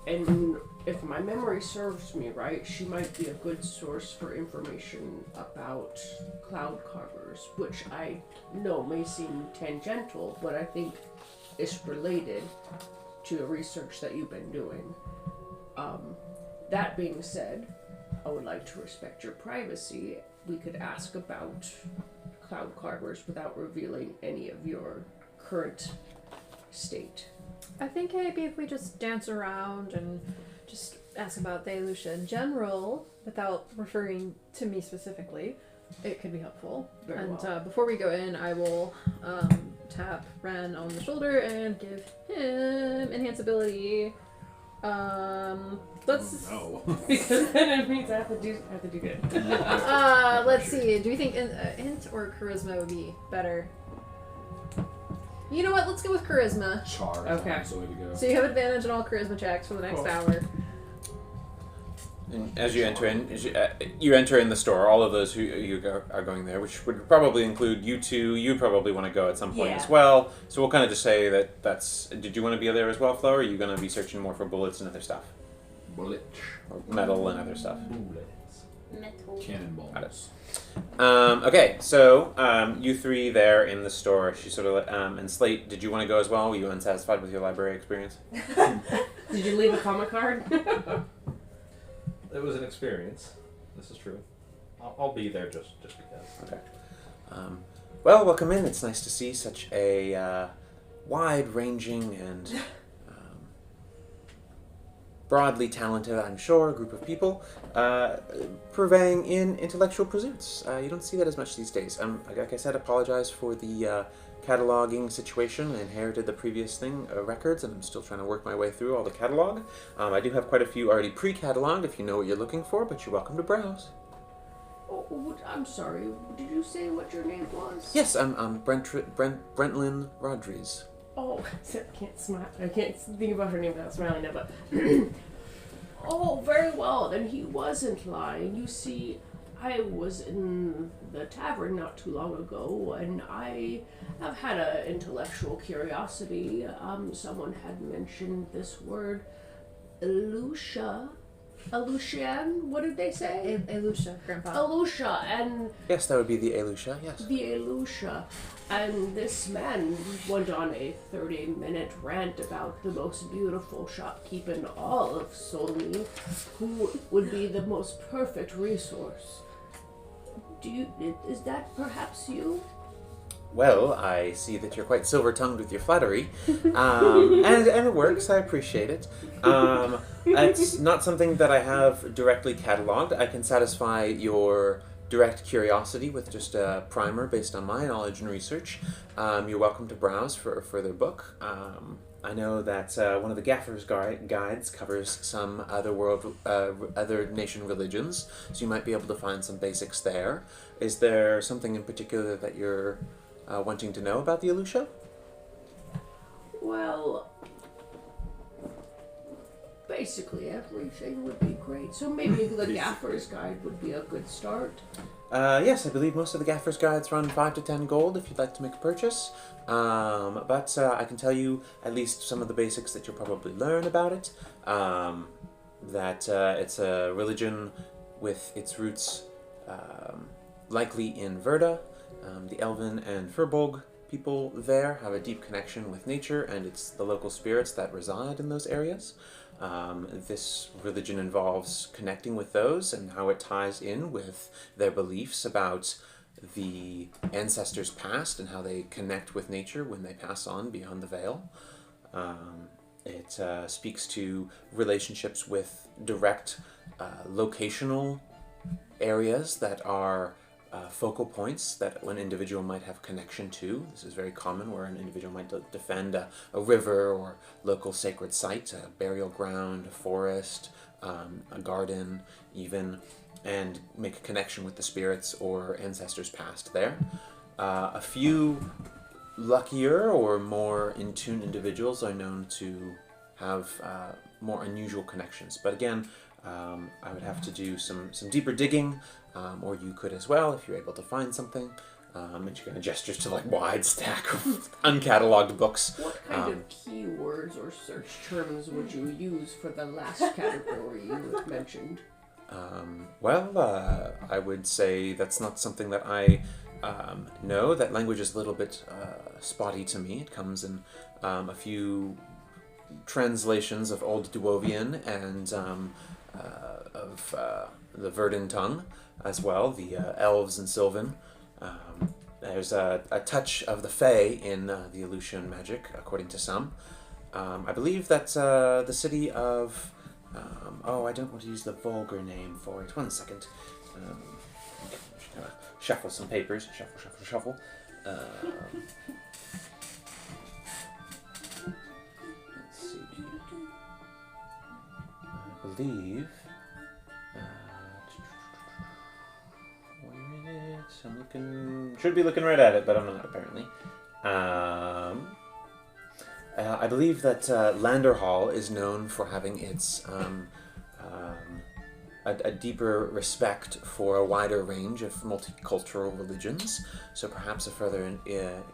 And if my memory serves me right, she might be a good source for information about cloud carvers, which I know may seem tangential, but I think is related to the research that you've been doing. That being said, I would like to respect your privacy. We could ask about cloud carvers without revealing any of your current state. I think maybe if we just dance around and just ask about the Elusha in general, without referring to me specifically, it could be helpful. Very and well. Before we go in, I will tap Ren on the shoulder and give him enhance ability. Let's No. Because then it means I have to do good. let's see. Do you think int or charisma would be better? You know what? Let's go with charisma. Char. Okay. That's the way to go. So you have advantage on all charisma checks for the next hour. And as you enter in, you enter in the store. All of those who are going there, which would probably include you two. You probably want to go at some point as well. So we'll kind of just say that's. Did you want to be there as well, Flo? Or are you going to be searching more for bullets and other stuff? Bullet. Or metal and other stuff? Bullets. Metal. Cannonballs. Got it. Okay, so you three there in the store. She sort of and Slate. Did you want to go as well? Were you unsatisfied with your library experience? Did you leave a comic card? It was an experience. This is true. I'll be there just because. Okay. Well, welcome in. It's nice to see such a wide-ranging and broadly talented, I'm sure, group of people purveying in intellectual pursuits. You don't see that as much these days. Like I said, apologize for the cataloging situation. I inherited the previous records, and I'm still trying to work my way through all the catalog. I do have quite a few already pre-cataloged if you know what you're looking for, but you're welcome to browse. Oh, I'm sorry. Did you say what your name was? Yes, I'm Brentlin Rodriguez. Oh, I can't smile. I can't think about her name without smiling now, but... Oh, very well. Then he wasn't lying. You see, I was in the tavern not too long ago, and I have had an intellectual curiosity. Someone had mentioned this word, Elusha. Elusian? What did they say? Elusha, Grandpa. Elusha, and... Yes, that would be the Elusha, yes. The Elusha. And this man went on a 30-minute rant about the most beautiful shopkeep in all of Solmi, who would be the most perfect resource. Is that perhaps you? Well, I see that you're quite silver-tongued with your flattery, and it works. I appreciate it. It's not something that I have directly cataloged. I can satisfy your direct curiosity with just a primer based on my knowledge and research. You're welcome to browse for a further book. I know that one of the Gaffer's guides covers some other nation religions, so you might be able to find some basics there. Is there something in particular that you're wanting to know about the Elusha? Well, Basically, everything would be great. So maybe the Gaffer's Guide would be a good start. Yes, I believe most of the Gaffer's Guides run 5 to 10 gold if you'd like to make a purchase. But I can tell you at least some of the basics that you'll probably learn about it. That it's a religion with its roots likely in Verda. The Elven and Furbolg people there have a deep connection with nature, and it's the local spirits that reside in those areas. This religion involves connecting with those and how it ties in with their beliefs about the ancestors past and how they connect with nature when they pass on beyond the veil. It speaks to relationships with direct locational areas that are focal points that an individual might have connection to. This is very common where an individual might defend a river or local sacred site, a burial ground, a forest, a garden even, and make a connection with the spirits or ancestors past there. A few luckier or more in tune individuals are known to have more unusual connections. But again, I would have to do some deeper digging, or you could as well if you're able to find something. And she kind of gestures to like wide stack of uncatalogued books. What kind of keywords or search terms would you use for the last category you had mentioned? Well, I would say that's not something that I know. That language is a little bit spotty to me. It comes in a few translations of Old Duovian and of the Verdant tongue as well, the Elves and Sylvan. There's a touch of the Fae in the Aleutian magic, according to some. I believe that's the city of... I don't want to use the vulgar name for it. 1 second. Just kind of shuffle some papers. Shuffle. Let's see. I believe... where is it? I'm looking... Should be looking right at it, but I'm not, apparently. I believe that Landerhall is known for having its a deeper respect for a wider range of multicultural religions. So perhaps a further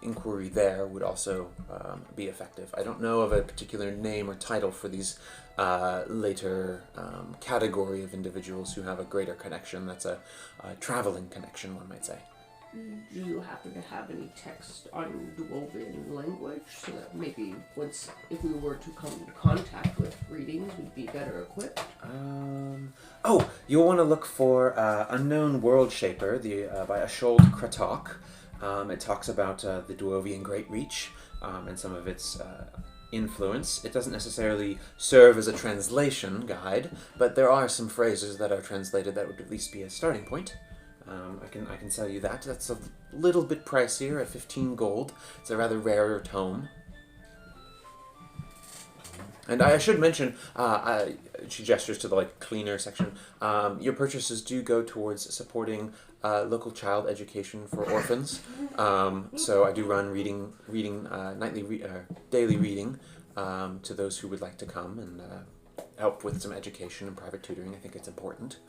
inquiry there would also be effective. I don't know of a particular name or title for these later category of individuals who have a greater connection. That's a traveling connection, one might say. Do you happen to have any text on Duovian language so that maybe if we were to come into contact with readings, we'd be better equipped? You'll want to look for Unknown World Shaper by Ashold Kratok. It talks about the Duovian Great Reach and some of its influence. It doesn't necessarily serve as a translation guide, but there are some phrases that are translated that would at least be a starting point. I can sell you that. That's a little bit pricier at 15 gold. It's a rather rarer tome. And I should mention, she gestures to the cleaner section. Your purchases do go towards supporting local child education for orphans. So I do run daily reading to those who would like to come and help with some education and private tutoring. I think it's important.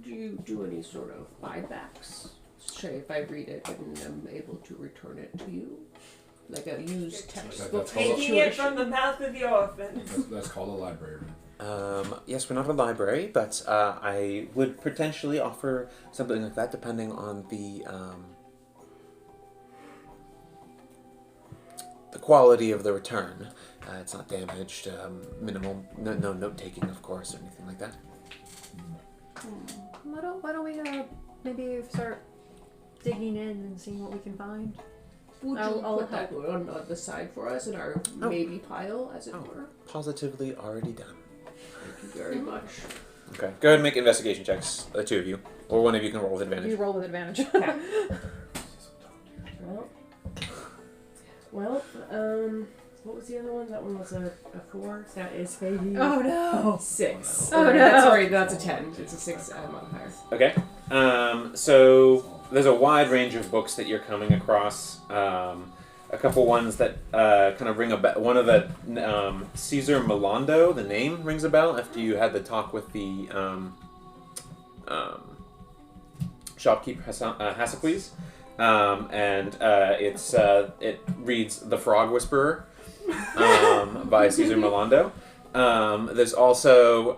Do you do any sort of buybacks? Say if I read it and I'm able to return it to you? Like a used textbook? Taking it from the mouth of the orphan. That's called a library. Yes, we're not a library, but I would potentially offer something like that depending on the quality of the return. It's not damaged, minimal, no note-taking, of course, or anything like that. Why don't we maybe start digging in and seeing what we can find? Would you put that on the side for us in our maybe pile, as it were? Positively already done. Thank you very much. Okay, go ahead and make investigation checks, the two of you. Or one of you can roll with advantage. You roll with advantage. Well, what was the other one? That one was a 4. So that is maybe Oh no! 6. Oh, no. That's a 10. It's a 6 modifier. Okay. So there's a wide range of books that you're coming across. a couple ones that kind of ring a bell. One of the Caesar Milando, the name rings a bell after you had the talk with the shopkeeper Hasacles. And it reads The Frog Whisperer by Caesar Milando. There's also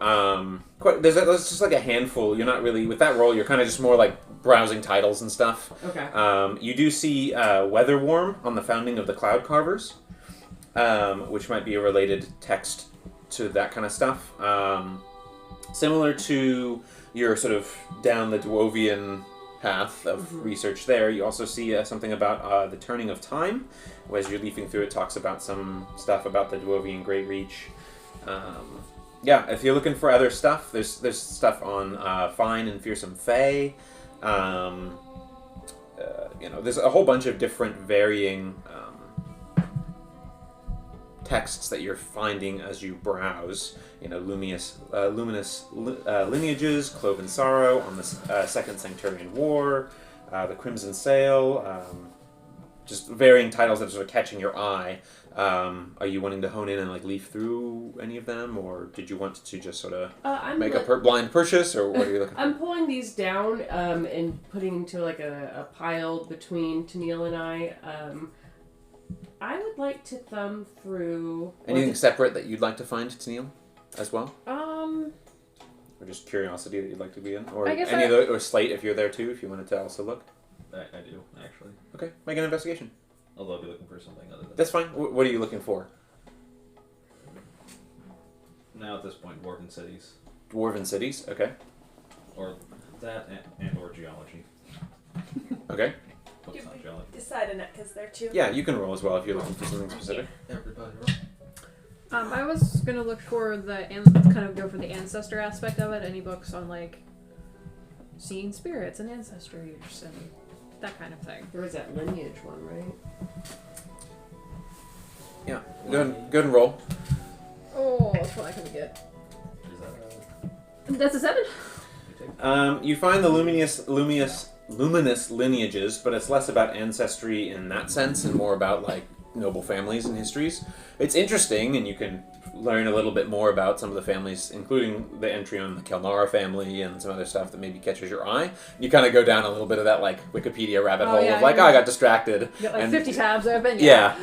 there's just like a handful. You're not really with that role. You're kind of just more like browsing titles and stuff. Okay. You do see Weatherwarm on the founding of the Cloud Carvers, which might be a related text to that kind of stuff. Similar to your sort of down the Dwovian path of research there, you also see something about the turning of time. As you're leafing through, it talks about some stuff about the Dwovian Great Reach. If you're looking for other stuff, there's stuff on Fine and Fearsome Fae. There's a whole bunch of different varying texts that you're finding as you browse. Luminous Lineages, Cloven Sorrow on the Second Sancturian War, the Crimson Sail, just varying titles that are sort of catching your eye. Are you wanting to hone in and like leaf through any of them, or did you want to just sort of make a blind purchase, or what are you looking for? I'm pulling these down and putting into like a pile between Tennille and I. I would like to thumb through... Anything separate that you'd like to find, Tennille, as well? Um... Or just curiosity that you'd like to be in? Or I guess any of the, or Slate if you're there too, if you wanted to also look? I do, actually. Okay, make an investigation. Although I'll be looking for something other than... That's fine. What are you looking for? Now at this point, Dwarven cities. Dwarven cities, okay. Or that and or geology. Okay. Oops, not geology. Decide on it because they're two. Yeah, you can roll as well if you're looking for something specific. Everybody I was gonna look for kind of go for the ancestor aspect of it. Any books on like seeing spirits and ancestries and that kind of thing. There was that lineage one, right? Yeah, go ahead and roll. Oh, that's what I can get. Is That's a 7. You find the luminous lineages, but it's less about ancestry in that sense and more about like noble families and histories. It's interesting, and you can learn a little bit more about some of the families, including the entry on the Kelnara family and some other stuff that maybe catches your eye. You kind of go down a little bit of that like Wikipedia rabbit hole of like, I got distracted. You got like and 50 tabs open. Yeah.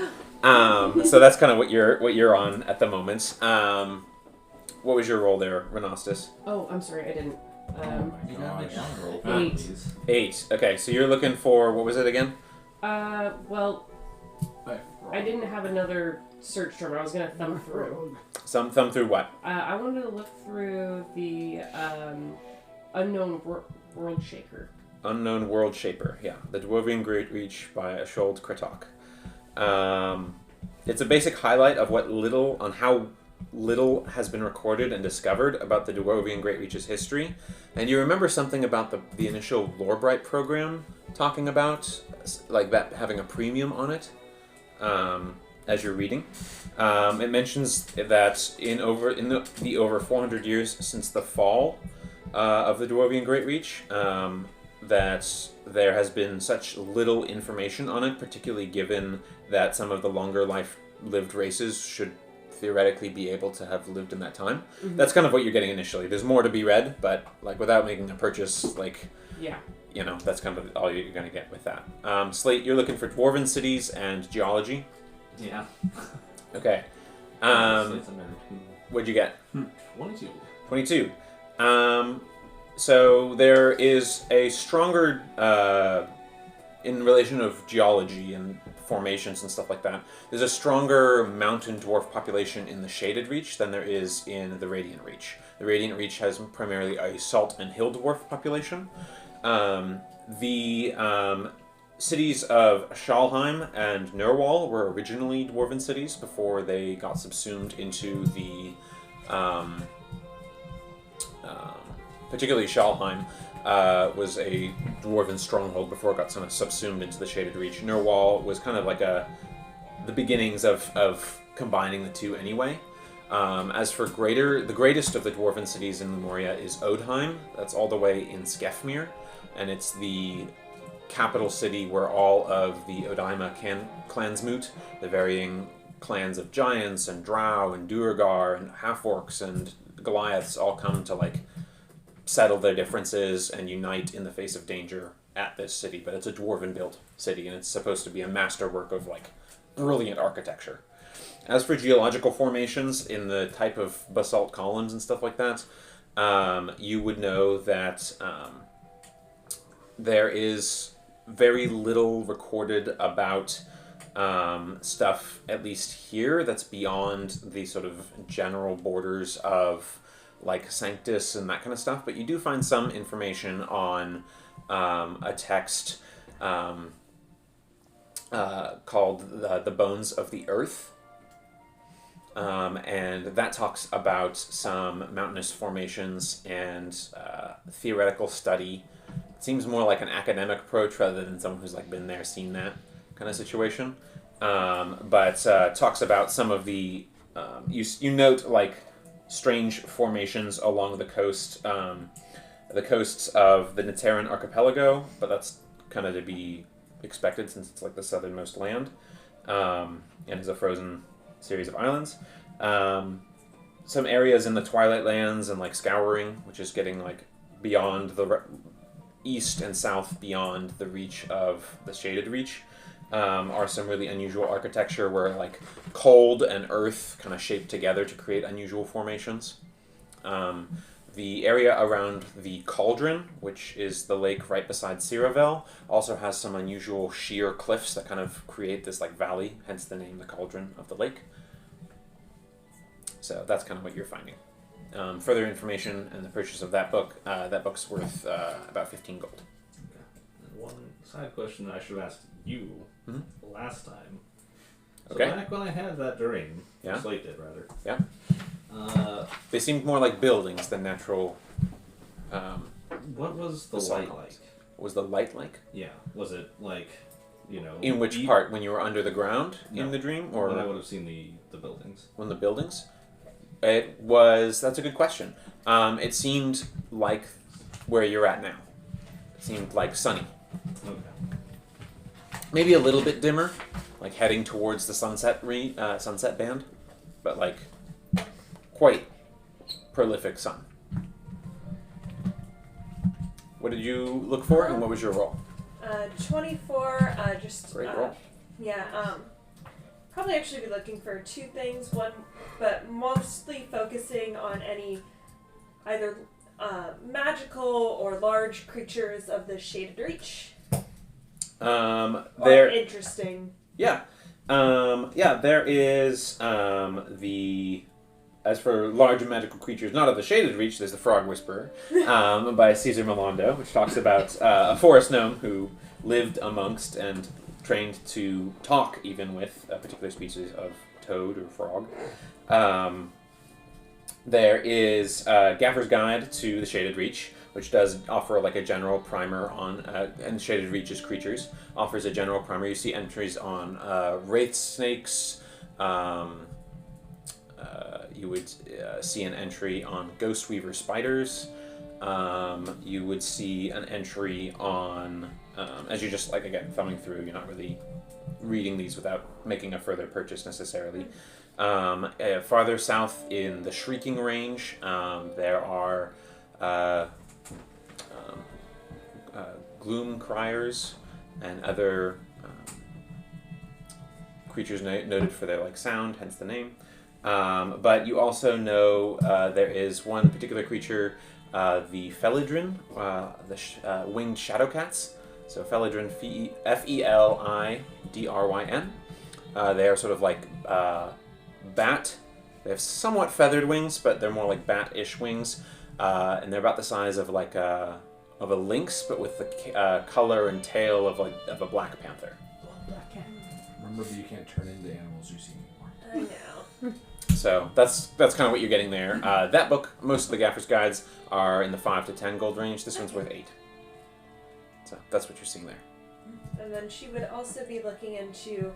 So that's kind of what you're on at the moment. What was your role there, Renastus? Oh, I'm sorry, I didn't. You gotta make one roll. 8. Please. 8. Okay, so you're looking for, what was it again? Well, I didn't have another search term. I was gonna thumb through. Some thumb through what? I wanted to look through the unknown world shaker. Unknown World Shaper, yeah. The Dwarvian Great Reach by Ashold Kretok. It's a basic highlight of how little has been recorded and discovered about the Dwarvian Great Reach's history. And you remember something about the initial Lorebright program talking about, like that having a premium on it, as you're reading. It mentions that in the over 400 years since the fall of the Dwarvian Great Reach, that there has been such little information on it, particularly given that some of the longer lived races should theoretically be able to have lived in that time. Mm-hmm. That's kind of what you're getting initially. There's more to be read, but like without making a purchase, like that's kind of all you're going to get with that. Slate, you're looking for Dwarven cities and geology. Yeah. Okay. Slate's a nerd. What'd you get? 22. 22. So there is a stronger, in relation of geology and formations and stuff like that, there's a stronger mountain dwarf population in the Shaded Reach than there is in the Radiant Reach. The Radiant Reach has primarily a salt and hill dwarf population. The cities of Shalheim and Nerwal were originally dwarven cities before they got subsumed into the particularly Shalheim was a dwarven stronghold before it got sort of subsumed into the Shaded Reach. Nerwal was kind of like the beginnings of combining the two anyway. As for the greatest of the dwarven cities in Lemuria is Odheim. That's all the way in Skefmir, and it's the capital city where all of the Odaima clans moot, the varying clans of giants and drow and Duergar and half-orcs and Goliaths all come to like settle their differences and unite in the face of danger at this city. But it's a dwarven built city, and it's supposed to be a masterwork of like brilliant architecture. As for geological formations in the type of basalt columns and stuff like that, you would know that there is very little recorded about stuff, at least here, that's beyond the sort of general borders of like Sanctus and that kind of stuff. But you do find some information on a text called The Bones of the Earth. And that talks about some mountainous formations and theoretical study. It seems more like an academic approach rather than someone who's like been there, seen that kind of situation. But talks about some of the you note like strange formations along the coasts of the Niteran archipelago, but that's kind of to be expected since it's like the southernmost land, and is a frozen series of islands. Some areas in the Twilight Lands and like Scouring, which is getting like beyond the east and south beyond the reach of the Shaded Reach, are some really unusual architecture where like cold and earth kind of shape together to create unusual formations. The area around the Cauldron, which is the lake right beside Ciravel, also has some unusual sheer cliffs that kind of create this like valley, hence the name, the Cauldron of the lake. So that's kind of what you're finding. Further information and the purchase of that book's worth about 15 gold. Okay. One side question that I should have asked you last time. So Okay. back when I had that dream, Yeah. Slate did rather. Yeah. They seemed more like buildings than natural. What was the Basalt light columns. like? Was the light like? Yeah. Was it like, In which part? When you were under the ground in the dream, or when I would have seen the buildings? when the buildings? It was. That's a good question. It seemed like where you're at now. It seemed like sunny. Okay. Maybe a little bit dimmer, like heading towards the sunset band, but like quite prolific sun. What did you look for, and what was your roll? 24. Just Great roll. Yeah. Probably actually be looking for two things. One, but mostly focusing on any either magical or large creatures of the Shaded Reach. Or interesting. Yeah. There is as for large magical creatures, not of the Shaded Reach, there's the Frog Whisperer, by Caesar Milando, which talks about a forest gnome who lived amongst and trained to talk even with a particular species of toad or frog. There is Gaffer's Guide to the Shaded Reach, which does offer like a general primer on, and Shaded Reach's creatures, offers a general primer. You see entries on wraith snakes. You would see an entry on ghost weaver spiders. You would see an entry on, as you're just like, again, thumbing through, you're not really reading these without making a further purchase necessarily. Farther south in the Shrieking Range, there are gloom criers and other creatures noted for their like sound, hence the name. But you also know there is one particular creature, the Felidrin, the winged shadowcats. So Felidrin, Felidryn. They are sort of like bat. They have somewhat feathered wings, but they're more like bat-ish wings, and they're about the size of like a lynx, but with the color and tail of a black panther. Black cat. Remember that you can't turn into animals you see anymore. I know. So that's kind of what you're getting there. That book, most of the Gaffer's Guides are in the 5 to 10 gold range. This one's worth 8. So that's what you're seeing there. And then she would also be looking into,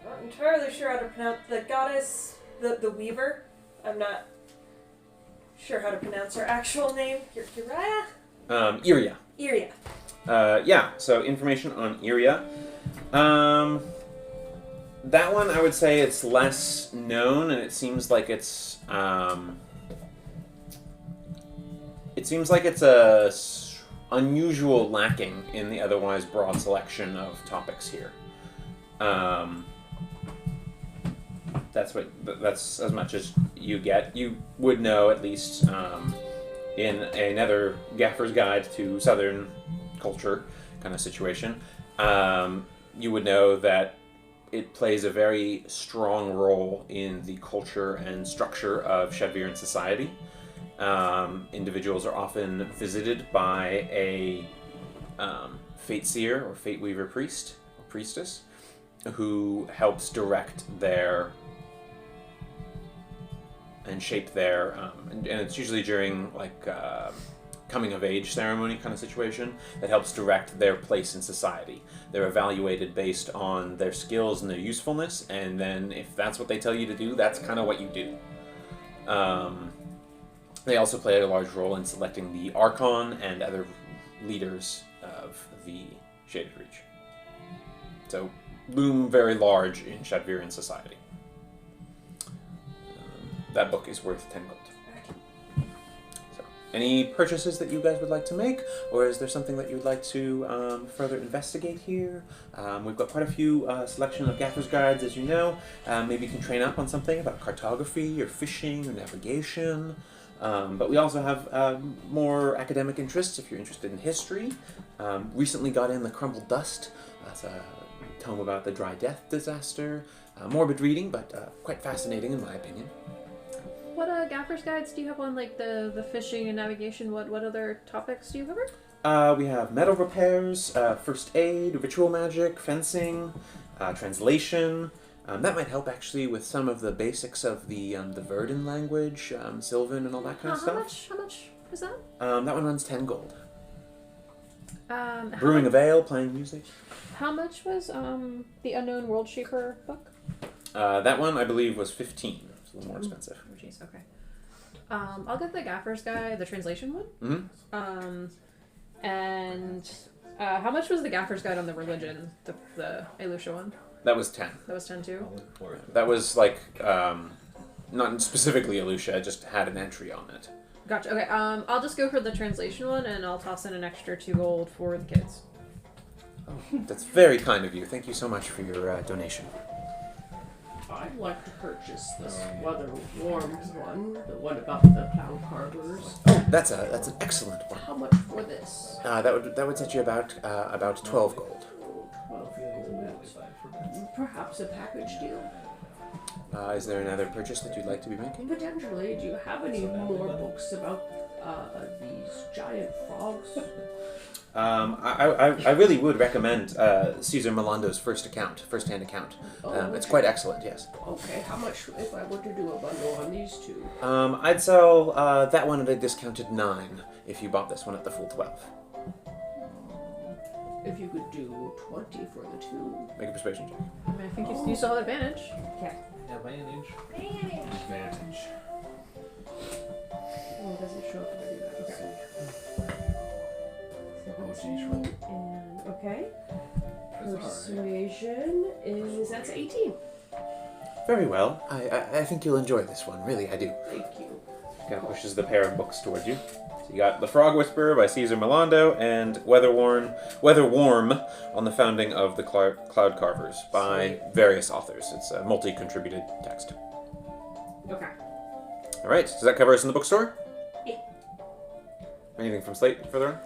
I'm not entirely sure how to pronounce the goddess, the Weaver. I'm not sure how to pronounce her actual name. Uriah? Iria. Iria. Yeah, so information on Iria. That one, I would say it's less known, and it seems like it's unusual lacking in the otherwise broad selection of topics here. That's as much as you get. You would know at least in another Gaffer's Guide to Southern culture kind of situation. You would know that it plays a very strong role in the culture and structure of Shadviran society. Individuals are often visited by a fate seer or fate weaver priest or priestess who helps direct their and shape their and it's usually during like coming of age ceremony kind of situation that helps direct their place in society. They're evaluated based on their skills and their usefulness, and then if that's what they tell you to do, that's kind of what you do. They also play a large role in selecting the Archon and other leaders of the Shaded Reach. So, loom very large in Shadviran society. That book is worth 10 gold. So, any purchases that you guys would like to make, or is there something that you would like to further investigate here? We've got quite a few selection of Gaffer's Guides, as you know. Maybe you can train up on something about cartography or fishing or navigation. But we also have more academic interests if you're interested in history. Recently got in The Crumbled Dust. That's a tome about the Dry Death disaster. Morbid reading, but quite fascinating in my opinion. What Gaffer's Guides do you have on, like, the fishing and navigation? What other topics do you cover? We have metal repairs, first aid, ritual magic, fencing, translation. That might help actually with some of the basics of the Verdant language, Sylvan and all that kind of stuff. How much is that? That one runs 10 gold. How Brewing of ale, playing music. How much was the Unknown World Shaper book? That one I believe was 15. It's a little more expensive. Oh, jeez, okay. I'll get the Gaffer's Guide, the translation one. Mm-hmm. And how much was the Gaffer's Guide on the religion, the Elusha one? That was 10. That was 10 too? That was like, not specifically Elusha, I just had an entry on it. Gotcha, okay. I'll just go for the translation one, and I'll toss in an extra 2 gold for the kids. Oh, that's very kind of you. Thank you so much for your donation. I'd like to purchase this weather warm one, the one about the cloud carvers. Oh, that's an excellent one. How much for this? That would set you about 12 gold. 12 gold. Perhaps a package deal. Is there another purchase that you'd like to be making? Potentially. Do you have any more books about these giant frogs? I really would recommend Caesar Melando's first-hand account. It's quite excellent, yes. Okay, how much if I were to do a bundle on these two? I'd sell that one at a discounted 9 if you bought this one at the full 12. If you could do 20 for the two. Make a persuasion check. I mean, I think you still have advantage. Advantage. Advantage. Oh, it doesn't show up if I do that. Okay. And, okay. Persuasion is, that's 18. Very well. I think you'll enjoy this one. Really, I do. Thank you. Got pushes the pair of books towards you. So you got The Frog Whisperer by Caesar Melando and Weather Warm on the founding of the Cloud Carvers by various authors. It's a multi-contributed text. Okay. All right. Does that cover us in the bookstore? Yeah. Anything from Slate further on?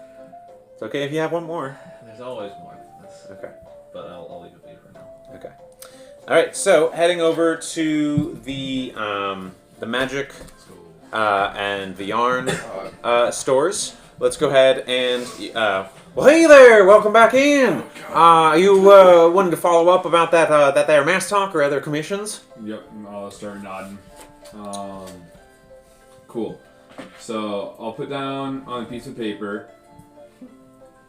It's okay if you have one more. There's always more. Okay. But I'll leave it be for now. Okay. All right. So heading over to the magic and the yarn stores. Let's go ahead and well, hey there! Welcome back in. You wanted to follow up about that there mass talk or other commissions? Yep. I'll start nodding. Cool. So I'll put down on a piece of paper.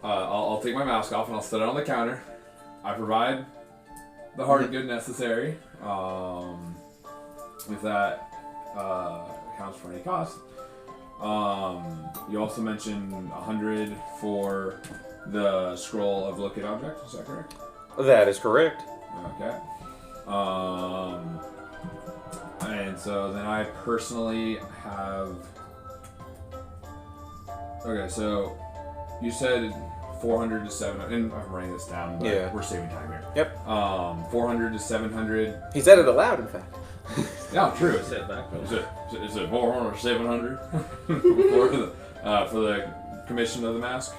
I'll take my mask off and I'll set it on the counter. I provide the hard good necessary. If that accounts for any cost. You also mentioned 100 for the scroll of locate object. Is that correct? That is correct. Okay. And so then I personally have. Okay, so you said 400 to 700, and I'm writing this down, but Yeah. we're saving time here. Yep. 400 to 700. He said it aloud, in fact. Yeah, true. Say it back. Is it 400 or 700 for the commission of the mask?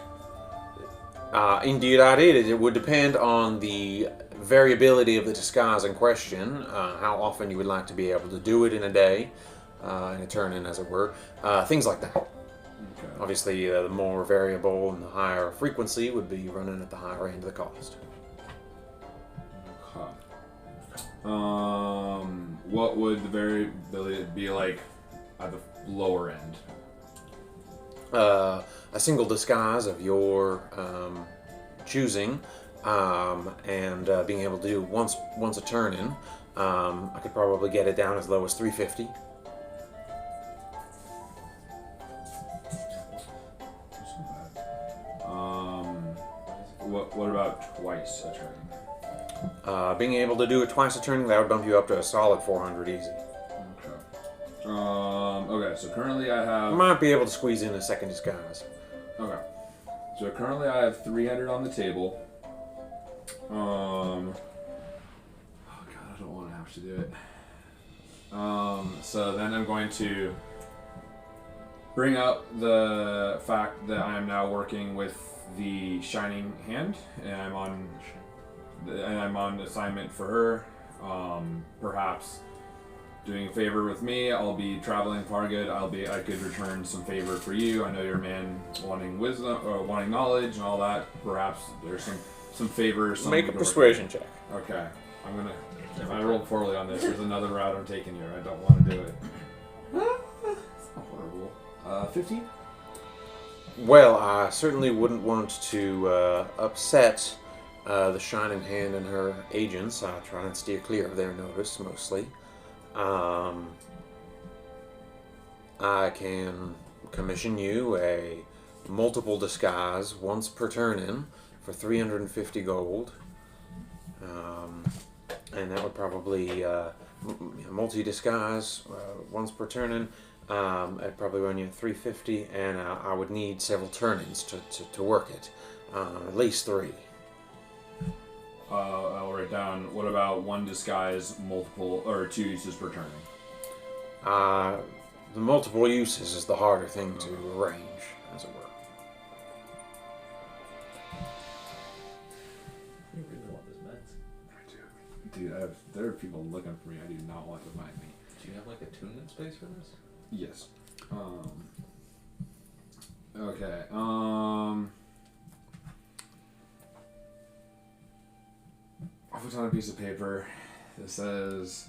Indeed, I did. It would depend on the variability of the disguise in question, how often you would like to be able to do it in a day, in a turn-in, as it were. Things like that. Okay. Obviously, the more variable and the higher frequency would be running at the higher end of the cost. Okay. What would the variability be like at the lower end? A single disguise of your choosing, and being able to do once a turn-in. I could probably get it down as low as 350. What about twice a turn? Being able to do it twice a turn, that would bump you up to a solid 400 easy. Okay. Okay, so currently I have. Might be able to squeeze in a second disguise. Okay. So currently I have 300 on the table. Oh god, I don't want to have to do it. So then I'm going to bring up the fact that I am now working with the Shining Hand, and I'm on assignment for her. Perhaps doing a favor with me. I'll be traveling far good. I could return some favor for you. I know you're a man wanting wisdom, wanting knowledge, and all that. Perhaps there's some favors. Make a persuasion check. Okay, I'm gonna. If I rolled poorly on this, there's another route I'm taking here. I don't want to do it. It's not horrible. 15. Well, I certainly wouldn't want to upset the Shining Hand and her agents. I try and steer clear of their notice, mostly. I can commission you a multiple disguise once per turn-in for 350 gold. And that would probably multi-disguise once per turn-in. I'd probably run you 350, and I would need several turn-ins to work it. At least 3. I'll write down. What about one disguise, multiple or 2 uses per turn? The multiple uses is the harder thing to arrange, as it were. You really want this meds? I do. Dude, there are people looking for me. I do not want to find me. Do you have like a tune-in space for this? Yes. Okay. I'll put on a piece of paper. It says,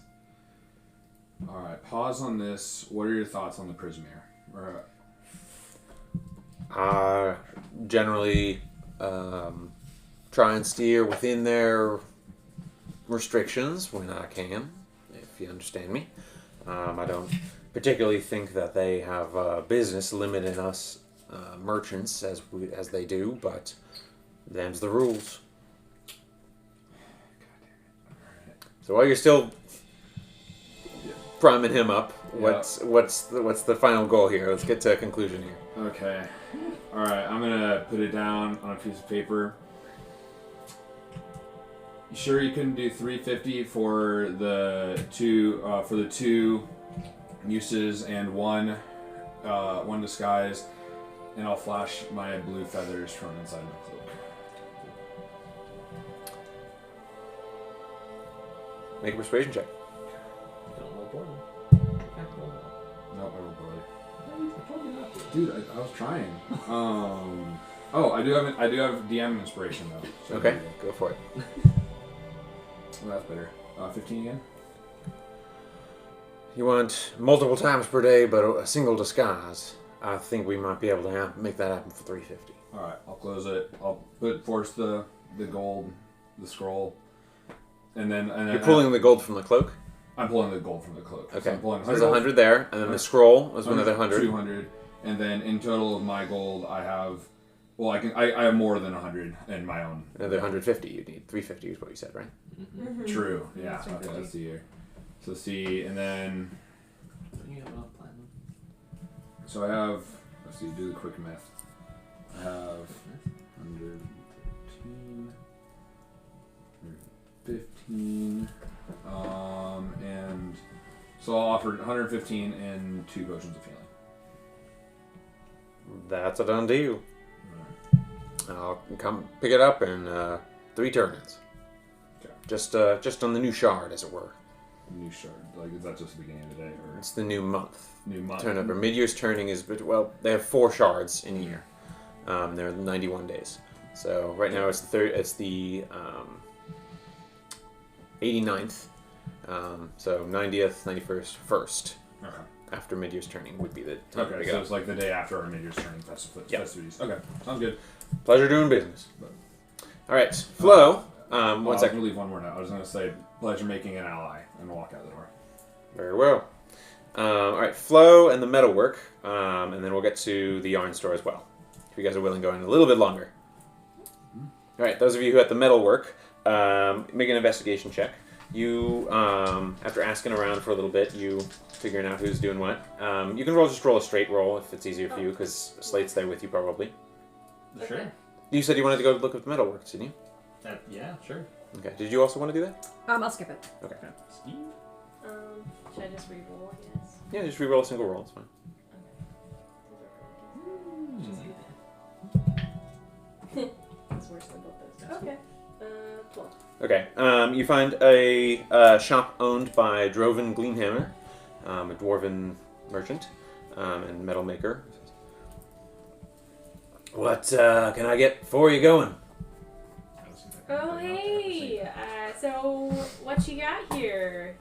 alright, pause on this. What are your thoughts on the Prismere? Generally try and steer within their restrictions when I can, if you understand me. I don't particularly think that they have business limiting us merchants as they do, but them's the rules. So while you're still priming him up, what's the final goal here? Let's get to a conclusion here. Okay. Alright, I'm gonna put it down on a piece of paper. You sure you couldn't do 350 for the two uses and one disguise, and I'll flash my blue feathers from inside my cloak. Make a persuasion check. Don't roll poorly. Nope, I rolled poorly. Dude, I was trying. Oh, I do have DM inspiration though. So Okay, go for it. Well, that's better. 15 again. You want multiple times per day, but a single disguise. I think we might be able to make that happen for 350. All right, I'll close it. I'll force the gold, the scroll, and then You're pulling the gold from the cloak. I'm pulling the gold from the cloak. Okay, So I'm pulling there's 100 there, and then the scroll is another 100. 200, and then in total of my gold, I have Well, I have more than 100 in my own. Another 150 you need. 350 is what you said, right? True. Yeah. That's Okay. 350. Let's see here. So see, and then Don't you have enough platinum? so I have. Let's see. Do the quick math. I have 113, 115, and so I'll offer 115 and 2 potions of healing. That's a done deal. I'll come pick it up in 3 turns. Okay. Just on the new shard, as it were. New shard. Like, is that just the beginning of the day or It's the new month. new month? Turnover. Midyear's turning is, well, they have 4 shards in a year. There are 91 days. So right now it's the 89th. So 90th, 91st, 1st. Okay. After Midyear's turning would be the time to Okay. pick So it it's up. like the day after our Midyear's turning festivities. Okay. Sounds good. Pleasure doing business. All right, Flo. Well, I One was second. gonna leave one more note. I was gonna say pleasure making an ally and walk out the door. Very well. All right, Flo and the metalwork, and then we'll get to the yarn store as well. If you guys are willing to go in a little bit longer. All right, those of you who at the metalwork, make an investigation check. You, after asking around for a little bit, you figuring out who's doing what. You can just roll a straight roll if it's easier for you, because Slate's there with you probably. Sure. You said you wanted to go look at the metalwork, didn't you? Yeah, sure. Okay. Did you also want to do that? I'll skip it. Okay. Should I just re-roll, I guess? Yeah, just re-roll a single roll. It's fine. It's worse than both those. Okay. 12. Okay. You find a shop owned by Droven Gleamhammer, a dwarven merchant and metal maker. What can I get for you going? Oh, hey! So, what you got here?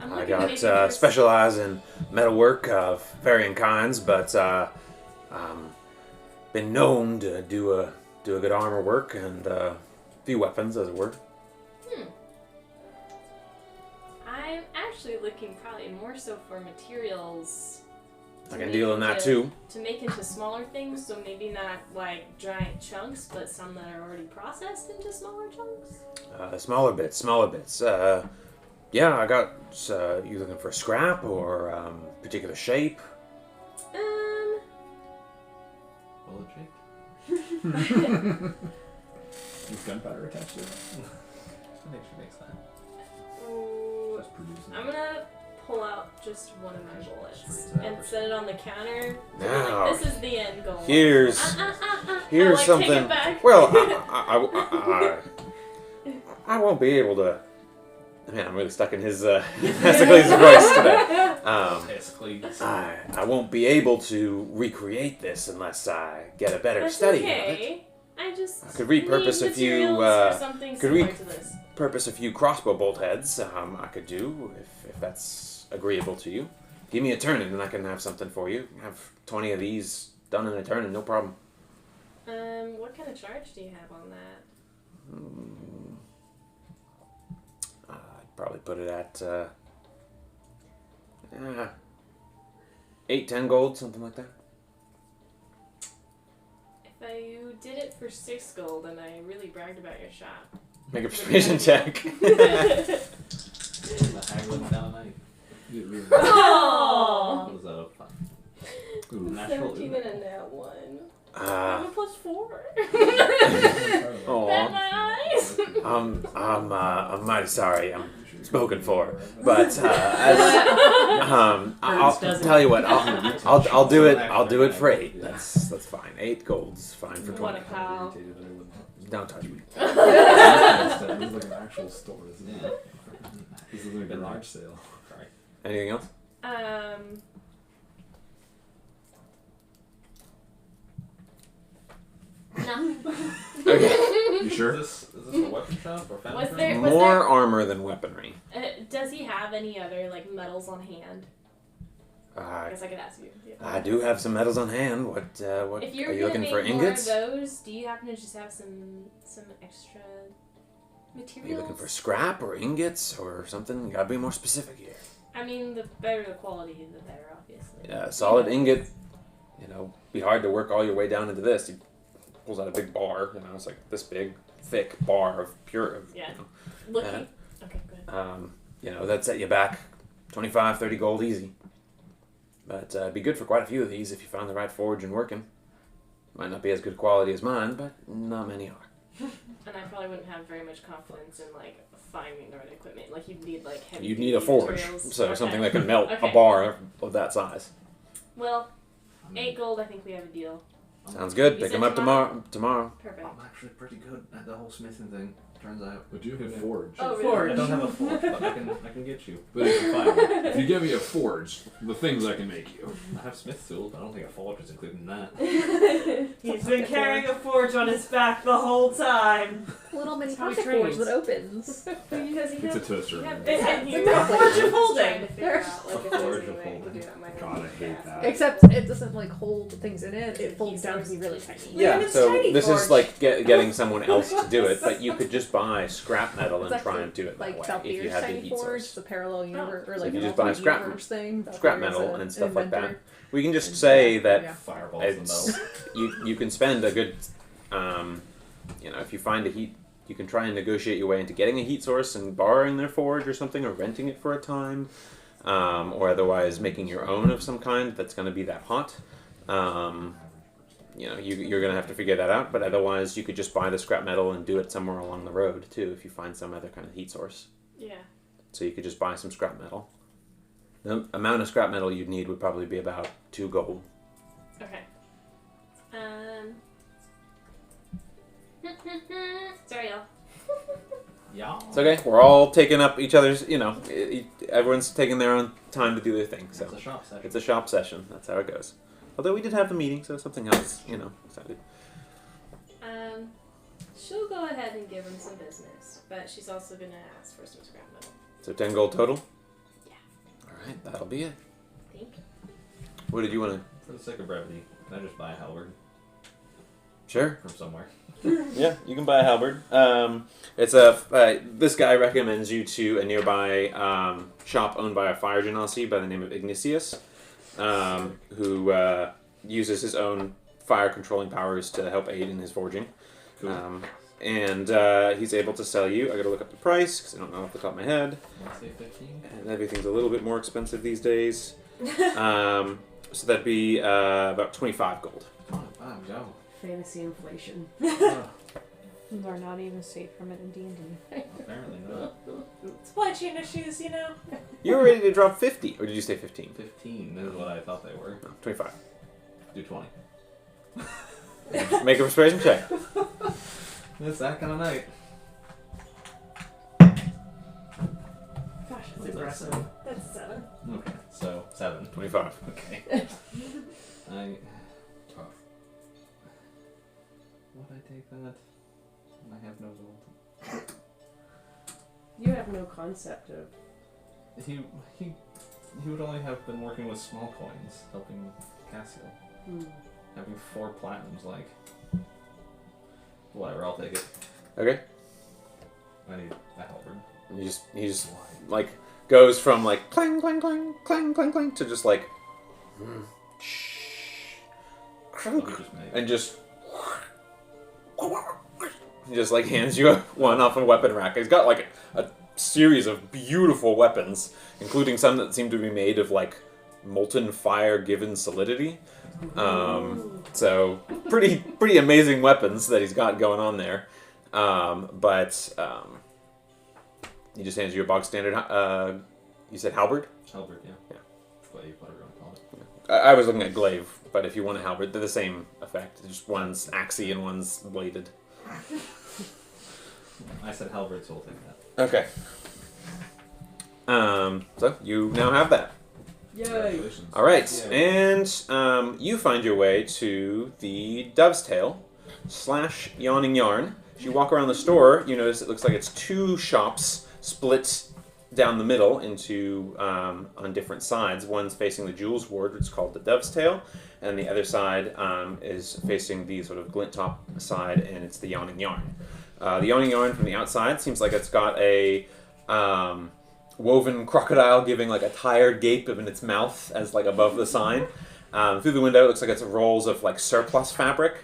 I'm I looking maybe got for specialize in metalwork of varying kinds, but been known to do a good armor work and a few weapons, as it were. I'm actually looking probably more so for materials. I to can make deal in that into- too. To make into smaller things, so maybe not like giant chunks, but some that are already processed into smaller chunks. Smaller bits. Yeah, I got. You looking for scrap or particular shape? Bullet shape? Is gunpowder attached to it? That actually makes that. Ooh, That's producing. I'm gonna pull out just one of my bullets Pretty and savage. set it on the counter. Now, This is the end goal. here's I, like, something. Take it back. Well, I won't be able to. Man, I'm really stuck in his Escalades' voice today. Escalades. I won't be able to recreate this unless I get a better That's study of it. okay. I could repurpose need a few, materials for something could similar to this. Purpose a few crossbow bolt heads. I could do if that's agreeable to you. Give me a turn and then I can have something for you. Have 20 of these done in a turn and no problem. What kind of charge do you have on that? I'd probably put it at 8, 10 gold, something like that. If you did it for 6 gold and I really bragged about your shop. Make a persuasion check. The haggling down night. Oh! What was that? A 5? Ooh, Natural. 17 and a nat 1. I'm Uh, a +4. Aw. At my eyes. I'm mighty sorry. I'm spoken for, but I'll doesn't. tell you what. I'll do it. I'll do it for 8. That's fine. 8 gold's fine for 20. What a pal. Don't touch me. This is like an actual store, isn't it? Yeah. This is like a large sale. Right. Anything else? No. Okay. You sure? Is this a weapon shop or found Was shop? there- More armor than weaponry. Does he have any other like metals on hand? I guess I could ask you. I do have some metals on hand. What If you're are you gonna looking make for? Ingots? more of those, do you happen to just have some extra Are materials? you looking for scrap or ingots or something? You gotta be more specific here. I mean, the better the quality, the better, obviously. Yeah, solid ingot. You know, be hard to work all your way down into this. You pulls out a big bar. It's like this big, thick bar of pure. Yeah. Looking. Okay, good. That'd set you back 25, 30 gold easy. But it'd be good for quite a few of these if you found the right forge and working. Might not be as good quality as mine, but not many are. And I probably wouldn't have very much confidence in like finding the right equipment. Like you'd need like heavy. You'd need a forge, materials. so Okay. something that can melt Okay. a bar of that size. Well, 8 gold. I think we have a deal. Sounds good. You Pick said them up tomorrow. Perfect. I'm actually pretty good at the whole smithing thing. Turns out. But do you have a forge? Oh, really? Forge. I don't have a forge, but I can get you. But if you give me a forge, the things I can make you. I have smith tools, but I don't think a forge is included in that. He's been carrying a forge on his back the whole time. Little mini That's how he pocket forge trains. that opens. Because you It's a have. toaster. You have oven. And you exactly. have a forge of I was holding. trying to figure out, like, if there's Forge any of way I could holding. do that myself. God, I hate that. Except it doesn't like hold things in it. It folds down to be really tiny. Yeah, it's so tiny this is forge. like getting someone else to do it, but you could just buy scrap metal and try and do it Like that way if you Valpyr's had the tiny heat forge, source. the parallel universe, or So like if you an just buy alternate scrap- universe thing. Scrap Valpyr's metal an and stuff like that. inventor. We can just say that Yeah. Fireballs and it's metal. you can spend a good if you find a heat, you can try and negotiate your way into getting a heat source and borrowing their forge or something, or renting it for a time, or otherwise making your own of some kind that's going to be that hot. You're going to have to figure that out, but otherwise you could just buy the scrap metal and do it somewhere along the road too if you find some other kind of heat source. Yeah. So you could just buy some scrap metal. The amount of scrap metal you'd need would probably be about 2 gold. Okay. Sorry, y'all. Yeah. It's okay. We're all taking up each other's, everyone's taking their own time to do their thing. So It's a shop session. it's a shop session. That's how it goes. Although we did have a meeting, so something else, excited. She'll go ahead and give him some business, but she's also gonna ask for some scrap metal. So 10 gold total? Yeah. Alright, that'll be it. Thank you. What did you want to... For the sake of brevity, can I just buy a halberd Sure. from somewhere? Yeah, you can buy a halberd. This guy recommends you to a nearby shop owned by a fire genasi by the name of Ignatius, who uses his own fire controlling powers to help aid in his forging. Cool. And he's able to sell you. I gotta look up the price because I don't know off the top of my head. Let's say 15. And everything's a little bit more expensive these days. So that'd be about 25 gold. Go. Fantasy inflation. They're not even safe from it in D&D. Apparently not. Supply chain issues, you know. You were ready to drop 50, or did you say 15? 15 is what I thought they were. No, 25. Do 20. Make a persuasion check. It's that kind of night. Gosh, that's What's that aggressive. say? That's a 7. Okay, so 7. 25. Okay. Tough. Would I take that? I have no gold. You have no concept of. He would only have been working with small coins, helping Cassio. Having 4 platinums, like. Whatever, I'll take it. Okay. I need a halberd. He just like goes from like clang clang clang clang clang clang to just like and just he just like hands you one off a weapon rack. He's got like a series of beautiful weapons, including some that seem to be made of like molten fire given solidity. So pretty amazing weapons that he's got going on there. But he just hands you a box standard. You said halberd? Halberd, yeah. Yeah. Glaive, whatever you want to call it. I was looking at glaive, but if you want a halberd, they're the same effect. Just one's axey and one's bladed. I said halberd, so I'll take that. Okay. So you now have that. Yay! Congratulations. All right, and you find your way to the Dove's Tail / Yawning Yarn. As you walk around the store, you notice it looks like it's 2 shops split down the middle into on different sides. One's facing the Jewels Ward, which is called the Dove's Tail, and the other side is facing the sort of Glint Top side, and it's the Yawning Yarn. The Yawning Yarn from the outside seems like it's got a woven crocodile giving like a tired gape in its mouth as like above the sign. Through the window, it looks like it's rolls of like surplus fabric.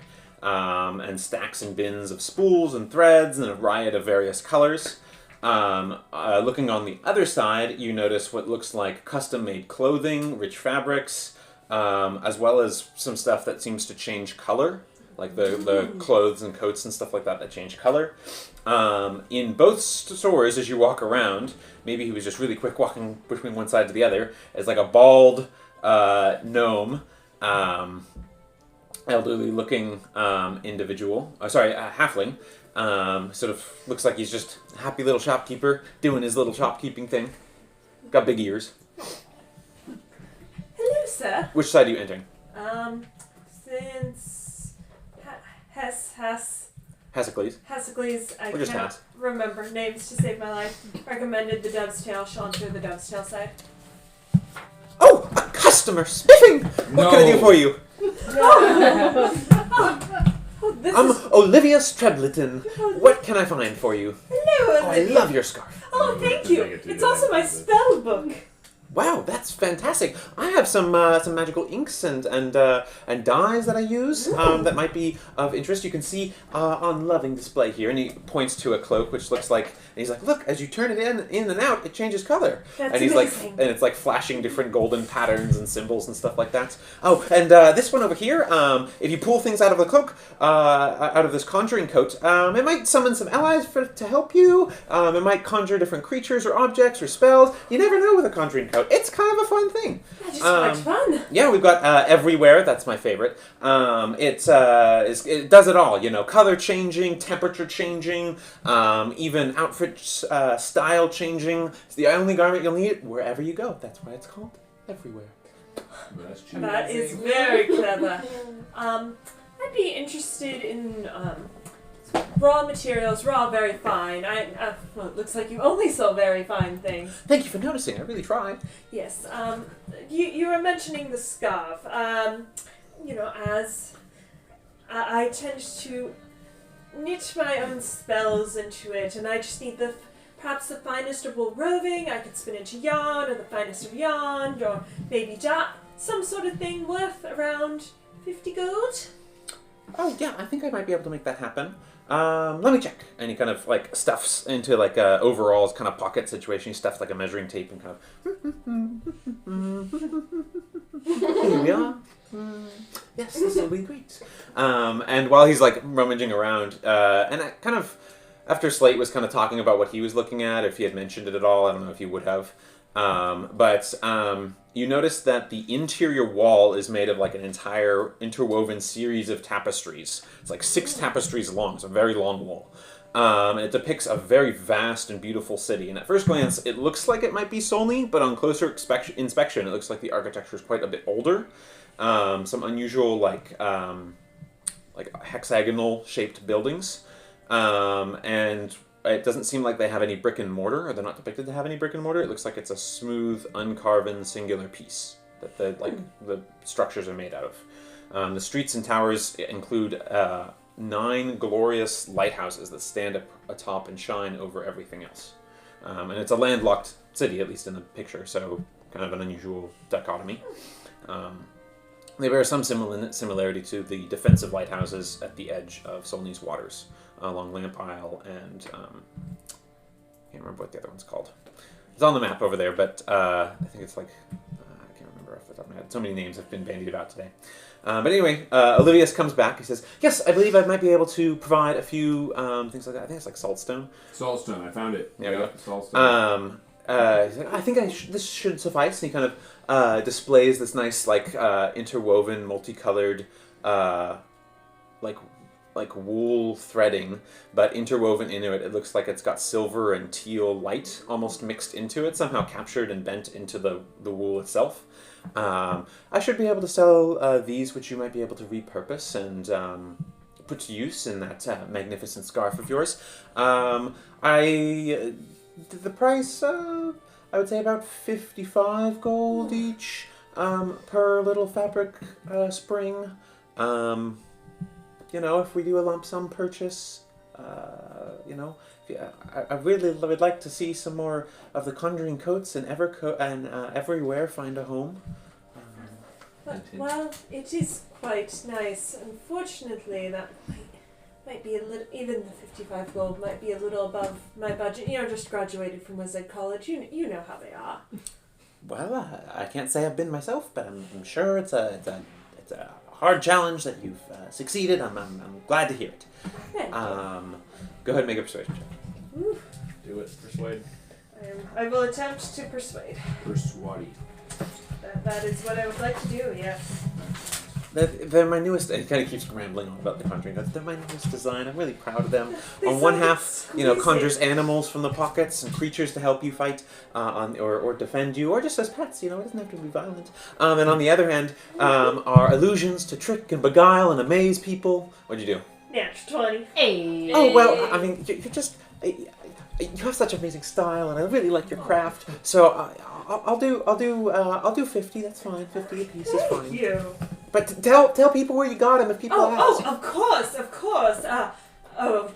and stacks and bins of spools and threads and a riot of various colors. Looking on the other side, you notice what looks like custom-made clothing, rich fabrics, as well as some stuff that seems to change color, like the clothes and coats and stuff like that change color. In both stores, as you walk around, maybe he was just really quick walking between one side to the other, is like a bald gnome, elderly-looking individual. A halfling. Sort of looks like he's just a happy little shopkeeper doing his little shopkeeping thing. Got big ears. Hello, sir. Which side are you entering? Since Hasicles. Hasicles, I Or just can't Hass. remember names to save my life, recommended the Dove's Tail, Sean through the Dove's Tail side. Oh, a customer spiffing! What can I do for you? This I'm is... Olivia Strebleton. What can I find for you? Hello, Oh, I Olivia. love your scarf. Oh, thank you. It's also my spell book. Wow, that's fantastic. I have some magical inks and dyes that I use that might be of interest. You can see on loving display here, and he points to a cloak which looks like, and he's like, look, as you turn it in and out, it changes color. That's and he's amazing. like, and it's like flashing different golden patterns and symbols and stuff like that. Oh, and this one over here, if you pull things out of the cloak, out of this conjuring coat, it might summon some allies to help you. It might conjure different creatures or objects or spells. You never know with a conjuring coat. It's kind of a fun thing. Just quite fun. Yeah, we've got Everywhere. That's my favorite. It does it all. You know, color changing, temperature changing, even outfit style changing. It's the only garment you'll need wherever you go. That's why it's called Everywhere. That is very clever. I'd be interested in raw materials, very fine. Well, it looks like you only sell very fine things. Thank you for noticing. I really tried. Yes. You were mentioning the scarf. You know, as I tend to knit my own spells into it, and I just need perhaps the finest of wool roving. I could spin into yarn, or the finest of yarn, or maybe some sort of thing worth around 50 gold. Oh yeah, I think I might be able to make that happen. Let me check. And he kind of like stuffs into like a overalls kind of pocket situation. He stuffs like a measuring tape and kind of. Here we are. Yes, this will be great. And while he's like rummaging around, and I kind of, after Slate was kind of talking about what he was looking at, if he had mentioned it at all, I don't know if he would have. But you notice that the interior wall is made of like an entire interwoven series of tapestries. It's like 6 tapestries long. It's a very long wall. And it depicts a very vast and beautiful city. And at first glance, it looks like it might be Solney, but on closer inspection, it looks like the architecture is quite a bit older. Some unusual like hexagonal shaped buildings. And it doesn't seem like they have any brick and mortar, or they're not depicted to have any brick and mortar. It looks like it's a smooth, uncarven, singular piece that the structures are made out of. The streets and towers include 9 glorious lighthouses that stand atop and shine over everything else. And it's a landlocked city, at least in the picture, so kind of an unusual dichotomy. They bear some similarity to the defensive lighthouses at the edge of Solney's waters, along Lamp Isle and I can't remember what the other one's called. It's on the map over there, but I think it's like I can't remember off the top of my head. So many names have been bandied about today. But anyway, Olivius comes back. He says, "Yes, I believe I might be able to provide a few things like that. I think it's like saltstone." Saltstone, I found it. There we go. Saltstone. He's like, I think this should suffice. And he kind of displays this nice, like, interwoven, multicolored, like wool threading, but interwoven into it. It looks like it's got silver and teal light almost mixed into it, somehow captured and bent into the wool itself. I should be able to sell these, which you might be able to repurpose and put to use in that magnificent scarf of yours. The price, I would say about 55 gold each per little fabric spring. If we do a lump sum purchase, I really would like to see some more of the conjuring coats and Everywhere find a home. Well, it is quite nice. Unfortunately, that might be a little, even the 55 gold might be a little above my budget. You know, just graduated from Wizard College. You know how they are. Well, I can't say I've been myself, but I'm sure it's a hard challenge that you've succeeded. I'm glad to hear it. Thank you. Go ahead and make a persuasion check. Ooh, Do it. Persuade. I will attempt to persuade. Persuade. That is what I would like to do, yes. They're my newest. It kind of keeps rambling on about the conjuring gods. They're my newest design. I'm really proud of them. They On one sound half, amazing. conjures animals from the pockets and creatures to help you fight, or defend you, or just as pets. It doesn't have to be violent. And on the other hand, are illusions to trick and beguile and amaze people. What'd you do? Natural 20. Hey. Oh well, I mean, you're just. You have such amazing style, and I really like your craft. So I'll do 50. That's fine. 50 a piece is Thank fine. you. But tell people where you got them if people ask. Of course.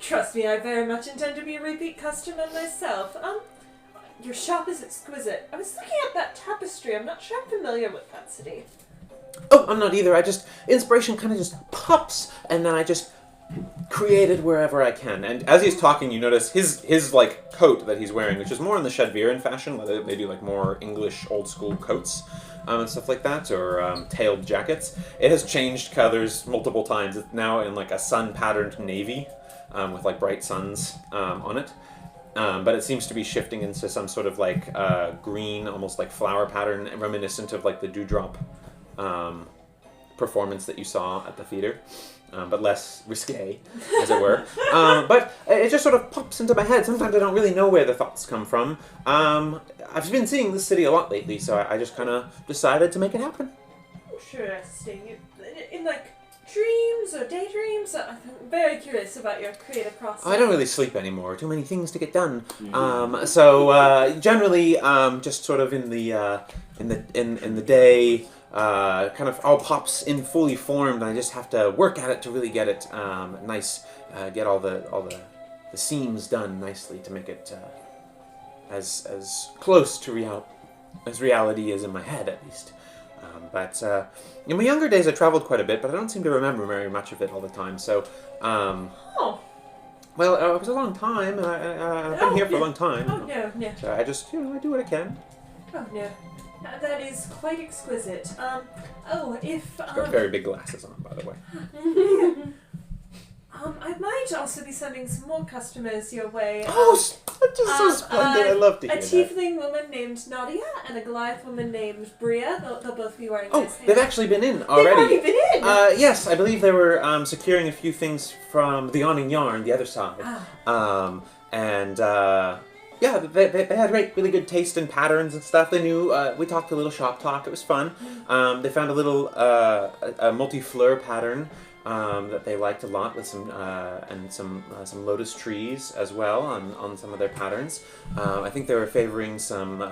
Trust me, I very much intend to be a repeat customer myself. Your shop is exquisite. I was looking at that tapestry. I'm not sure I'm familiar with that city. Oh, I'm not either. Inspiration kind of just pops, and then I just create it wherever I can. And as he's talking, you notice his like coat that he's wearing, which is more in the Shadviran fashion. They do like more English old school coats. And stuff like that, or tailed jackets. It has changed colors multiple times. It's now in like a sun-patterned navy with like bright suns on it. But it seems to be shifting into some sort of like green, almost like flower pattern, reminiscent of like the Dewdrop performance that you saw at the theater. But less risque, as it were. But it just sort of pops into my head. Sometimes I don't really know where the thoughts come from. I've been seeing this city a lot lately, so I just kind of decided to make it happen. Interesting. In like dreams or daydreams? I'm very curious about your creative process. I don't really sleep anymore. Too many things to get done. So generally, just sort of in the day. Kind of all pops in fully formed. I just have to work at it to really get it nice. Get all the seams done nicely to make it as close to reality is in my head, at least. But in my younger days, I traveled quite a bit, but I don't seem to remember very much of it all the time. So, Oh. well, it was a long time, and I've been here for a long time. Oh, no. So I just, I do what I can. Oh, no. That is quite exquisite. If Got very big glasses on, by the way. I might also be sending some more customers your way. Oh, that's just so splendid. I love to A hear that. tiefling woman named Nadia and a Goliath woman named Bria. They'll both be wearing Oh, nice they've hair. actually been in They've already. already been in! Yes, I believe they were securing a few things from the Awning Yarn, the other side. Yeah, they had really good taste in patterns and stuff. They knew, we talked a little shop talk, it was fun. They found a little, a multi-fleur pattern that they liked a lot with some lotus trees as well on some of their patterns. I think they were favoring some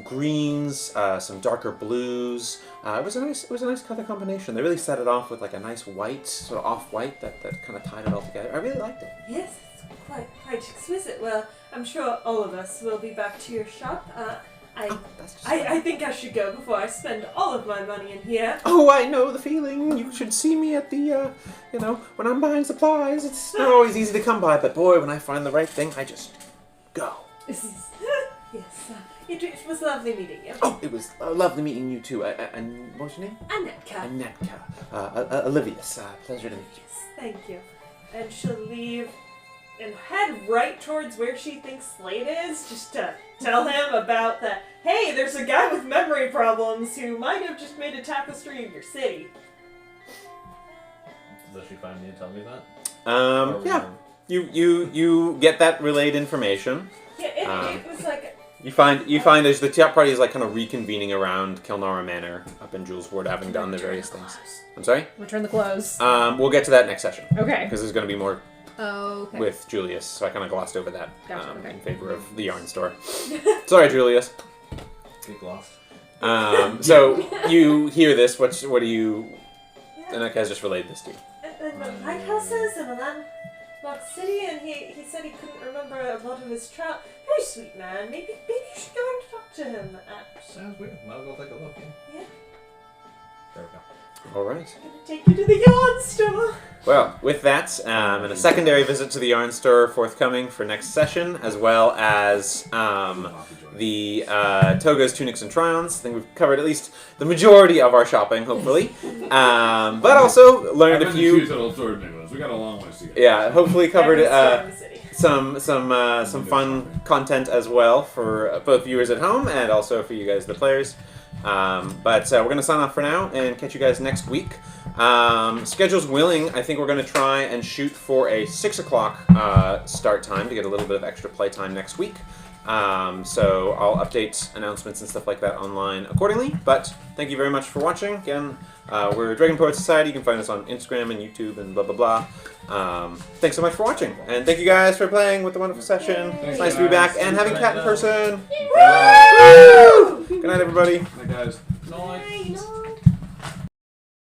greens, some darker blues. It was a nice color combination. They really set it off with like a nice white, sort of off-white that kind of tied it all together. I really liked it. Yes, it's quite exquisite. Well, I'm sure all of us will be back to your shop. I think I should go before I spend all of my money in here. Oh, I know the feeling. You should see me at the, when I'm buying supplies. It's not always easy to come by, but boy, when I find the right thing, I just go. Yes, it was lovely meeting you. Oh, it was lovely meeting you too. And what was your name? Anetka. Anetka. Olivius. Pleasure to meet you. Yes, thank you. And she'll leave and head right towards where she thinks Slade is, just to tell him about the, hey, there's a guy with memory problems who might have just made a tapestry of your city. Does she find me and tell me that? Yeah. You get that relayed information. Yeah, it was like... You find as the top party is like kind of reconvening around Kilnara Manor up in Jules Ward, having done the various things. I'm sorry? Return the clothes. We'll get to that next session. Okay. Because there's going to be more Okay. with Julius, so I kind of glossed over that Gotcha, okay. in favor of the yarn store. Sorry, Julius. Get lost. So you hear this. What do you? And that guy's just relayed this to you. And the lighthouses and the landlocked city, and he said he couldn't remember a lot of his travel. Very sweet man. Maybe you should go and talk to him. Sounds weird. I'll go take a look. Yeah. There we go. All right. Take you to the yarn store. Well, with that, and a secondary visit to the yarn store forthcoming for next session, as well as the togas, tunics, and try-ons. I think we've covered at least the majority of our shopping, hopefully. But also learned a few. We got a long way to go. Yeah, hopefully covered Every store in the city. some fun content as well for both viewers at home and also for you guys, the players. But we're going to sign off for now and catch you guys next week. Schedules willing, I think we're going to try and shoot for a 6 o'clock start time to get a little bit of extra play time next week. So I'll update announcements and stuff like that online accordingly. But thank you very much for watching. Again, we're DragonPoetSociety. You can find us on Instagram and YouTube and blah, blah, blah. Thanks so much for watching. And thank you guys for playing with the wonderful session. It's nice to be back and having Cat in person. Woo! Good night, everybody. Hi, guys. Night.